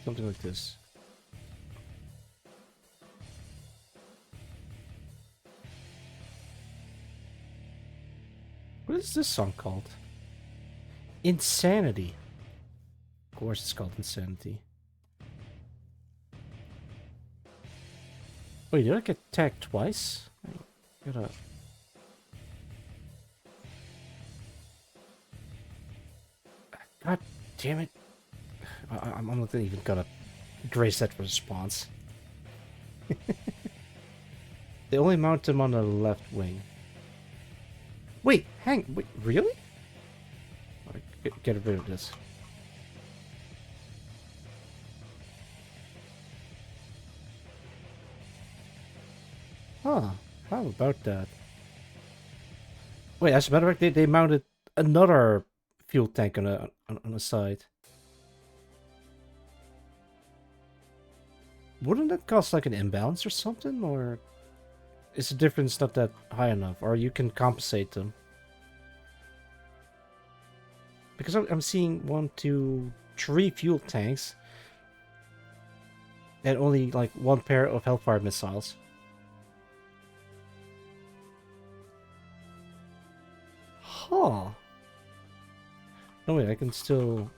Something like this. What is this song called? Insanity. Of course it's called Insanity. Wait, did I get tagged twice? I gotta... God damn it. I'm not even gonna grace that response. They only mount him on the left wing. Wait, wait, really? Get rid of this. Huh, how about that? Wait, as a matter of fact, they mounted another fuel tank on the side. Wouldn't that cause like an imbalance or something, or is the difference not that high enough, or you can compensate them? Because I'm seeing 1, 2, 3 fuel tanks and only like 1 pair of Hellfire missiles. Huh. No, wait, I can still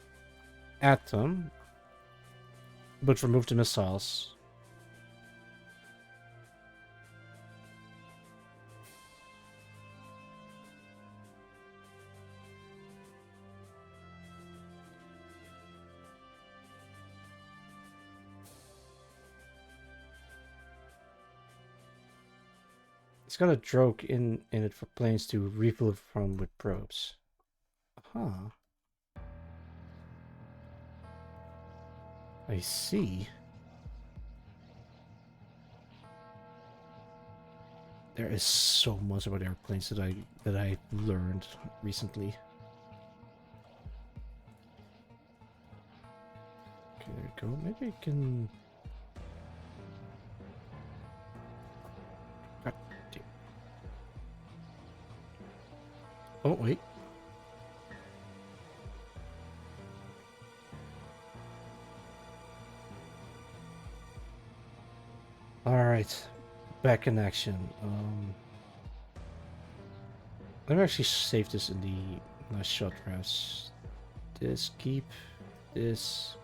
add them, but remove the missiles. It's got a drogue in it for planes to refuel from with probes. Huh. I see. There is so much about airplanes that I learned recently. Okay, there we go. Maybe I can. God damn. Oh wait. All right, back in action. Let me actually save this in the nice shot drafts. This keep, this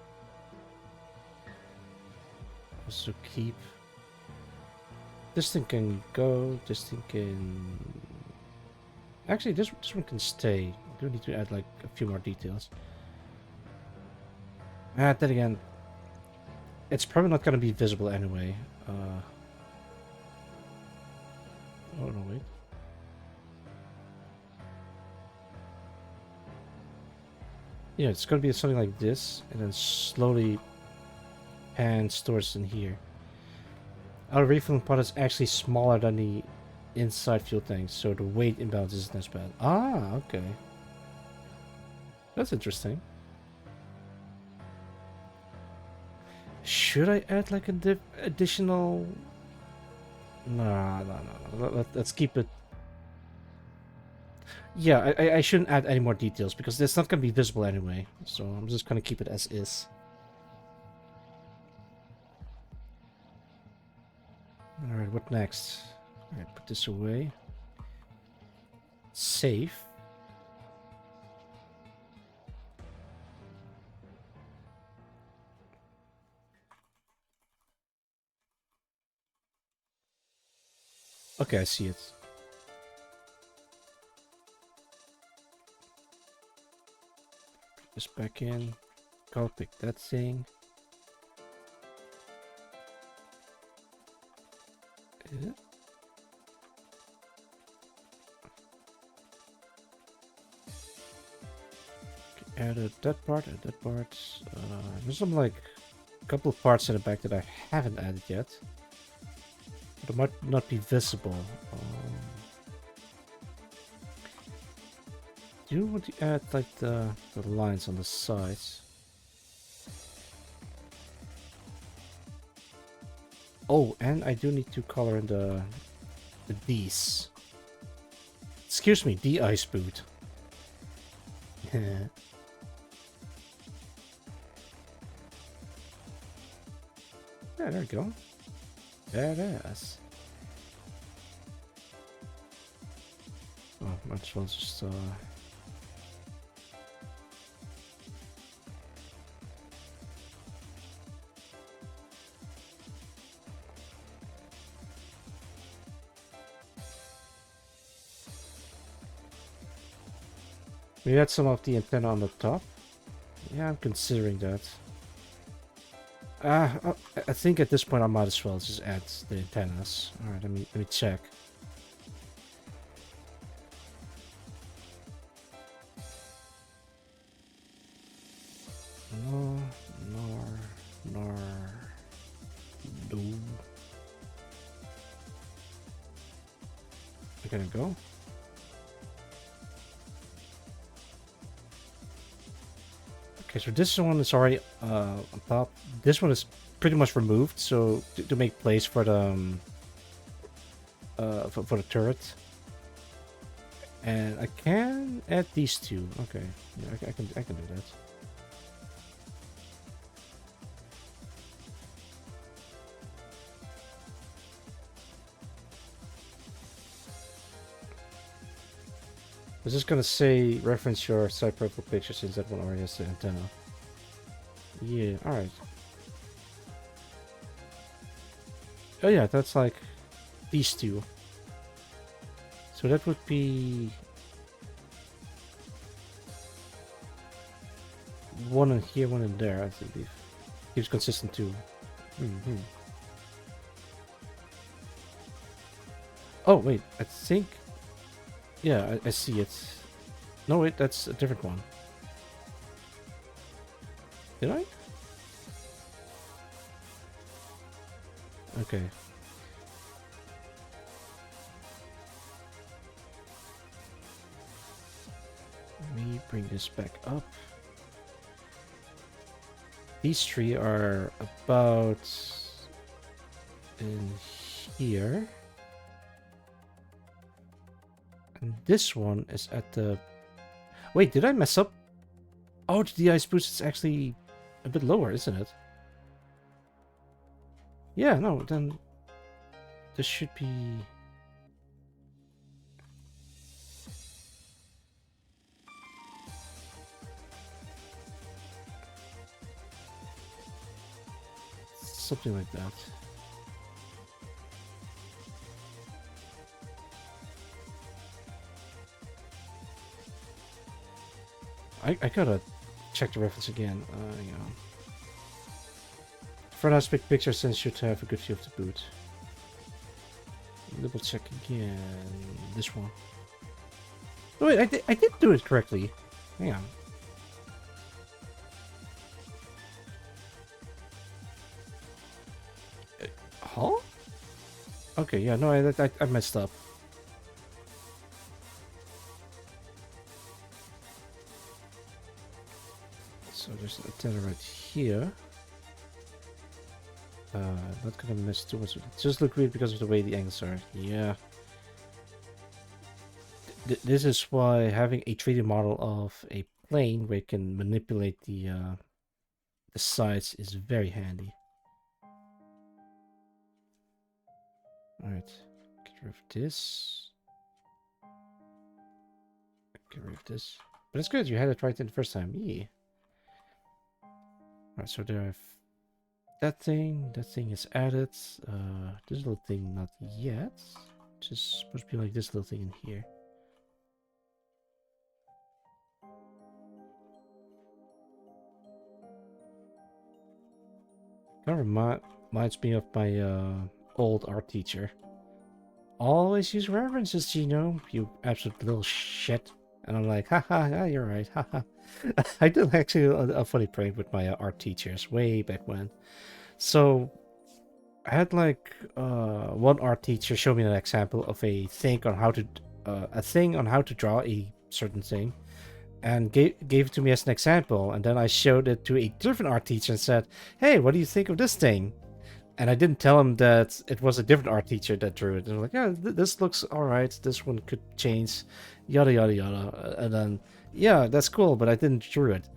also keep. This thing can go. This thing can. Actually, this one can stay. I do need to add like a few more details. Then again, it's probably not going to be visible anyway. Oh no, wait. Yeah, it's going to be something like this, and then slowly pan stores in here. Our refueling pod is actually smaller than the inside fuel tank, so the weight imbalance isn't as bad. Ah, okay. That's interesting. Should I add like an additional... No. Let's keep it... Yeah, I shouldn't add any more details because it's not going to be visible anyway. So I'm just going to keep it as is. Alright, what next? Alright, put this away. Save. Okay, I see it. Put this back in. Go pick that thing. Yeah. Added that part, add that part. There's some like a couple of parts in the back that I haven't added yet. But it might not be visible. Do you want to add like the lines on the sides? Oh, and I do need to color in the D's. Excuse me, the ice boot. Yeah, there we go. Badass. Oh, might as well just we add some of the antenna on the top. Yeah, I'm considering that. I think at this point I might as well just add the antennas. Alright, let me check. No. We're gonna go. Okay, so this one is already on top. This one is pretty much removed, so to make place for the for the turret. And I can add these two. Okay, yeah, I can do that. I was just gonna say reference your side profile picture since that one already has the antenna. Yeah, alright. Oh yeah, that's like these two. So that would be one in here, one in there, I believe. Keeps consistent too. Oh wait, I think. Yeah, I see it. No, wait, that's a different one. Did I? Okay. Let me bring this back up. These three are about in here. And this one is at the... Wait, did I mess up? Oh, the ice boost is actually a bit lower, isn't it? Yeah, no, then this should be... something like that. I gotta check the reference again. Hang on. Front aspect picture sense should have a good view of the boot. Double check again. This one. Oh wait, I did do it correctly. Hang on. Huh? Okay, yeah, no, I messed up. So there's an antenna right here. Not gonna miss too much. Just look weird because of the way the angles are. Yeah. This is why having a 3D model of a plane where you can manipulate the sides is very handy. Alright, get rid of this. Get rid of this. But it's good, you had it right in the first time. Yeah. Alright, so there I've that thing is added. This little thing not yet. Just supposed to be like this little thing in here. Kind of reminds me of my old art teacher. Always use references, Gino, you absolute little shit. And I'm like, haha, yeah, you're right, haha. I did actually a funny prank with my art teachers way back when. So I had like one art teacher show me an example of a thing on how to draw a certain thing, and gave it to me as an example. And then I showed it to a different art teacher and said, "Hey, what do you think of this thing?" And I didn't tell him that it was a different art teacher that drew it. And I'm like, yeah, this looks alright. This one could change, yada yada yada. And then, yeah, that's cool, but I didn't draw it.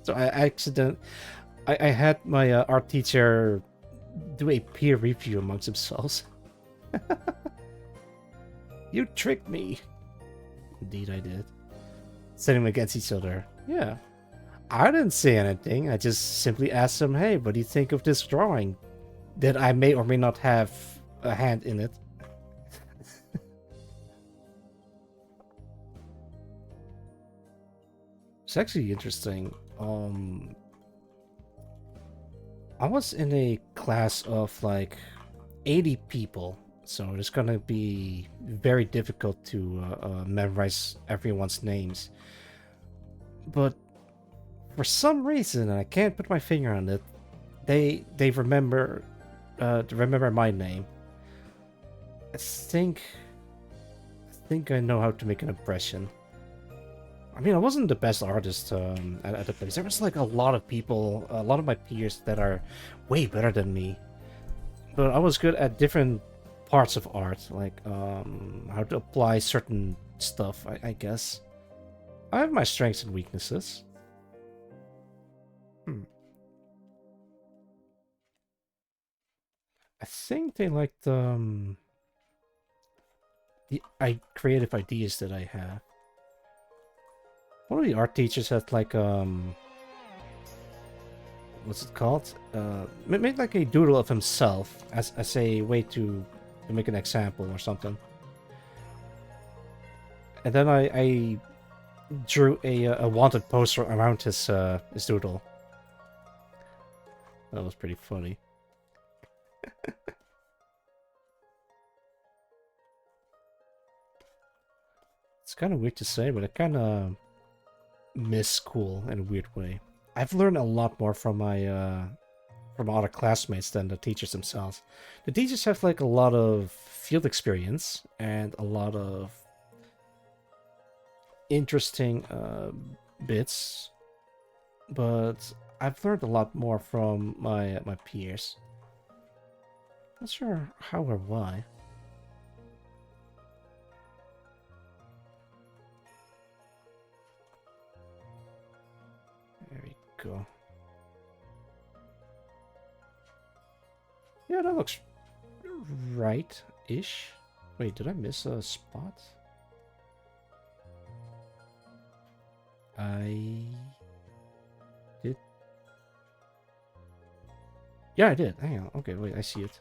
So I had my art teacher do a peer review amongst themselves. You tricked me. Indeed, I did. Setting them against each other. Yeah. I didn't say anything. I just simply asked him, hey, what do you think of this drawing? That I may or may not have a hand in it. It's actually interesting. I was in a class of like 80 people, so it's gonna be very difficult to memorize everyone's names. But for some reason, and I can't put my finger on it, they remember my name. I think I know how to make an impression. I mean, I wasn't the best artist at the place. There was like a lot of people, a lot of my peers that are way better than me. But I was good at different parts of art, like how to apply certain stuff, I guess. I have my strengths and weaknesses. I think they liked the creative ideas that I have. One of the art teachers had like what's it called? Made like a doodle of himself as a way to make an example or something. And then I drew a wanted poster around his doodle. That was pretty funny. It's kind of weird to say, but I kind of miss school in a weird way. I've learned a lot more from my from other classmates than the teachers themselves. The teachers have like a lot of field experience and a lot of interesting bits, but I've learned a lot more from my peers. Not sure how or why. There we go. Yeah, that looks right-ish. Wait, did I miss a spot? I did. Yeah, I did. Hang on. Okay, wait, I see it.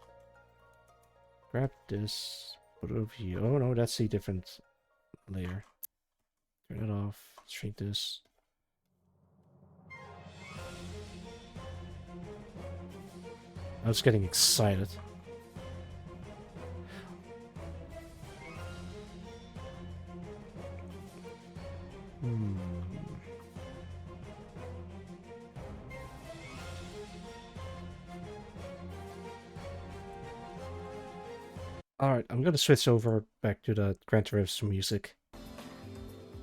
Grab this, put it over here. Oh no, that's a different layer. Turn it off. Shrink this. I was getting excited. Alright, I'm gonna switch over back to the Gran Turismo music.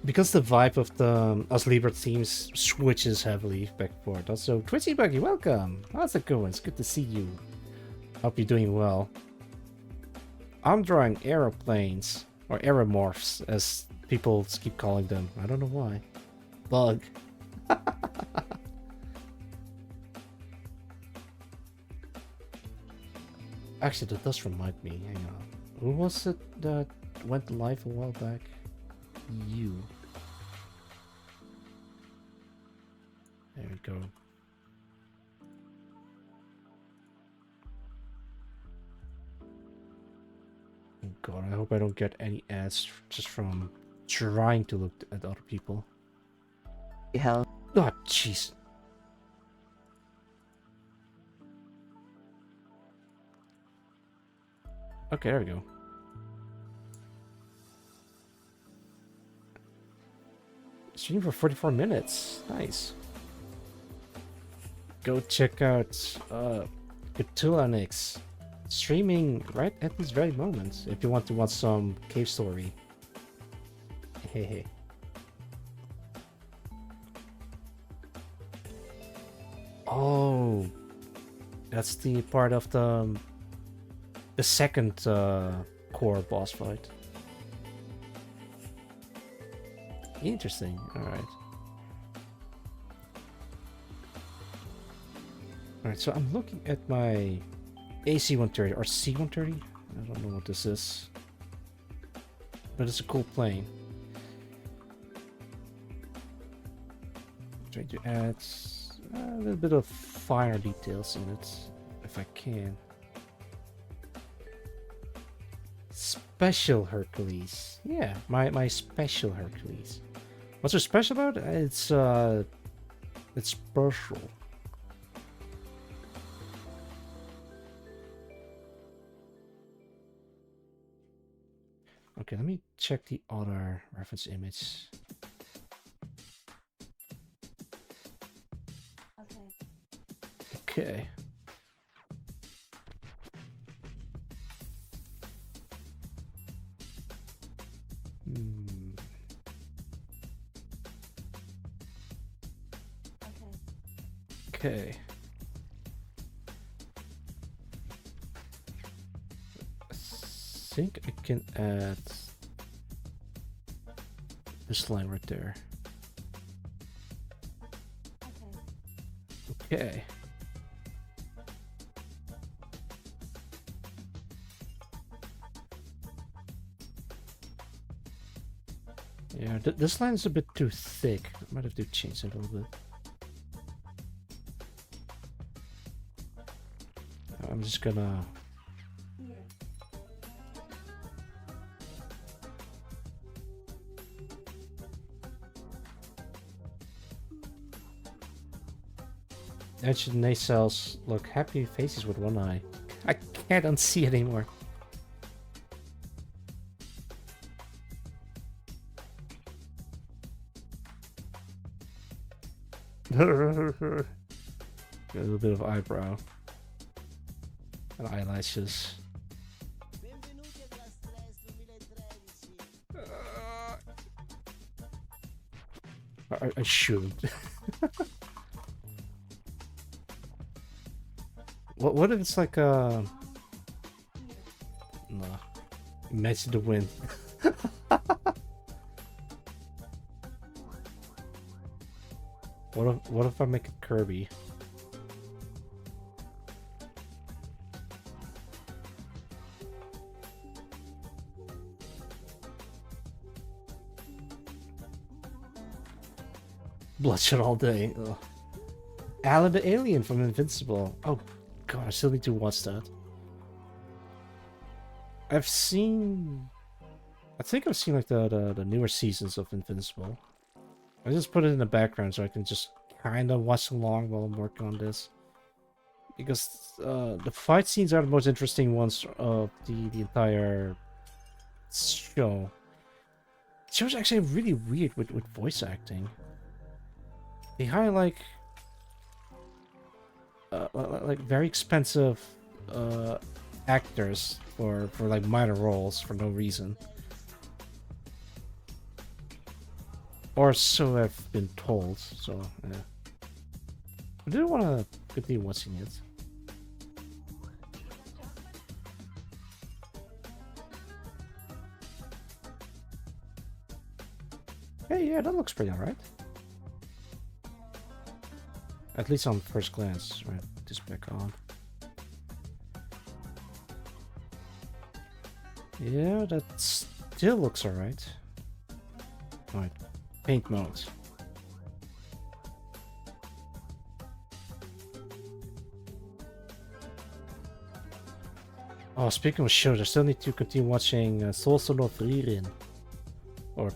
Because the vibe of the Us Liber themes switches heavily back and forth. Also, Twitchy Buggy, welcome! How's it going? It's good to see you. Hope you're doing well. I'm drawing aeroplanes, or aeromorphs, as people keep calling them. I don't know why. Bug. Actually, that does remind me. Hang on. Who was it that went live a while back? You. There we go. Oh god, I hope I don't get any ads just from trying to look at other people. Hell. Oh, jeez. Okay, there we go. Streaming for 44 minutes. Nice. Go check out Cthulhanix. Streaming right at this very moment if you want to watch some cave story. Hehe. Oh, that's the part of the second core boss fight. Interesting. All right. All right. So I'm looking at my AC-130 or C-130. I don't know what this is, but it's a cool plane. Trying to add a little bit of finer details in it, if I can. Special Hercules. Yeah, my special Hercules. What's so special about it? It's special. Okay, let me check the other reference image. Okay. Okay. I think I can add this line right there. Okay. Yeah, this line is a bit too thick. I might have to change it a little bit. I'm just gonna... Ancient nacelles look happy faces with one eye. I can't unsee it anymore. Got a little bit of eyebrow and eyelashes. I should. What if it's like a... No. Imagine the wind. What if I make it Kirby? Bloodshot all day. Ugh. Alan the Alien from Invincible. Oh god, I still need to watch that. I think I've seen like the newer seasons of Invincible. I just put it in the background so I can just kind of watch along while I'm working on this. Because the fight scenes are the most interesting ones of the entire show. The show's actually really weird with voice acting. They hire like very expensive actors for like minor roles for no reason, or so I've been told. So yeah. I do want to continue watching it. Hey, yeah, that looks pretty alright. At least on first glance, right? This back on. Yeah, that still looks alright. Alright, paint mode. Oh, speaking of shows, I still need to continue watching Sousou no Frieren. Or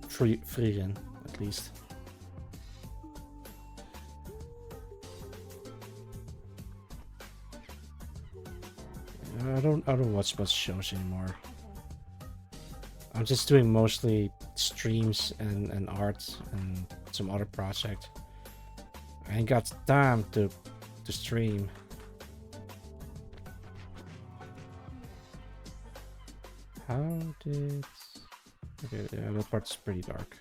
Frieren, at least. I don't watch much shows anymore. I'm just doing mostly streams and art and some other project. I ain't got time to stream. How did... Okay, yeah, that part's pretty dark.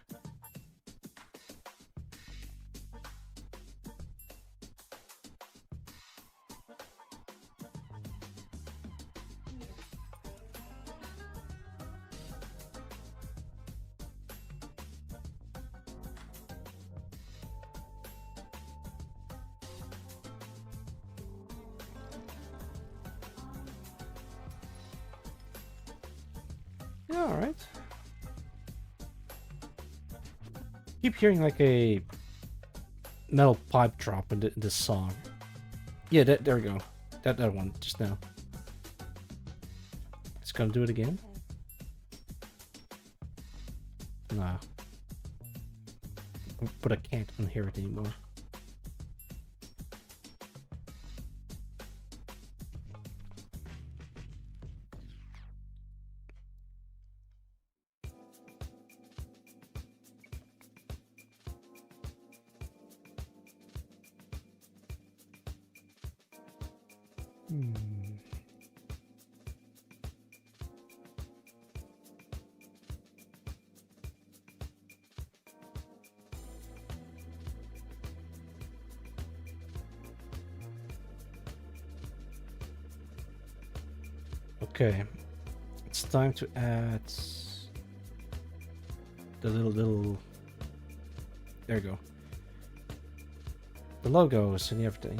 Yeah, alright. Keep hearing like a metal pipe drop in this song. Yeah, there we go. That one just now. It's gonna do it again. Nah. But I can't unhear it anymore. Okay, it's time to add the little. There you go. The logos and everything.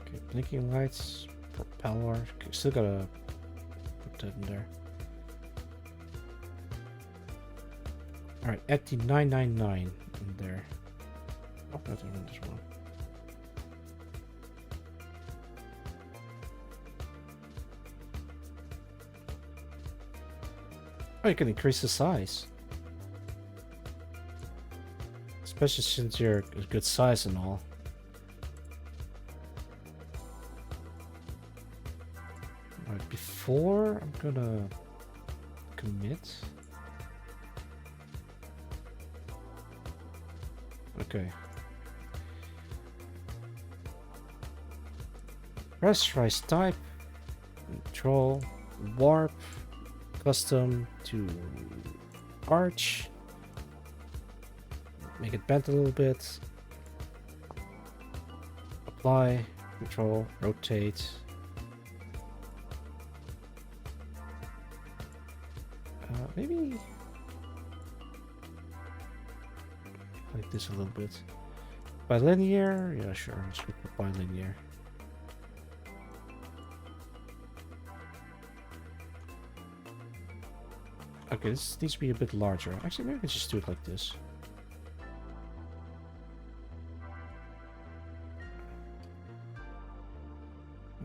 Okay, blinking lights, propeller. Okay, still gotta put that in there. All right, add the 999 in there. Oh, that's even this one. Oh, you can increase the size. Especially since you're a good size and all. Alright, before I'm gonna commit. Okay. Rasterized type, control, warp, custom to arch. Make it bend a little bit. Apply, control, rotate. Maybe like this a little bit. Bilinear? Yeah, sure. Let's go for bilinear. Okay, this needs to be a bit larger. Actually, maybe I can just do it like this.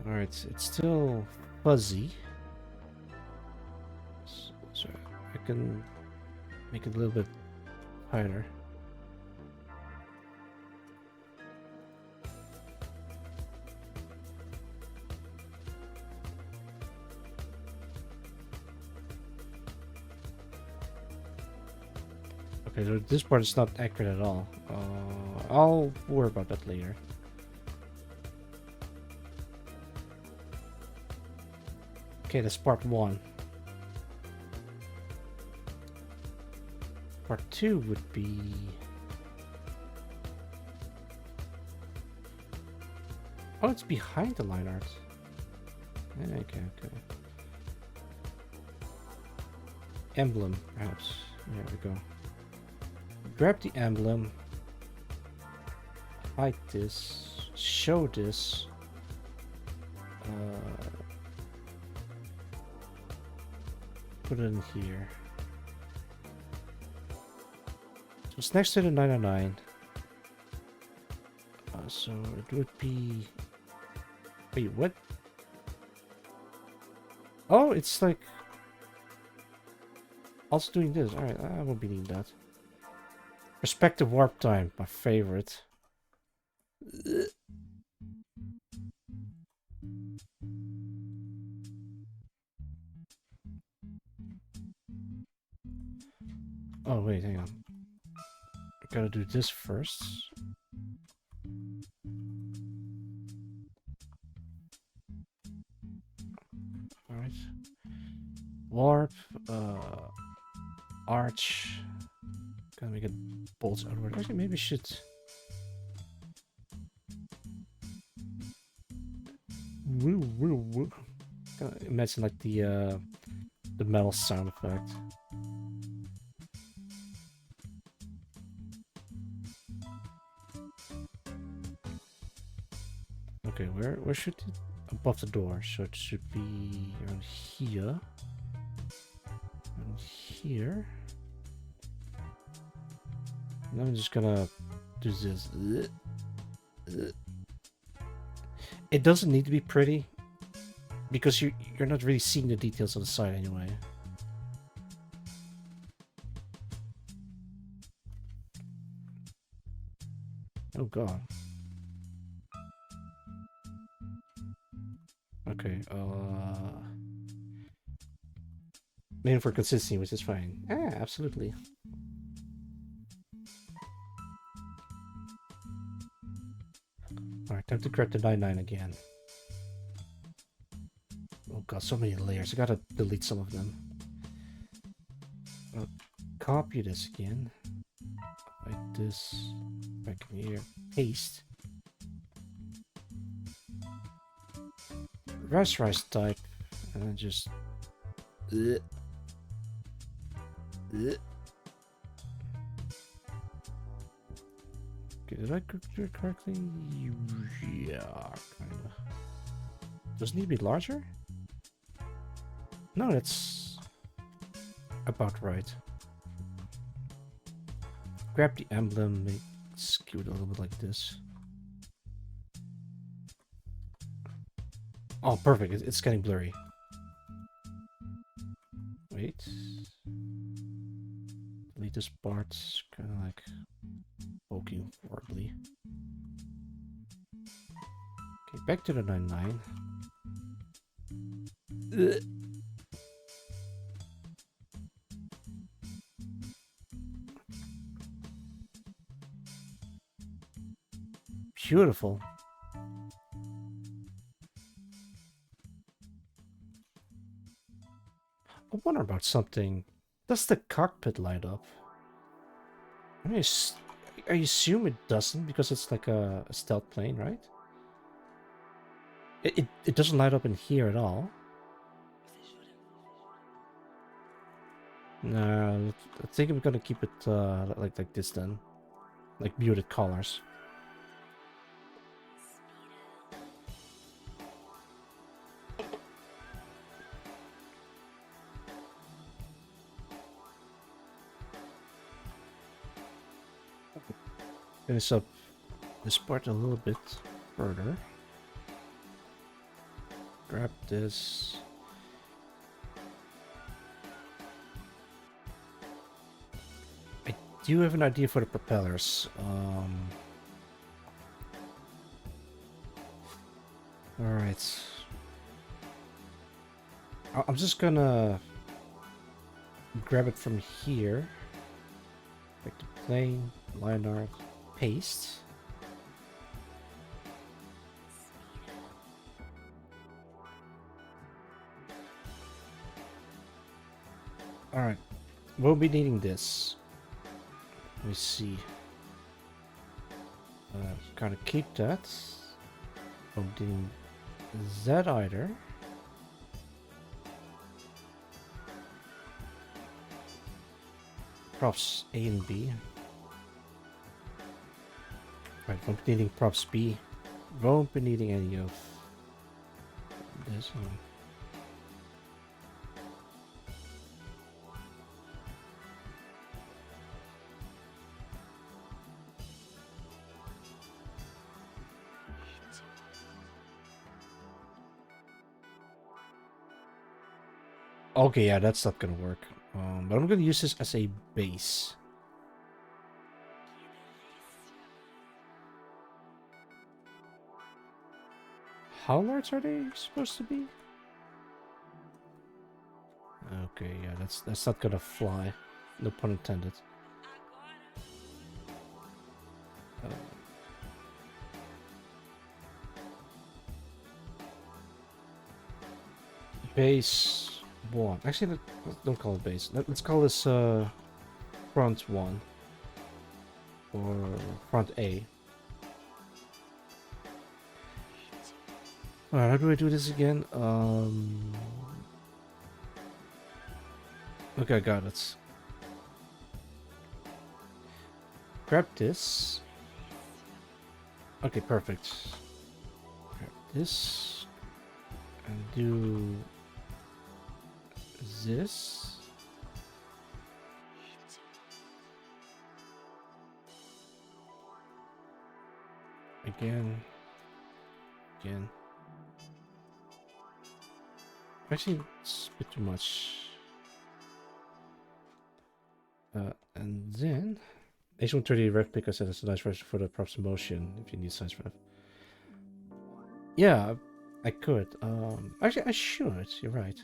Alright, it's still fuzzy. So I can make it a little bit higher. Okay, so this part is not accurate at all. I'll worry about that later. Okay, that's part 1. Part 2 would be... Oh, it's behind the line art. Okay. Emblem, perhaps. There we go. Grab the emblem. Hide this. Show this. Put it in here. So it's next to the 909. So it would be... Wait, what? Oh, it's like... Also doing this. Alright, I won't be needing that. Perspective warp time, my favorite. Oh, wait, hang on. I gotta do this first. Alright. Warp, arch. Gotta make it bolts outward. Actually, maybe I should... Woo, woo, woo. Gotta imagine like the metal sound effect. Okay, where should it... Above the door, so it should be around here. Around here. Now I'm just gonna do this. It doesn't need to be pretty, because you're not really seeing the details on the side anyway. Oh god. Okay, made for consistency, which is fine. Ah, absolutely. Alright, time to grab the 99 again. Oh god, so many layers. I gotta delete some of them. I'll copy this again. Like this. Back in here. Paste. Rasterize type. And then just... Okay, did I do it correctly? Yeah, kinda. Does it need to be larger? No, that's about right. Grab the emblem, make it skew it a little bit like this. Oh, perfect. It's getting blurry. Wait. Delete this part. Kind of like poking horribly. Okay, back to the 99. beautiful. I wonder about something. Does the cockpit light up? I assume it doesn't because it's like a stealth plane, right? It doesn't light up in here at all. No, I think I'm gonna keep it like this then, like muted colors. Finish up this part a little bit further. Grab this. I do have an idea for the propellers. Alright. I'm just gonna grab it from here. Back to plane, line art, paste. Alright, we'll be needing this. Let me see. Gotta keep that. Won't be needing that either. Props A and B. Right, won't be needing props B. Won't be needing any of this one. Okay, yeah, that's not gonna work. But I'm gonna use this as a base. How large are they supposed to be? Okay, yeah, that's not gonna fly. No pun intended. Base 1. Actually, don't call it base. Let's call this front 1 or front A. Alright, how do I do this again? Okay, I got it. Grab this. Okay, perfect. Grab this and do this. Again. Actually, it's a bit too much. And then H130 Rev Pick, I said it's a nice version for the props motion if you need size rev. Yeah, I could. Actually, I should. You're right.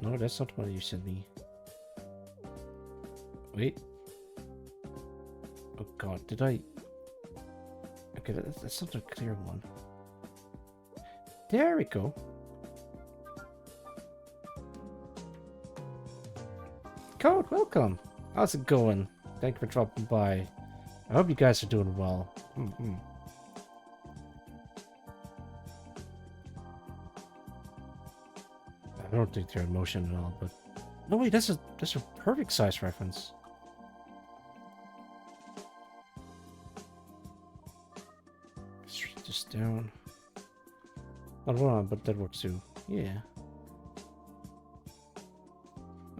No, that's not what you sent me. Wait. Oh God, did I? Okay, that's not a clear one. There we go. Code, welcome. How's it going? Thank you for dropping by. I hope you guys are doing well. I don't think they're in motion at all, but no wait, that's a perfect size reference. Shrink this down. Not wrong, but that works too. Yeah.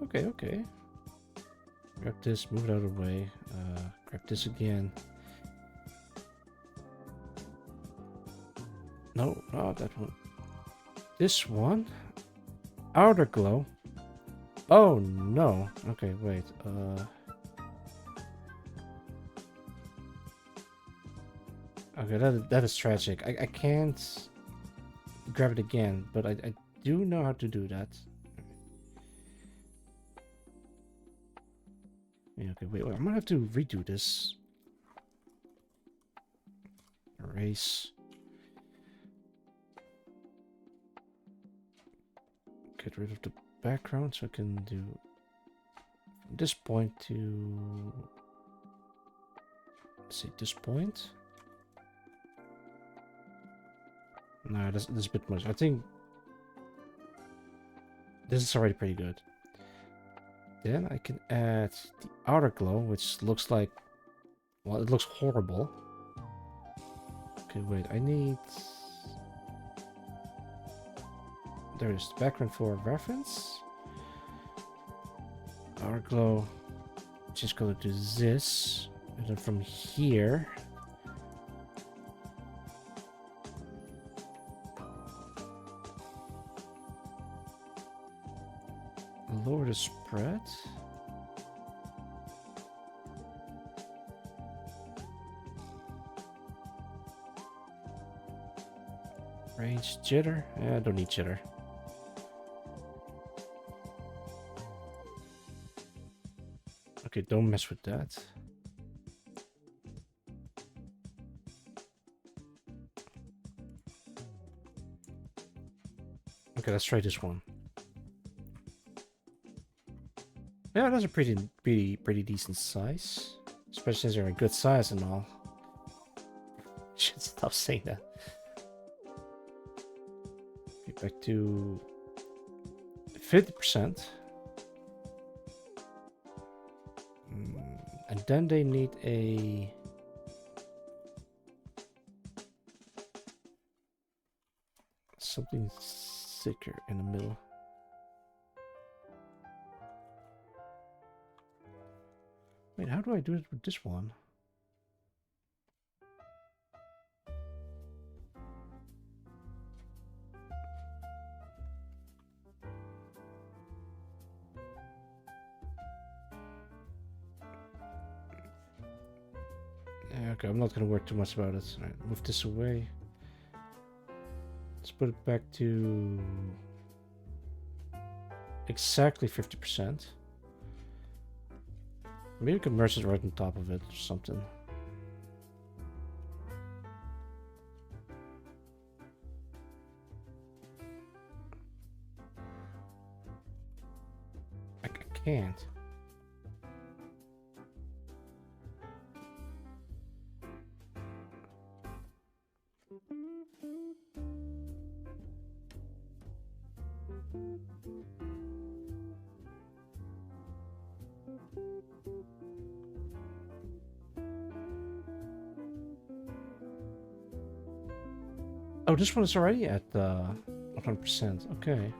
Okay. Grab this, move it out of the way. Grab this again. No, not that one. This one. Outer glow. Oh no. Okay, wait. Okay, that is tragic. I can't grab it again, but I do know how to do that. Yeah, okay, wait, I'm gonna have to redo this. Erase. Get rid of the background so I can do from this point to, let's see, this point. No, this is a bit much. I think this is already pretty good. Then I can add the outer glow, which looks like, well, it looks horrible. Okay, wait, I need... There is the background for reference. Outer glow, just go to this, and then from here, lower the spread. Range jitter. I don't need jitter. Okay, don't mess with that. Okay, let's try this one. Yeah, that's a pretty decent size. Especially since they're a good size and all. Should stop saying that. Okay, back to 50%. And then they need a... something thicker in the middle. Wait, how do I do it with this one? Yeah, okay, I'm not gonna work too much about it. All right, move this away. Let's put it back to exactly 50%. Maybe we can merge it right on top of it or something. I can't. Oh, this one is already at 100%. Okay.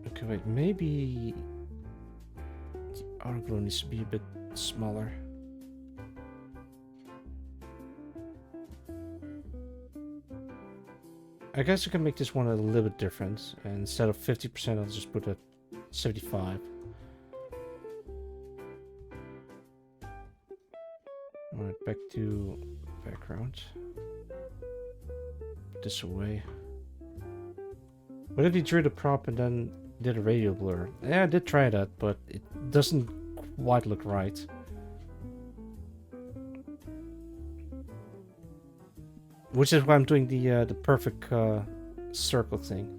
Okay, wait. Maybe the outer glow needs to be a bit smaller. I guess I can make this one a little bit different. And instead of 50%, I'll just put it at 75. Alright, back to background. Put this away. What if you drew the prop and then did a radial blur? Yeah, I did try that, but it doesn't quite look right. Which is why I'm doing the perfect circle thing.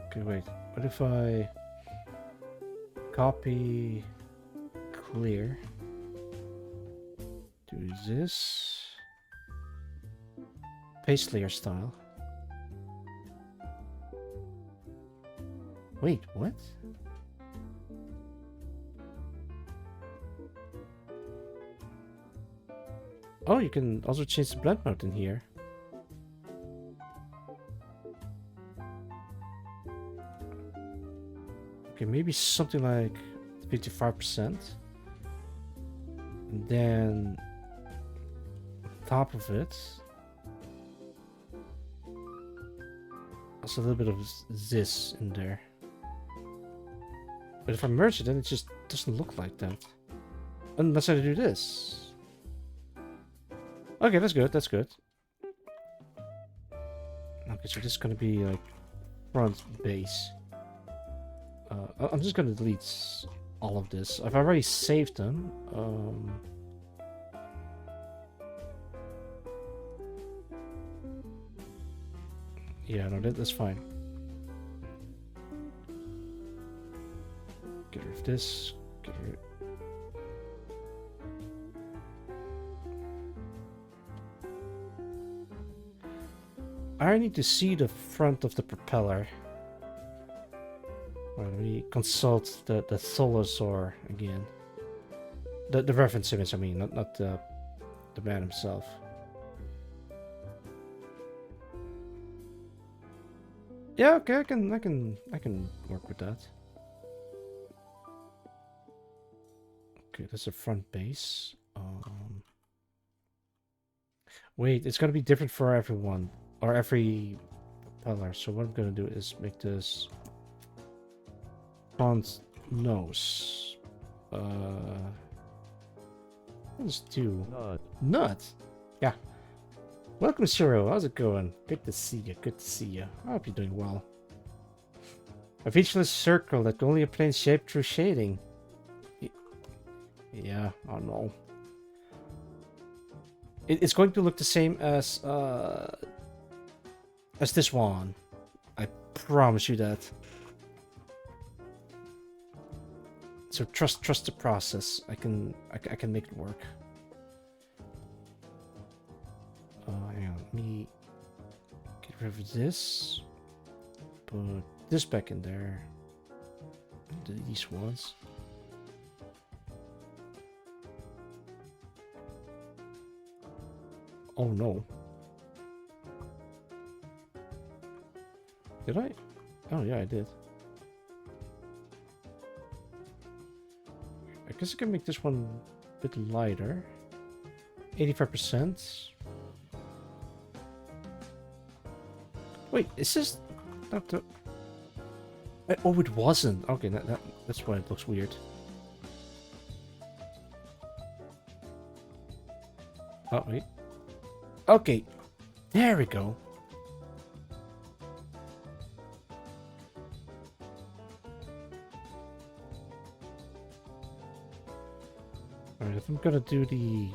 Okay, wait. What if I copy clear? Do this. Paste layer style. Wait, what? Oh, you can also change the blend mode in here. Okay, maybe something like 55%. And then on top of it, There's a little bit of this in there. But if I merge it, then it just doesn't look like that. Unless I do this. Okay, that's good, that's good. Okay, so this is gonna be like front base. I'm just gonna delete all of this. I've already saved them. Yeah, no, that's fine. Get rid of this. Get rid. I need to see the front of the propeller. Well, let me consult the Tholosaur again. The reference image, I mean, not the man himself. Yeah, okay, I can work with that. Okay, that's a front base. Wait, it's gonna be different for everyone or every propeller. So what I'm gonna do is make this front nose. Let's do nut. Yeah. Welcome, Shiro. How's it going? Good to see you. Good to see you. I hope you're doing well. A featureless circle that can only obtain shape through shading. Yeah, I don't know. It's going to look the same as this one. I promise you that. So trust the process. I can make it work. Hang on, let me get rid of this. Put this back in there. These ones. Oh no. Did I? Oh yeah, I did. I guess I can make this one a bit lighter. 85%. Wait, is this not the... Oh, it wasn't. Okay, that's why it looks weird. Oh, wait. Okay, there we go. Alright, if I'm gonna do the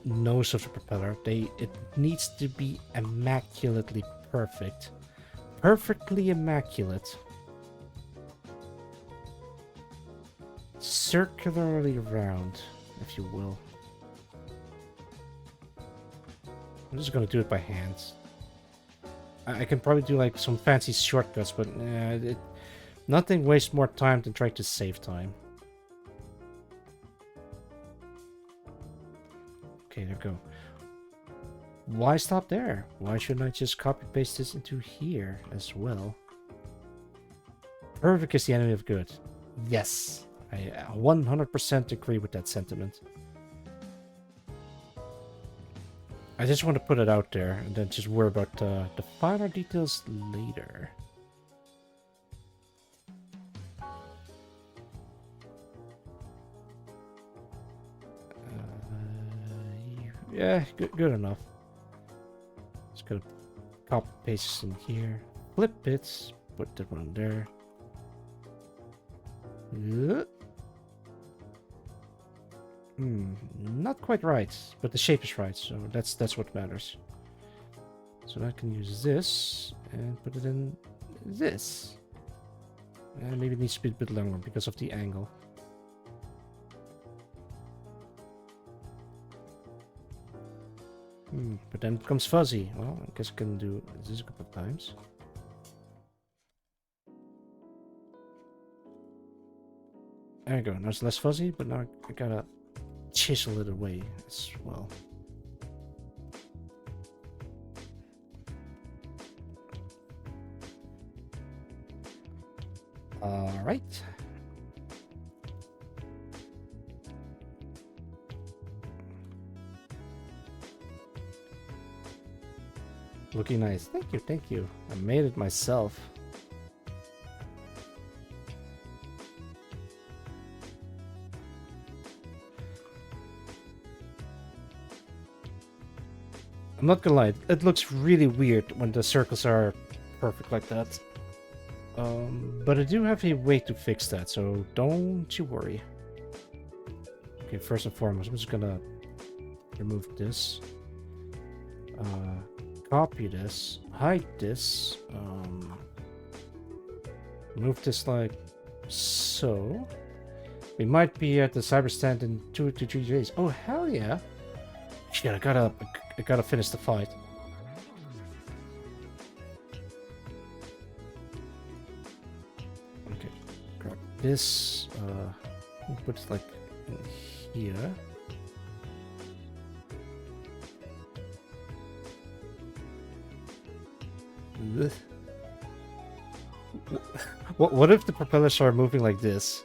nose of the propeller, it needs to be immaculately perfect. Perfectly immaculate. Circularly round, if you will. I'm just gonna do it by hand. I can probably do like some fancy shortcuts, but nothing wastes more time than trying to save time. Okay, there we go. Why stop there? Why shouldn't I just copy paste this into here as well? Perfect is the enemy of good. Yes, I 100% agree with that sentiment. I just want to put it out there and then just worry about the finer details later. Yeah, good enough. Just gonna copy paste this in here. Flip it. Put that one there. Not quite right, but the shape is right, so that's what matters. So I can use this and put it in this. And maybe it needs to be a bit longer because of the angle. But then it becomes fuzzy. Well, I guess I can do this a couple of times. There you go. Now it's less fuzzy, but now I gotta chisel it away as well. All right. Looking nice. Thank you, thank you. I made it myself. I'm not gonna lie, it looks really weird when the circles are perfect like that. But I do have a way to fix that, so don't you worry. Okay, first and foremost, I'm just gonna remove this. Copy this, hide this, move this like so. We might be at the cyber stand in 2 to 3 days. Oh hell yeah! Shit, I gotta finish the fight. Okay, grab this. Put it like in here. Ugh. What if the propellers are moving like this?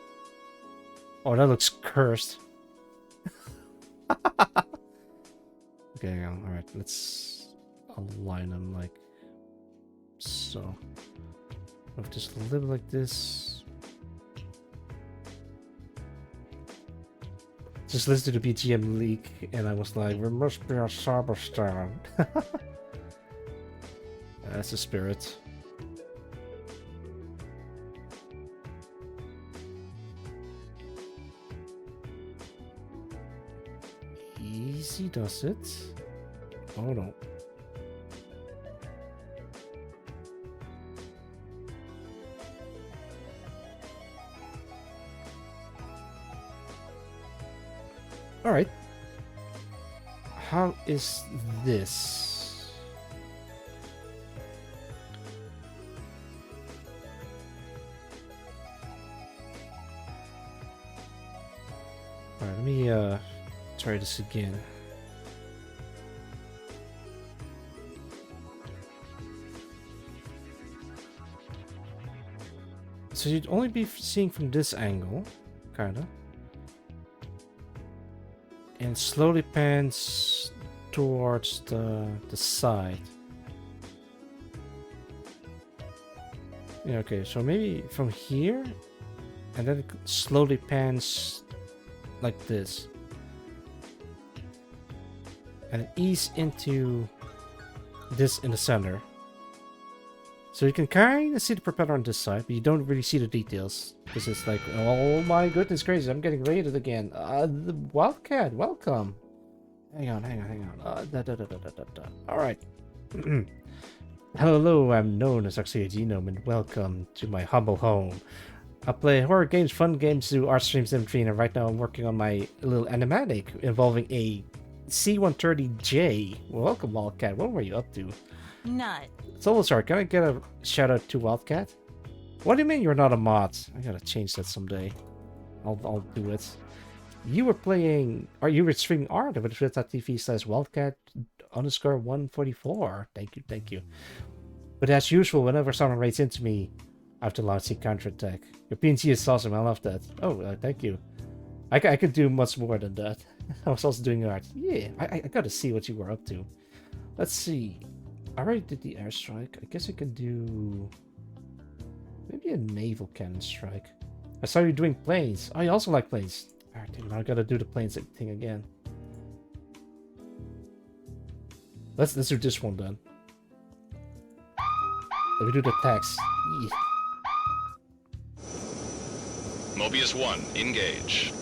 Oh, that looks cursed. Okay, alright, let's align them like so. Move just a little like this. Just listened to the BGM leak and I was like, there must be a cyber stand. That's the spirit. Easy does it. Oh no. Alright. How is this? Alright, let me try this again. So you'd only be seeing from this angle, kinda. And slowly pans towards the side. Yeah, okay, so maybe from here, and then it slowly pans like this. And ease into this in the center. So you can kind of see the propeller on this side, but you don't really see the details. Because it's like, oh my goodness gracious, I'm getting raided again. The Wildcat, welcome. Hang on. Alright. Hello, I'm known as Oxia Genome, and welcome to my humble home. I play horror games, fun games, do art streams in between, and right now I'm working on my little animatic involving a C-130J. Welcome, Wildcat. What were you up to? Nut. Solosar, can I get a shout out to Wildcat? What do you mean you're not a mod? I gotta change that someday. I'll do it. You were playing, or you were streaming art with twitch.tv/Wildcat_144. Thank you. But as usual, whenever someone writes into me, I have to launch a counterattack. Your PNG is awesome, I love that. Oh, thank you. I could do much more than that. I was also doing art. Yeah, I gotta see what you were up to. Let's see. I already did the airstrike. I guess I can do maybe a naval cannon strike. I saw you doing planes. I also like planes. Alright, now I gotta do the planes thing again. Let's do this one then. Let me do the attacks. Yeah. Mobius 1, engage.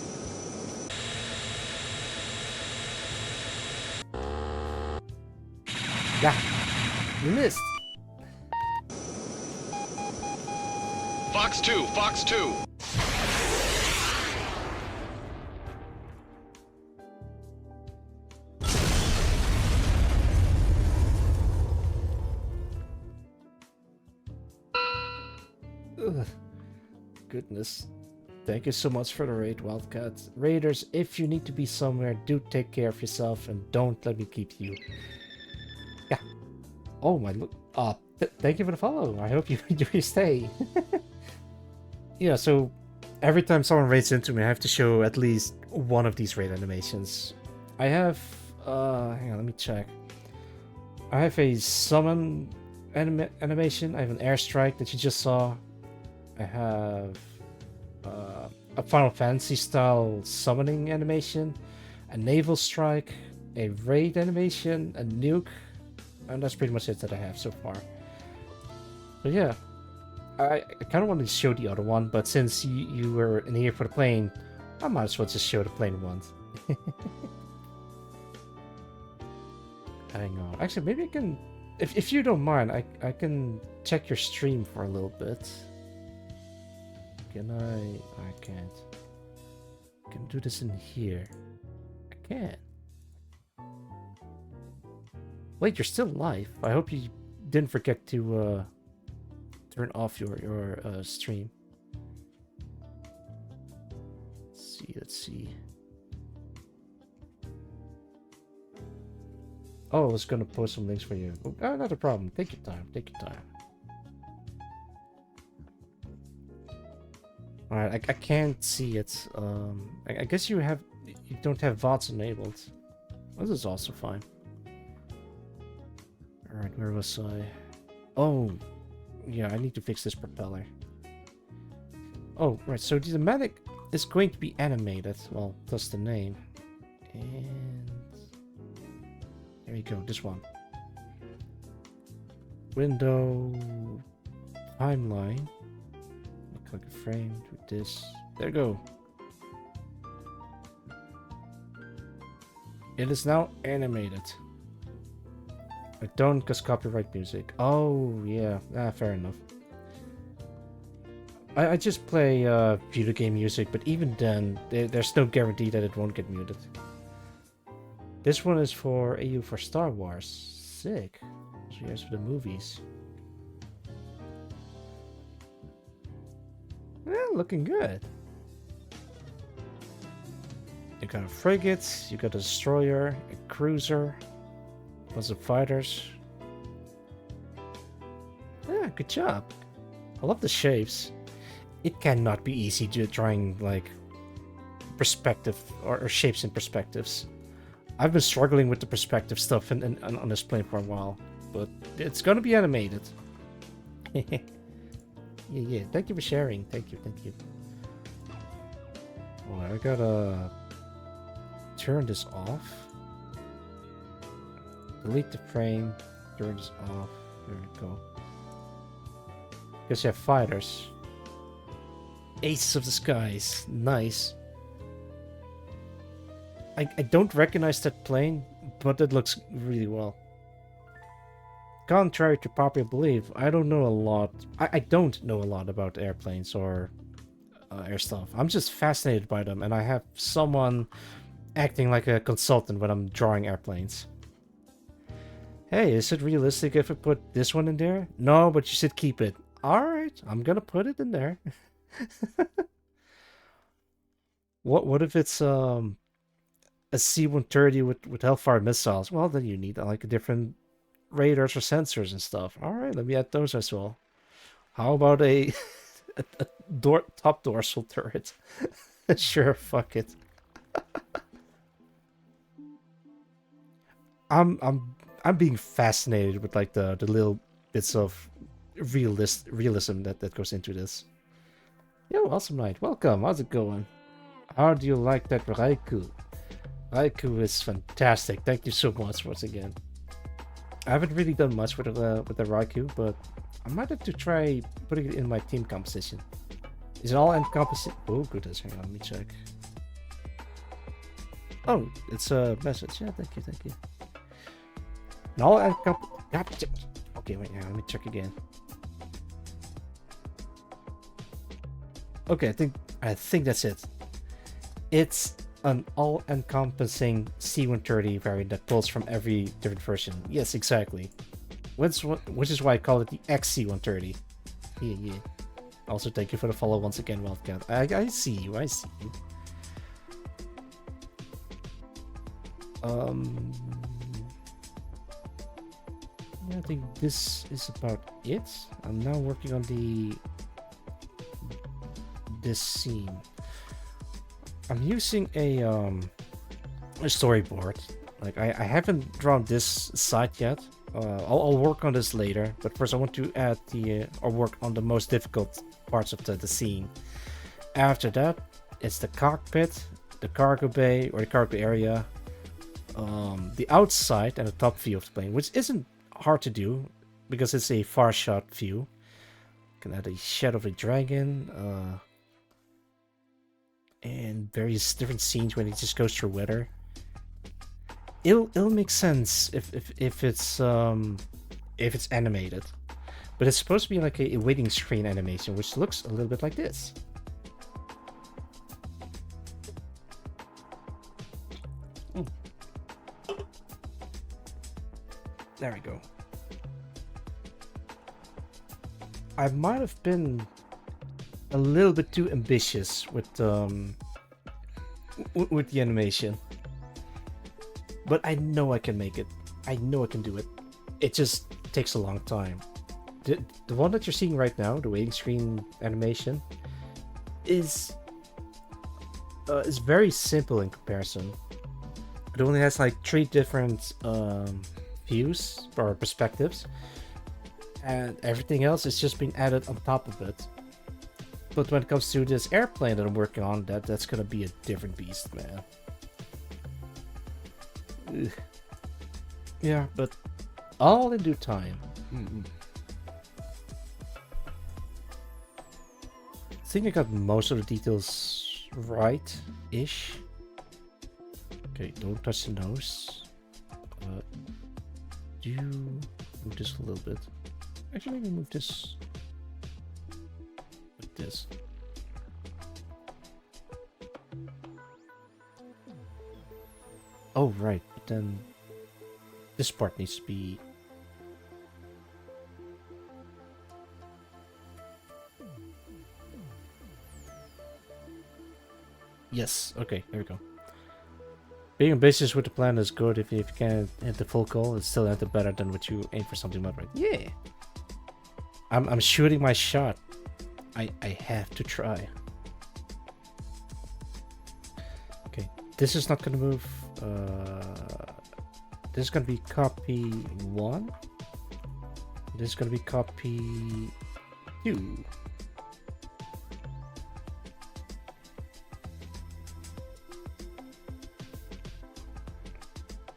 Yeah, you missed. Fox 2, Fox 2. Ugh. Goodness. Thank you so much for the raid, Wildcat. Raiders, if you need to be somewhere, do take care of yourself and don't let me keep you. Yeah. Oh my look. Thank you for the follow. I hope you enjoy your stay. Yeah, so every time someone raids into me, I have to show at least one of these raid animations. I have hang on, let me check. I have a summon animation. I have an airstrike that you just saw. I have a Final Fantasy style summoning animation, a naval strike, a raid animation, a nuke, and that's pretty much it that I have so far. So yeah, I kind of wanted to show the other one, but since you were in here for the plane, I might as well just show the plane once. Hang on. Actually, maybe I can... If you don't mind, I can check your stream for a little bit. Can I? I can't. I can do this in here. I can. Wait, you're still live. I hope you didn't forget to turn off your stream. Let's see. Oh, I was gonna post some links for you. Oh, not a problem. Take your time. Take your time. All right, I can't see it. I guess you don't have VODs enabled. This is also fine. All right, where was I? Oh, yeah, I need to fix this propeller. Oh, right. So the medic is going to be animated. Well, that's the name. And there you go. This one. Window timeline. Click a frame with this. There you go. It is now animated. I don't cause copyright music. Oh yeah, fair enough. I just play video game music, but even then, there's no guarantee that it won't get muted. This one is for AU for Star Wars. Sick. So here's for the movies. Looking good. You got a frigate, you got a destroyer, a cruiser, bunch of fighters. Yeah, good job. I love the shapes. It cannot be easy to drawing like perspective or shapes in perspectives. I've been struggling with the perspective stuff on this plane for a while, but it's gonna be animated. Yeah. Thank you for sharing. Thank you. Well, I gotta turn this off. Delete the frame. Turn this off. There we go. Guess you have fighters. Aces of the Skies. Nice. I don't recognize that plane, but it looks really well. Contrary to popular belief, I don't know a lot. I don't know a lot about airplanes or air stuff. I'm just fascinated by them, and I have someone acting like a consultant when I'm drawing airplanes. Hey, is it realistic if I put this one in there? No, but you should keep it. Alright, I'm gonna put it in there. What if it's a C-130 with Hellfire missiles? Well, then you need like a different radars or sensors and stuff. Alright, let me add those as well. How about a top dorsal turret? Sure, fuck it. I'm being fascinated with like the little bits of realism that goes into this. Yo, awesome night. Welcome. How's it going? How do you like that Raikou? Raikou is fantastic. Thank you so much once again. I haven't really done much with the Raikou, but I might have to try putting it in my team composition. Is it all encompassing? Oh goodness, hang on, let me check. Oh, it's a message. Yeah, thank you. And all encompassing. Okay, wait, let me check again. Okay, I think that's it. It's an all-encompassing C-130 variant that pulls from every different version. Yes, exactly. Which is why I call it the XC-130. Yeah. Also, thank you for the follow once again, Wildcat. I see you. Yeah, I think this is about it. I'm now working on this scene. I'm using a storyboard. Like I haven't drawn this side yet, I'll work on this later, but first I want to add the or work on the most difficult parts of the scene. After that, it's the cockpit, the cargo bay or the cargo area, the outside and the top view of the plane, which isn't hard to do because it's a far shot view. Can add a Shadow of the Dragon, and various different scenes when it just goes through weather. It'll make sense if it's animated, but it's supposed to be like a waiting screen animation, which looks a little bit like this. There we go. I might have been a little bit too ambitious with the animation, but I know I can make it. I know I can do it. It just takes a long time. The one that you're seeing right now, the waiting screen animation, is very simple in comparison. It only has like 3 different views or perspectives, and everything else is just being added on top of it. But when it comes to this airplane that I'm working on, that's gonna be a different beast, man. Ugh. Yeah, but all in due time. I think I got most of the details right-ish. Okay, don't touch the nose. Do move this a little bit. Actually, maybe move this like this. Oh, right, but then this part needs to be... Yes, okay, there we go. Being ambitious with the plan is good. If you can't hit the full goal, it's still not better than what you aim for something moderate. Yeah! I'm shooting my shot. I have to try. Okay, this is not gonna move. This is gonna be copy 1. This is gonna be copy 2.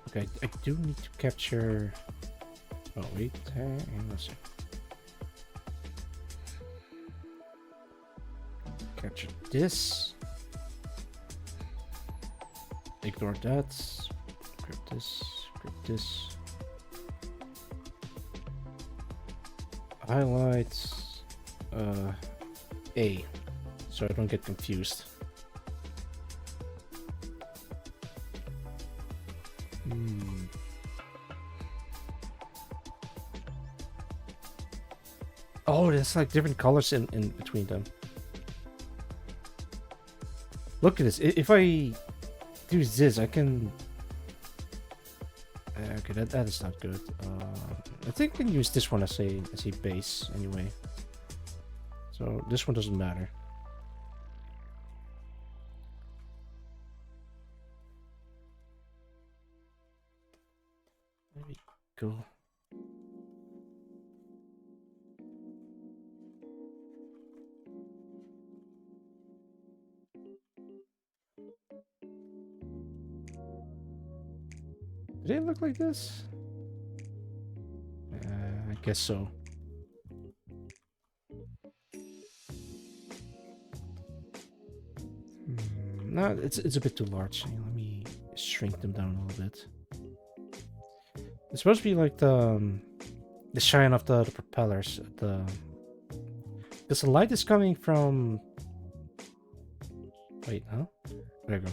Okay, I do need to capture... Oh, wait, hang on a sec. Capture this. Ignore that. Grab this, grab this. Highlight A, so I don't get confused. Oh, there's like different colors in between them. Look at this. If I do this, I can... Okay, that is not good. I think I can use this one as a base anyway. So this one doesn't matter. There we go. Did it look like this? I guess so. No, it's a bit too large. Let me shrink them down a little bit. It's supposed to be like the shine of the propellers. Because the light is coming from... Wait, huh? There we go.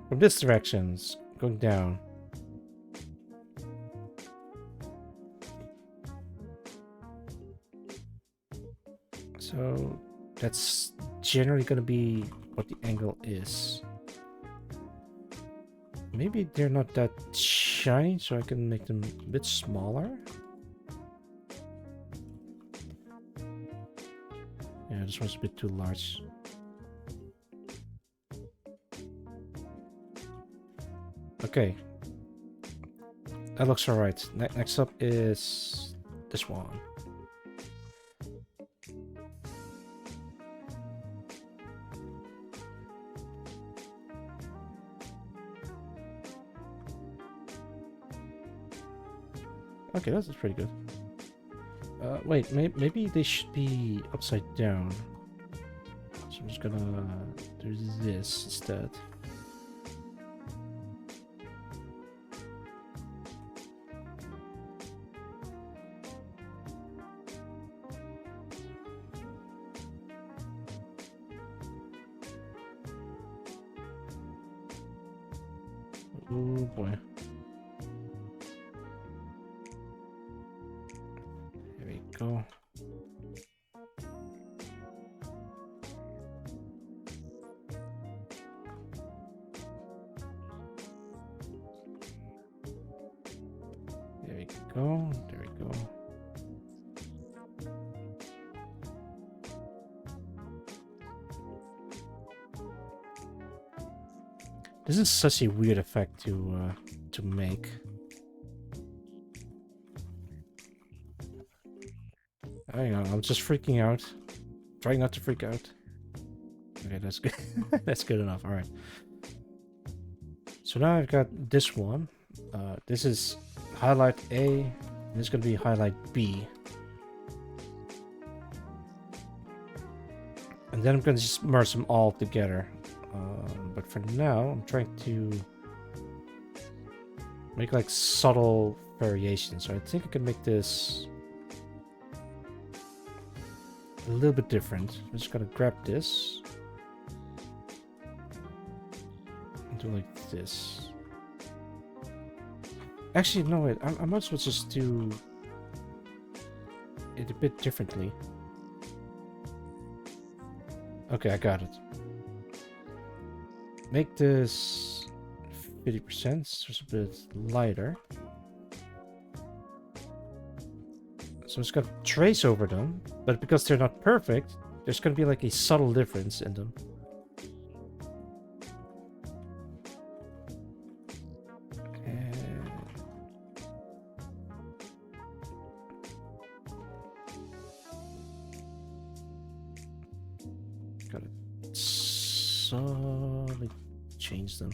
From this direction, it's going down. So that's generally going to be what the angle is. Maybe they're not that shiny, so I can make them a bit smaller. Yeah, this one's a bit too large. Okay. That looks alright. Next up is this one. Okay, that's pretty good. Wait, maybe they should be upside down. So I'm just gonna do this instead. Oh boy. There we go. There we go. There we go. This is such a weird effect to make. Hang on, I'm just freaking out. Trying not to freak out. Okay, that's good. That's good enough. All right. So now I've got this one. This is highlight A. And this is going to be highlight B. And then I'm going to just merge them all together. But for now, I'm trying to make like subtle variations. So I think I can make this a little bit different. I'm just gonna grab this and do like this. Actually, no, wait. I might as well just do it a bit differently. Okay, I got it. Make this 50%, so it's a bit lighter. So it's got trace over them, but because they're not perfect, there's going to be like a subtle difference in them. And gotta subtly change them.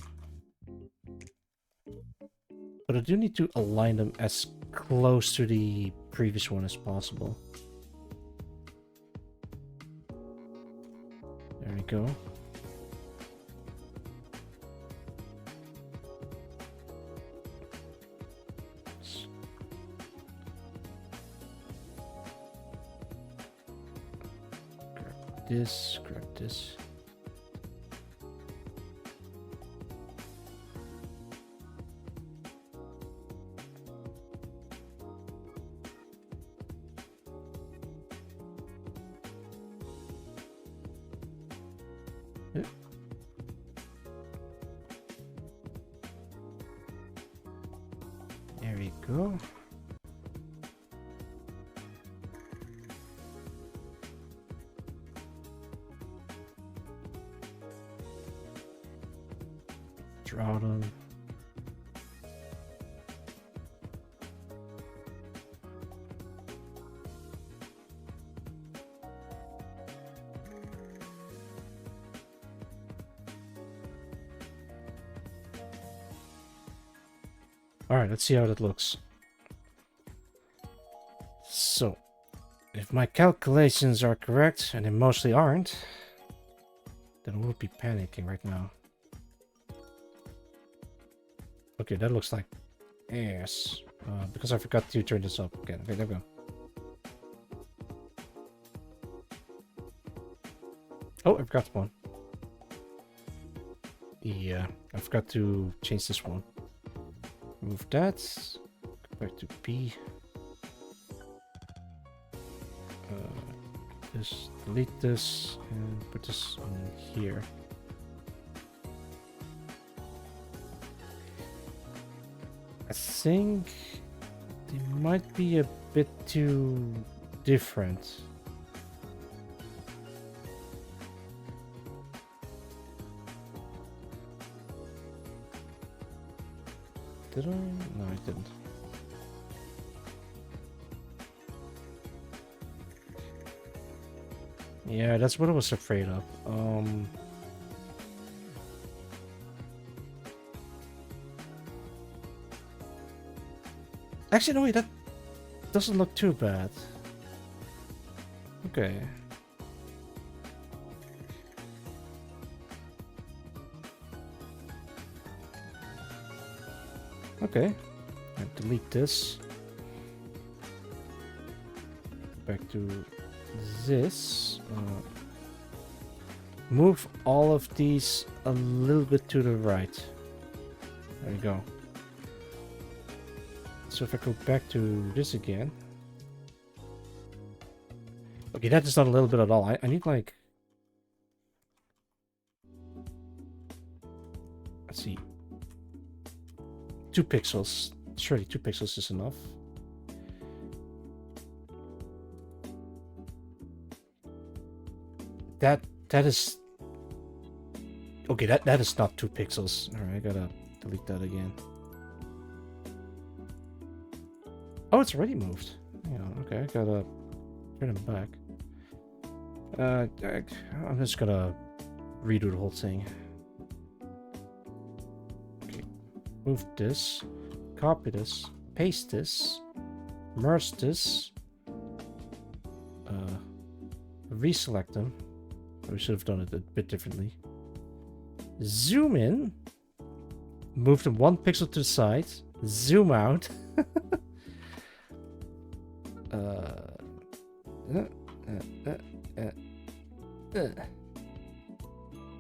But I do need to align them as close to the previous one as possible. There we go. Grab this, grab this. There we go. Draw them. Alright, let's see how that looks. So, if my calculations are correct, and they mostly aren't, then we'll be panicking right now. Okay, that looks like ass. Because I forgot to turn this up again. Okay, there we go. Oh, I forgot one. Yeah, I forgot to change this one. Move that. Go back to B. This, delete this, and put this in here. I think they might be a bit too different. Did I? No, I didn't. Yeah, that's what I was afraid of. Actually, no, wait, that doesn't look too bad. Okay. Okay. And delete this. Back to this. Move all of these a little bit to the right. There you go. So if I go back to this again. Okay, that is not a little bit at all. I need like... Let's see. 2 pixels. Surely 2 pixels is enough. That is... Okay, that is not 2 pixels. Alright, I gotta delete that again. Oh, it's already moved. Yeah, okay, I gotta turn them back. I'm just gonna redo the whole thing. Okay, move this, copy this, paste this, merge this, reselect them. We should have done it a bit differently. Zoom in, move them 1 pixel to the side, zoom out.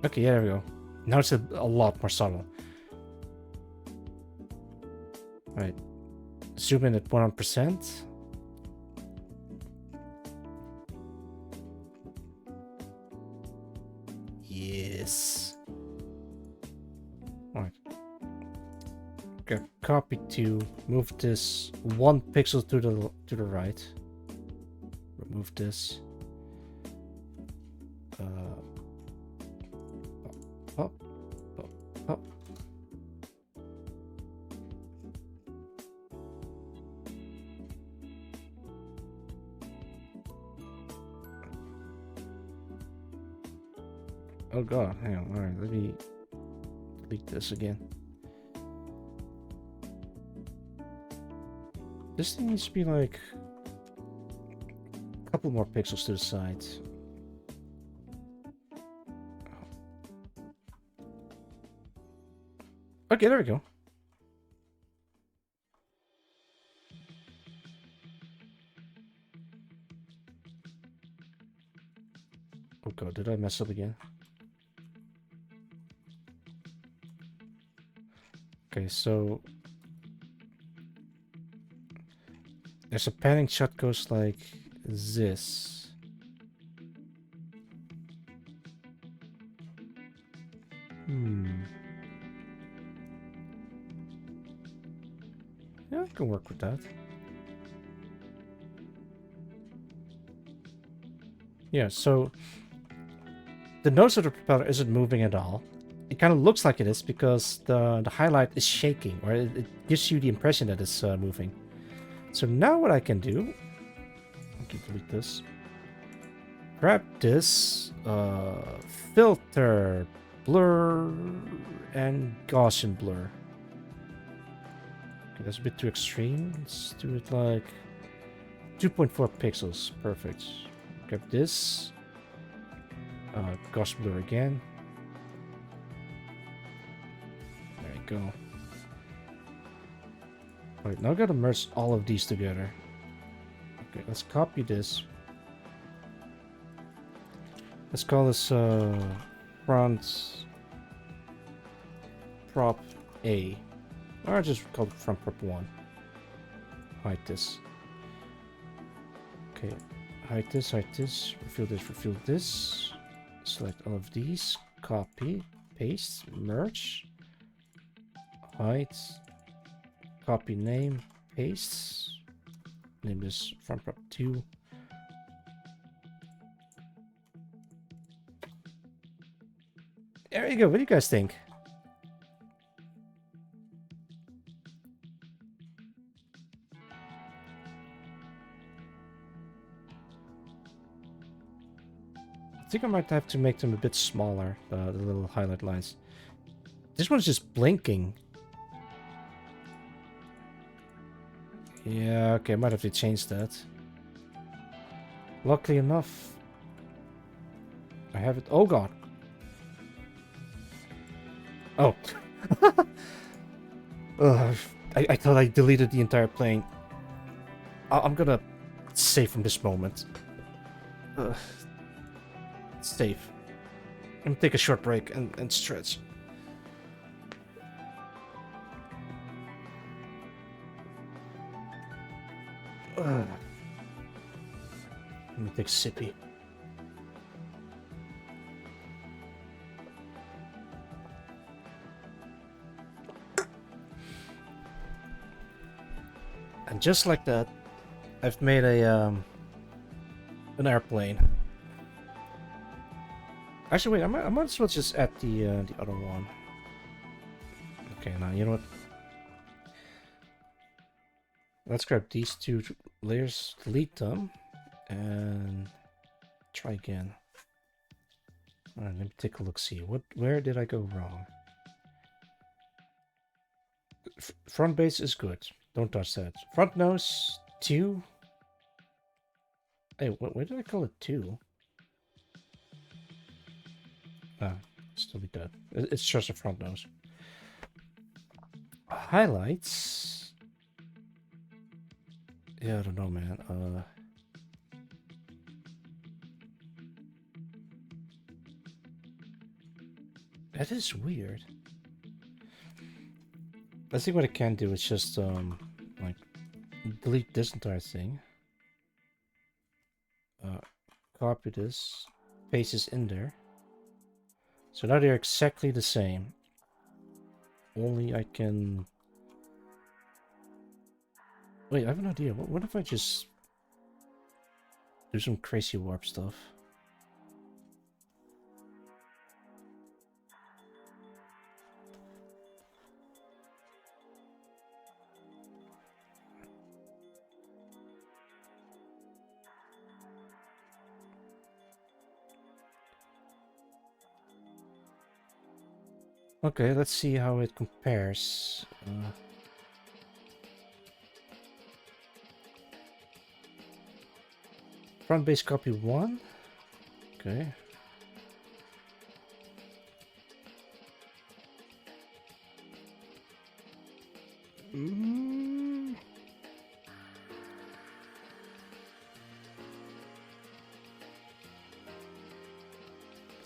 Okay, yeah, there we go. Now it's a lot more subtle. Right. Zoom in at 100%. Yes. Alright. Okay, copy to move this 1 pixel to the right. Remove this. Up, up, up. Oh god, hang on. Alright, let me delete this again. This thing needs to be like a couple more pixels to the side. Okay, there we go. Oh god, did I mess up again? Okay, so there's a panning shot goes like this. Yeah, I can work with that. Yeah, so the nose of the propeller isn't moving at all. It kind of looks like it is because the highlight is shaking, or it gives you the impression that it's moving. So now what I can do, I can delete this. Grab this, filter, blur, and Gaussian blur. Okay, that's a bit too extreme. Let's do it like 2.4 pixels. Perfect. Grab this, Gaussian blur again. There you go. Alright, now I gotta merge all of these together. Okay, let's copy this. Let's call this front prop A. Or just call it front prop 1. Hide this. Okay, hide this, refill this. Select all of these, copy, paste, merge, hide, copy name, paste, name this front prop 2. There you go. What do you guys think? think I might have to make them a bit smaller, the little highlight lines. This one's just blinking. Yeah, okay, I might have to change that. Luckily enough, I have it. Oh god. Oh. Ugh, I thought I deleted the entire plane. I'm gonna save from this moment. Save. I'm gonna take a short break and stretch. Let me take a sippy. And just like that, I've made a an airplane. Actually, wait, I might as well just add the other one. Okay, now you know what? Let's grab these two layers, delete them, and try again. All right, let me take a look. See where did I go wrong? Front base is good. Don't touch that. Front nose 2. Hey, where did I call it 2? Ah, still be dead. It's just a front nose. Highlights. Yeah, I don't know, man. That is weird. I think what I can do is just like delete this entire thing. Copy this, paste this in there. So now they're exactly the same. Only I can... Wait, I have an idea. What if I just do some crazy warp stuff? Okay, let's see how it compares. Front base copy 1. Okay.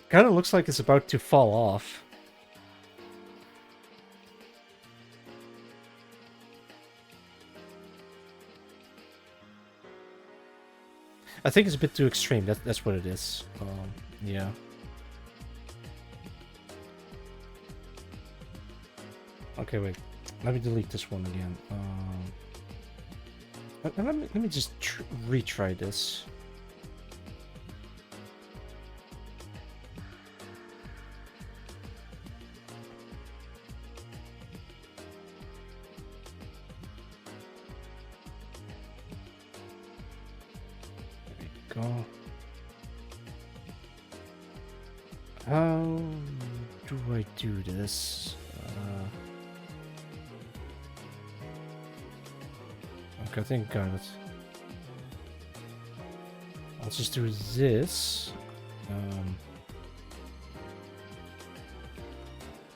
Kind of looks like it's about to fall off. I think it's a bit too extreme. That's what it is. Yeah. Okay, wait. Let me delete this one again. Let me just retry this. Go. How do I do this? Okay, I think I got it. I'll just do this.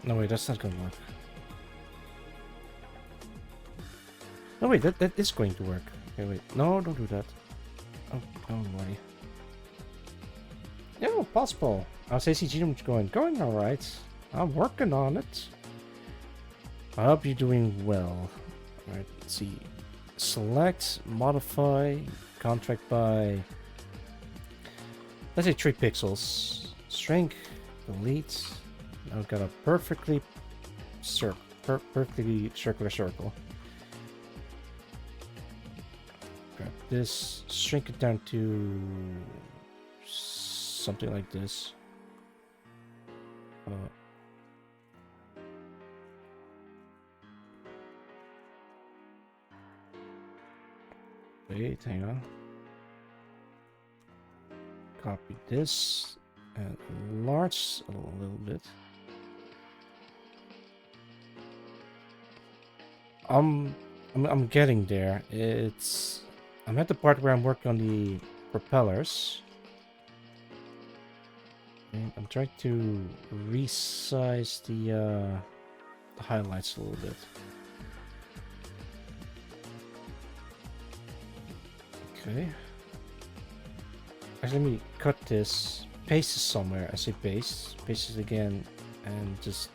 No, wait, that's not gonna work. No, wait, that is going to work. Okay, wait. No, don't do that. Oh, don't worry. Yeah, possible. How's ACG going? Going alright. I'm working on it. I hope you're doing well. Alright, let's see. Select, modify, contract by... Let's say 3 pixels. Shrink, delete. Now I've got a perfectly circular circle. Grab this, shrink it down to something like this. Wait, hang on. Copy this, And large a little bit. I'm getting there. I'm at the part where I'm working on the propellers. And I'm trying to resize the highlights a little bit. Okay. Actually, let me cut this. Paste this somewhere. I say paste. Paste it again, and just.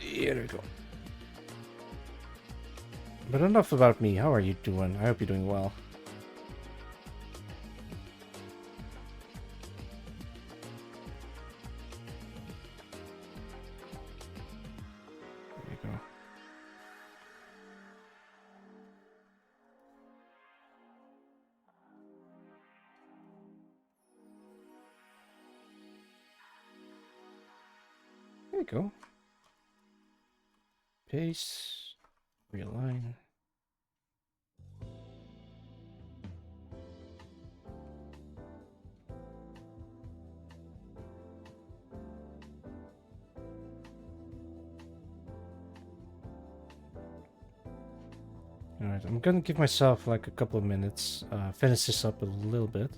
Yeah, there we go. But enough about me. How are you doing? I hope you're doing well. There you go. There you go. Paste. Realign. Alright, I'm gonna give myself like a couple of minutes, finish this up a little bit.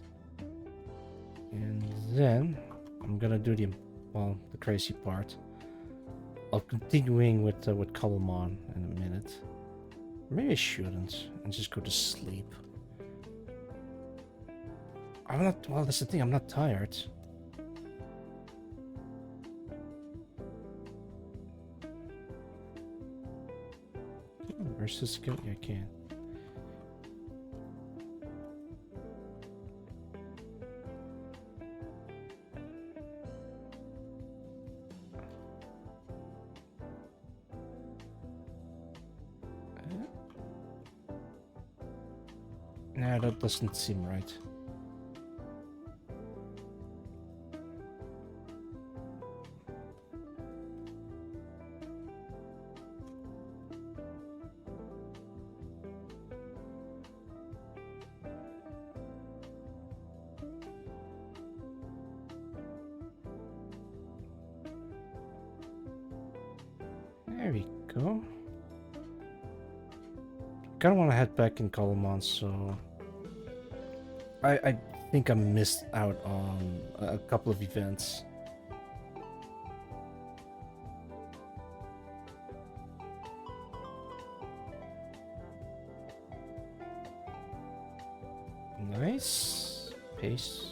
And then I'm gonna do the crazy part of continuing with Colomon in a minute. Maybe I shouldn't and just go to sleep. I'm not, well, that's the thing, I'm not tired. Where's this go? Yeah, I can. Nah, that doesn't seem right. There we go. Kinda wanna head back in Colomon, so I think I missed out on a couple of events. Nice. Pace.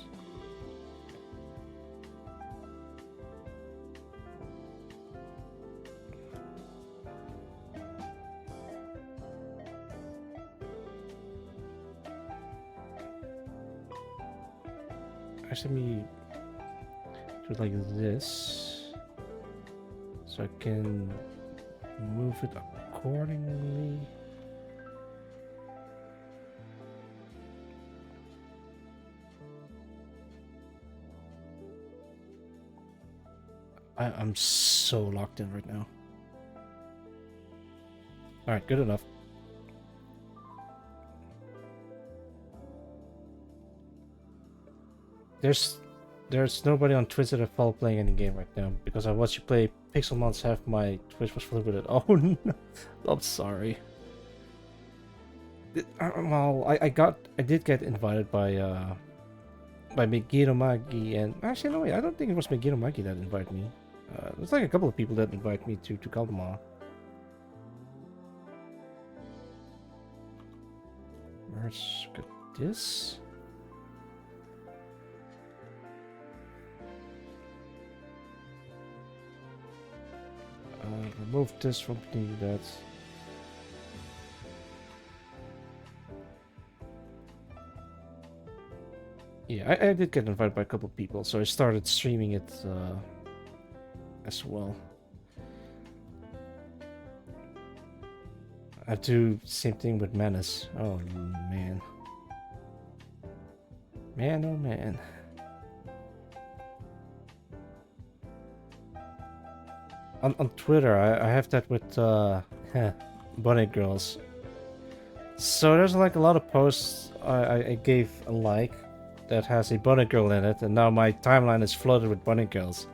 Actually, let me do it like this, so I can move it accordingly. I'm so locked in right now. Alright, good enough. There's nobody on Twitch that I follow playing any game right now because I watched you play Pixelmon's half my Twitch was full with it. Oh no, I'm sorry. Well, I did get invited by Megiro Magi, and actually no wait, I don't think it was Megiro Magi that invited me. There's like a couple of people that invite me to Kalmar. Let's get this. Remove this from that. Yeah, I did get invited by a couple of people, so I started streaming it as well. I do same thing with Menace. Oh man. Man, oh man. On Twitter, I have that with Bunny Girls. So there's like a lot of posts I gave a like that has a bunny girl in it, and now my timeline is flooded with bunny girls.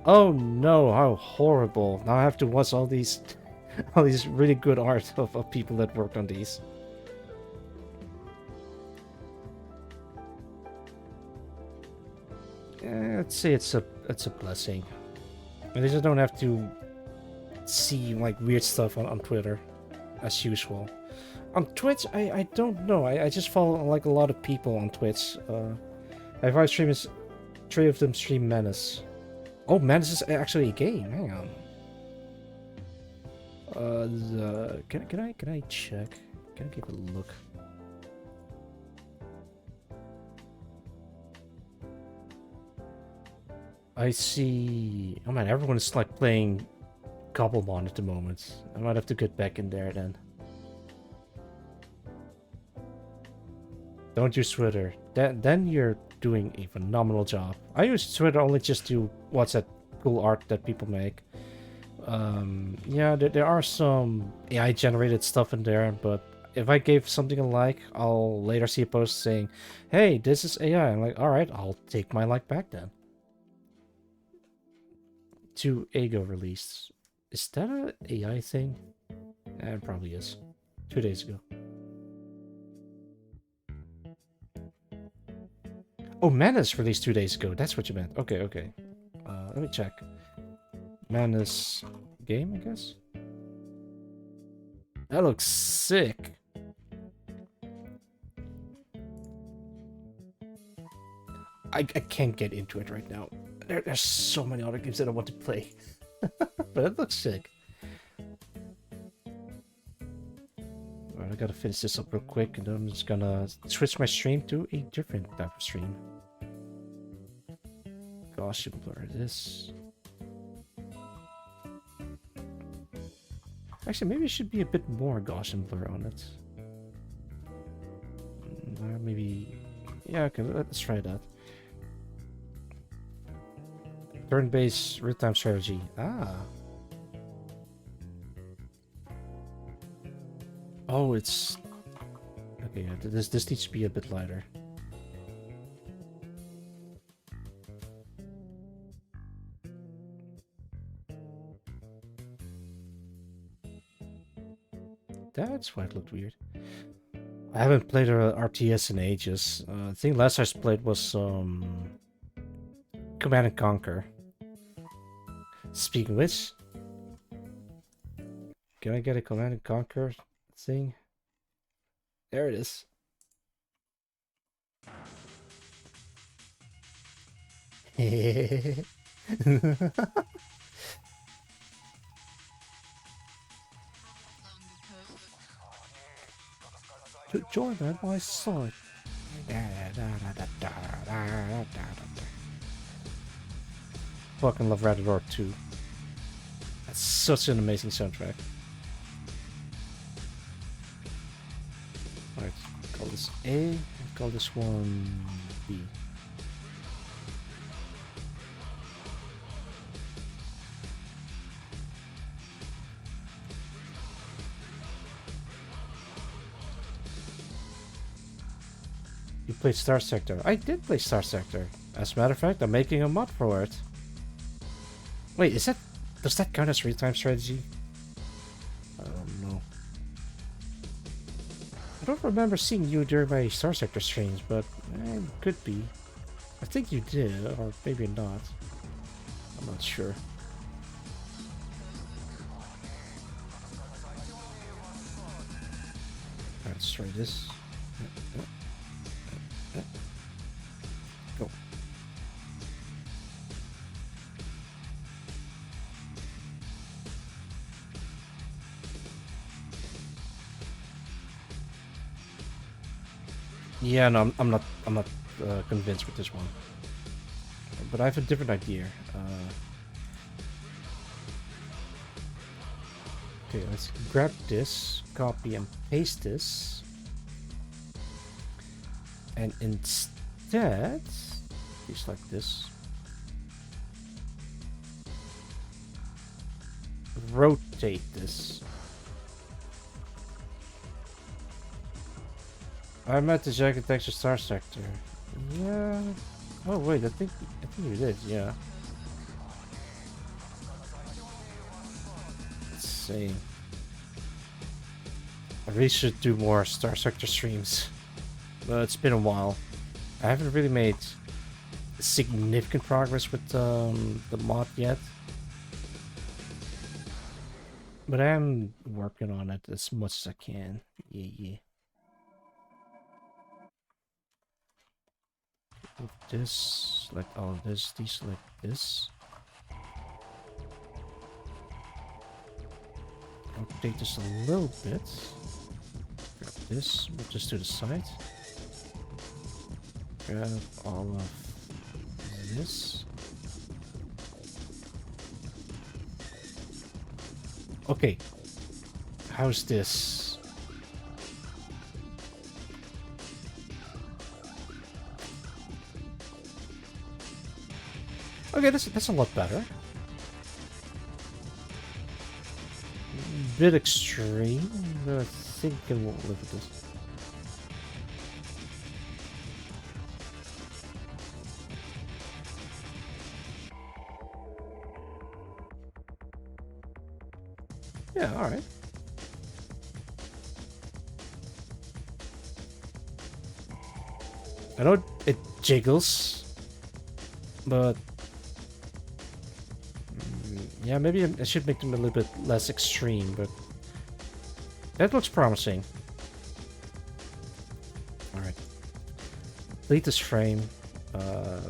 Oh no, how horrible. Now I have to watch all these all these really good art of people that worked on these. Let's say it's a blessing. At least I don't have to see like weird stuff on Twitter as usual. On Twitch, I don't know. I just follow like a lot of people on Twitch. I have 5 streamers, 3 of them stream Menace. Oh, Menace is actually a game. Hang on. Can I check? Can I give a look? I see. Oh man, everyone is like playing Cobblemon at the moment. I might have to get back in there then. Don't use Twitter. Then you're doing a phenomenal job. I use Twitter only just to watch that cool art that people make. Yeah, there are some AI generated stuff in there, but if I gave something a like, I'll later see a post saying, "Hey, this is AI." I'm like, all right, I'll take my like back then. 2 Ego released. Is that an AI thing? It probably is. 2 days ago. Oh, Menace released 2 days ago. That's what you meant. Okay, okay. Let me check. Menace game, I guess? That looks sick. I can't get into it right now. There's so many other games that I want to play. But it looks sick. Alright, I gotta finish this up real quick, and then I'm just gonna switch my stream to a different type of stream. Gaussian blur this. Actually, maybe it should be a bit more Gaussian blur on it. Maybe... Yeah, okay, let's try that. Turn-based real-time strategy. Ah. Oh, it's... Okay, yeah, this needs to be a bit lighter. That's why it looked weird. I haven't played a RTS in ages. I think last I played was Command and Conquer. Speaking of which, can I get a Command and Conquer thing? There it is. Join at my side. Fucking love Radador 2. That's such an amazing soundtrack. Alright, call this A, call this one B. You played Star Sector. I did play Star Sector. As a matter of fact, I'm making a mod for it. Wait, does that count as real-time strategy? I don't know. I don't remember seeing you during my Star Sector streams, but it could be. I think you did, or maybe not. I'm not sure. Alright, let's try this. Go. Yeah, no, I'm not convinced with this one. But I have a different idea. Okay, let's grab this, copy and paste this. And instead, just like this, rotate this. I'm at the Jagged Texture Star Sector. Yeah. Oh wait, I think you did. Yeah. Let's see. I really should do more Star Sector streams, but it's been a while. I haven't really made significant progress with the mod yet, but I am working on it as much as I can. Yeah. This, like all of this, these like this. Rotate this a little bit. Grab this, we'll just to the side. Grab all of this. Okay. How's this? Okay, that's a lot better. Bit extreme, but I think I won't live with this. Yeah, alright. I know it jiggles, but yeah, maybe I should make them a little bit less extreme, but that looks promising. Alright. Delete this frame.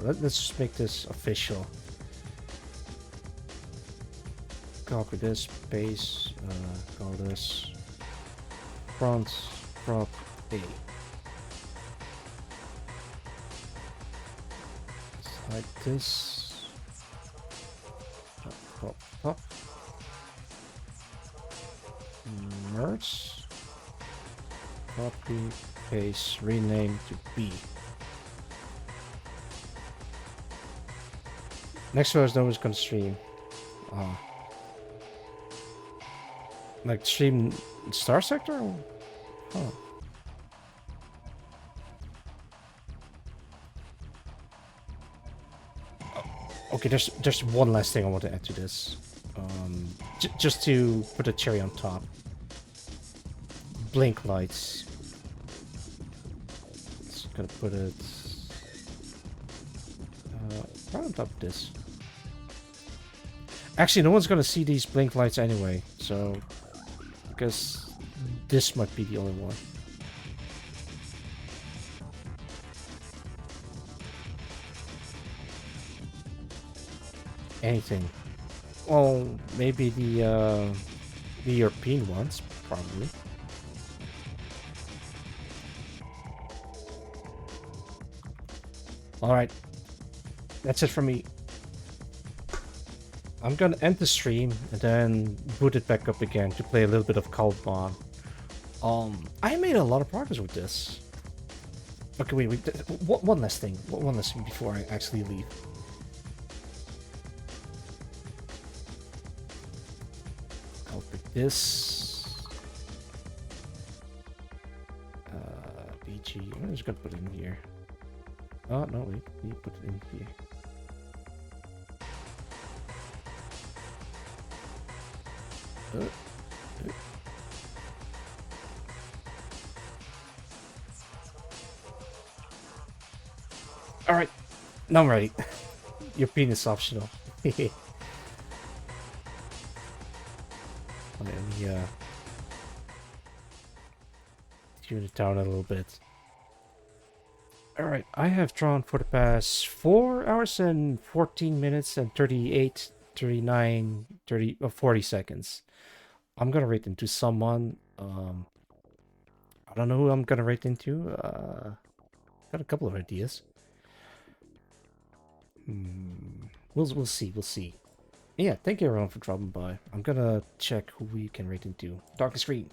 Let's just make this official. Copy this, base, call this front prop A. Like this. Pop. Merge. Copy, paste, rename to B. Next one is no one's gonna stream. Like stream Star Sector? Oh. Okay, there's one last thing I want to add to this. Just to put a cherry on top. Blink lights. Just gonna put it right on top of this. Actually, no one's gonna see these blink lights anyway, so I guess this might be the only one. Anything. Well, maybe the European ones, probably. Alright. That's it for me. I'm gonna end the stream and then boot it back up again to play a little bit of Caldmon. I made a lot of progress with this. Okay, wait, one last thing. One last thing before I actually leave. I'll pick this. BG. I'm just gonna put it in here. Oh, no, wait. You put it in here. Alright, now I'm ready. Your penis optional. Let me tune it down a little bit. Alright, I have drawn for the past 4 hours and 14 minutes and 38, 39, 30, 40 seconds. I'm gonna rate into someone. I don't know who I'm gonna rate into. Got a couple of ideas. We'll see. Yeah, thank you everyone for dropping by. I'm gonna check who we can rate into. Darkest Green.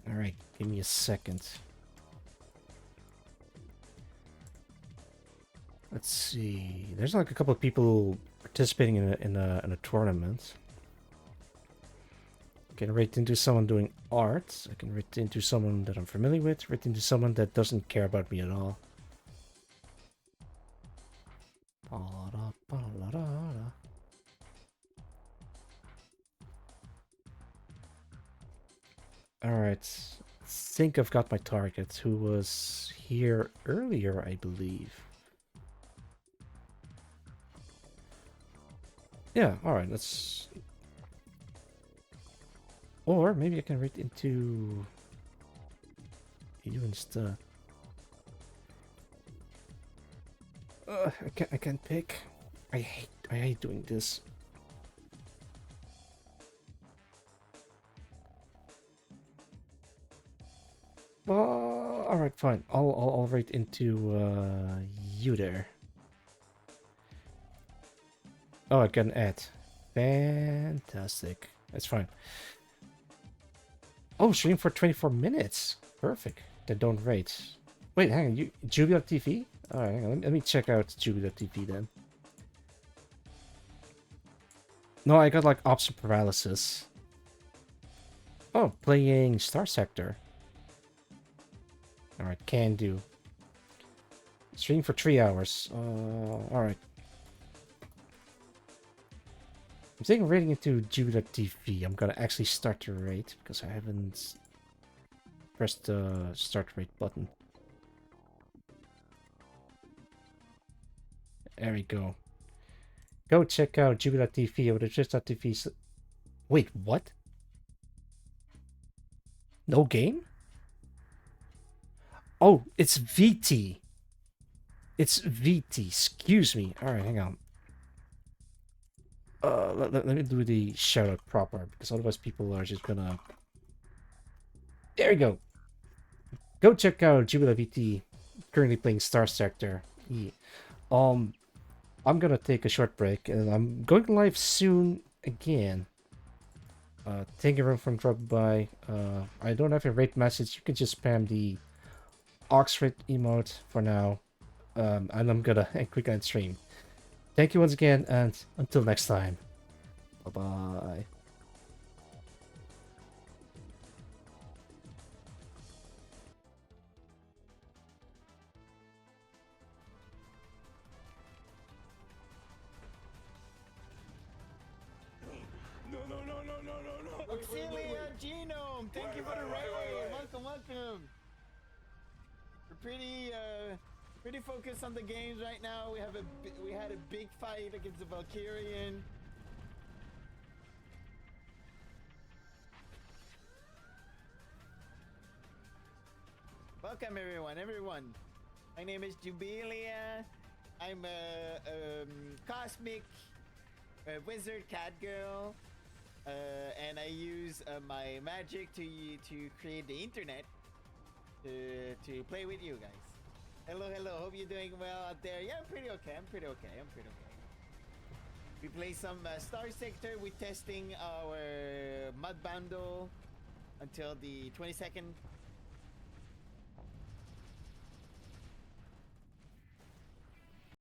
Alright, give me a second. Let's see. There's like a couple of people participating in a tournament. I can rate into someone doing art. I can rate into someone that I'm familiar with. Rate into someone that doesn't care about me at all. Alright. I think I've got my target, who was here earlier, I believe. Yeah, alright, let's... Or maybe I can rate into you instead. I can't pick. I hate doing this. Well, alright, fine. I'll rate into you there. Oh, I can add. Fantastic. That's fine. Oh, stream for 24 minutes. Perfect. Then don't rate. Wait, hang on. You Jubilat TV? Alright, hang on. Let me check out Jubilat TV then. No, I got like option paralysis. Oh, playing Star Sector. Alright, can do. Stream for 3 hours. Alright. I'm taking rating into Jubilat TV. I'm gonna actually start the rate because I haven't pressed the start rate button. There we go. Go check out Jubilat TV or the Just.tv. Wait, what? No game? Oh, it's VT. It's VT. Excuse me. Alright, hang on. Let me do the shout out proper because otherwise people are just gonna. There we go. Go check out Jubilat VT. Currently playing Star Sector. Yeah. I'm gonna take a short break and I'm going live soon again. Thank you everyone for dropping by. I don't have a rate message. You can just spam the Oxford emote for now. And I'm gonna quick end stream. Thank you once again, and until next time. Bye-bye. Auxilia Genome, thank you for the raid. Welcome. We're pretty focused on the games right now. We had a big fight against the Valkyrian. Welcome everyone. My name is Jubilia. I'm a cosmic wizard cat girl. And I use my magic to create the internet to play with you guys. Hello. Hope you're doing well out there. Yeah, I'm pretty okay. We play some Star Sector. We're testing our mud bundle until the 22nd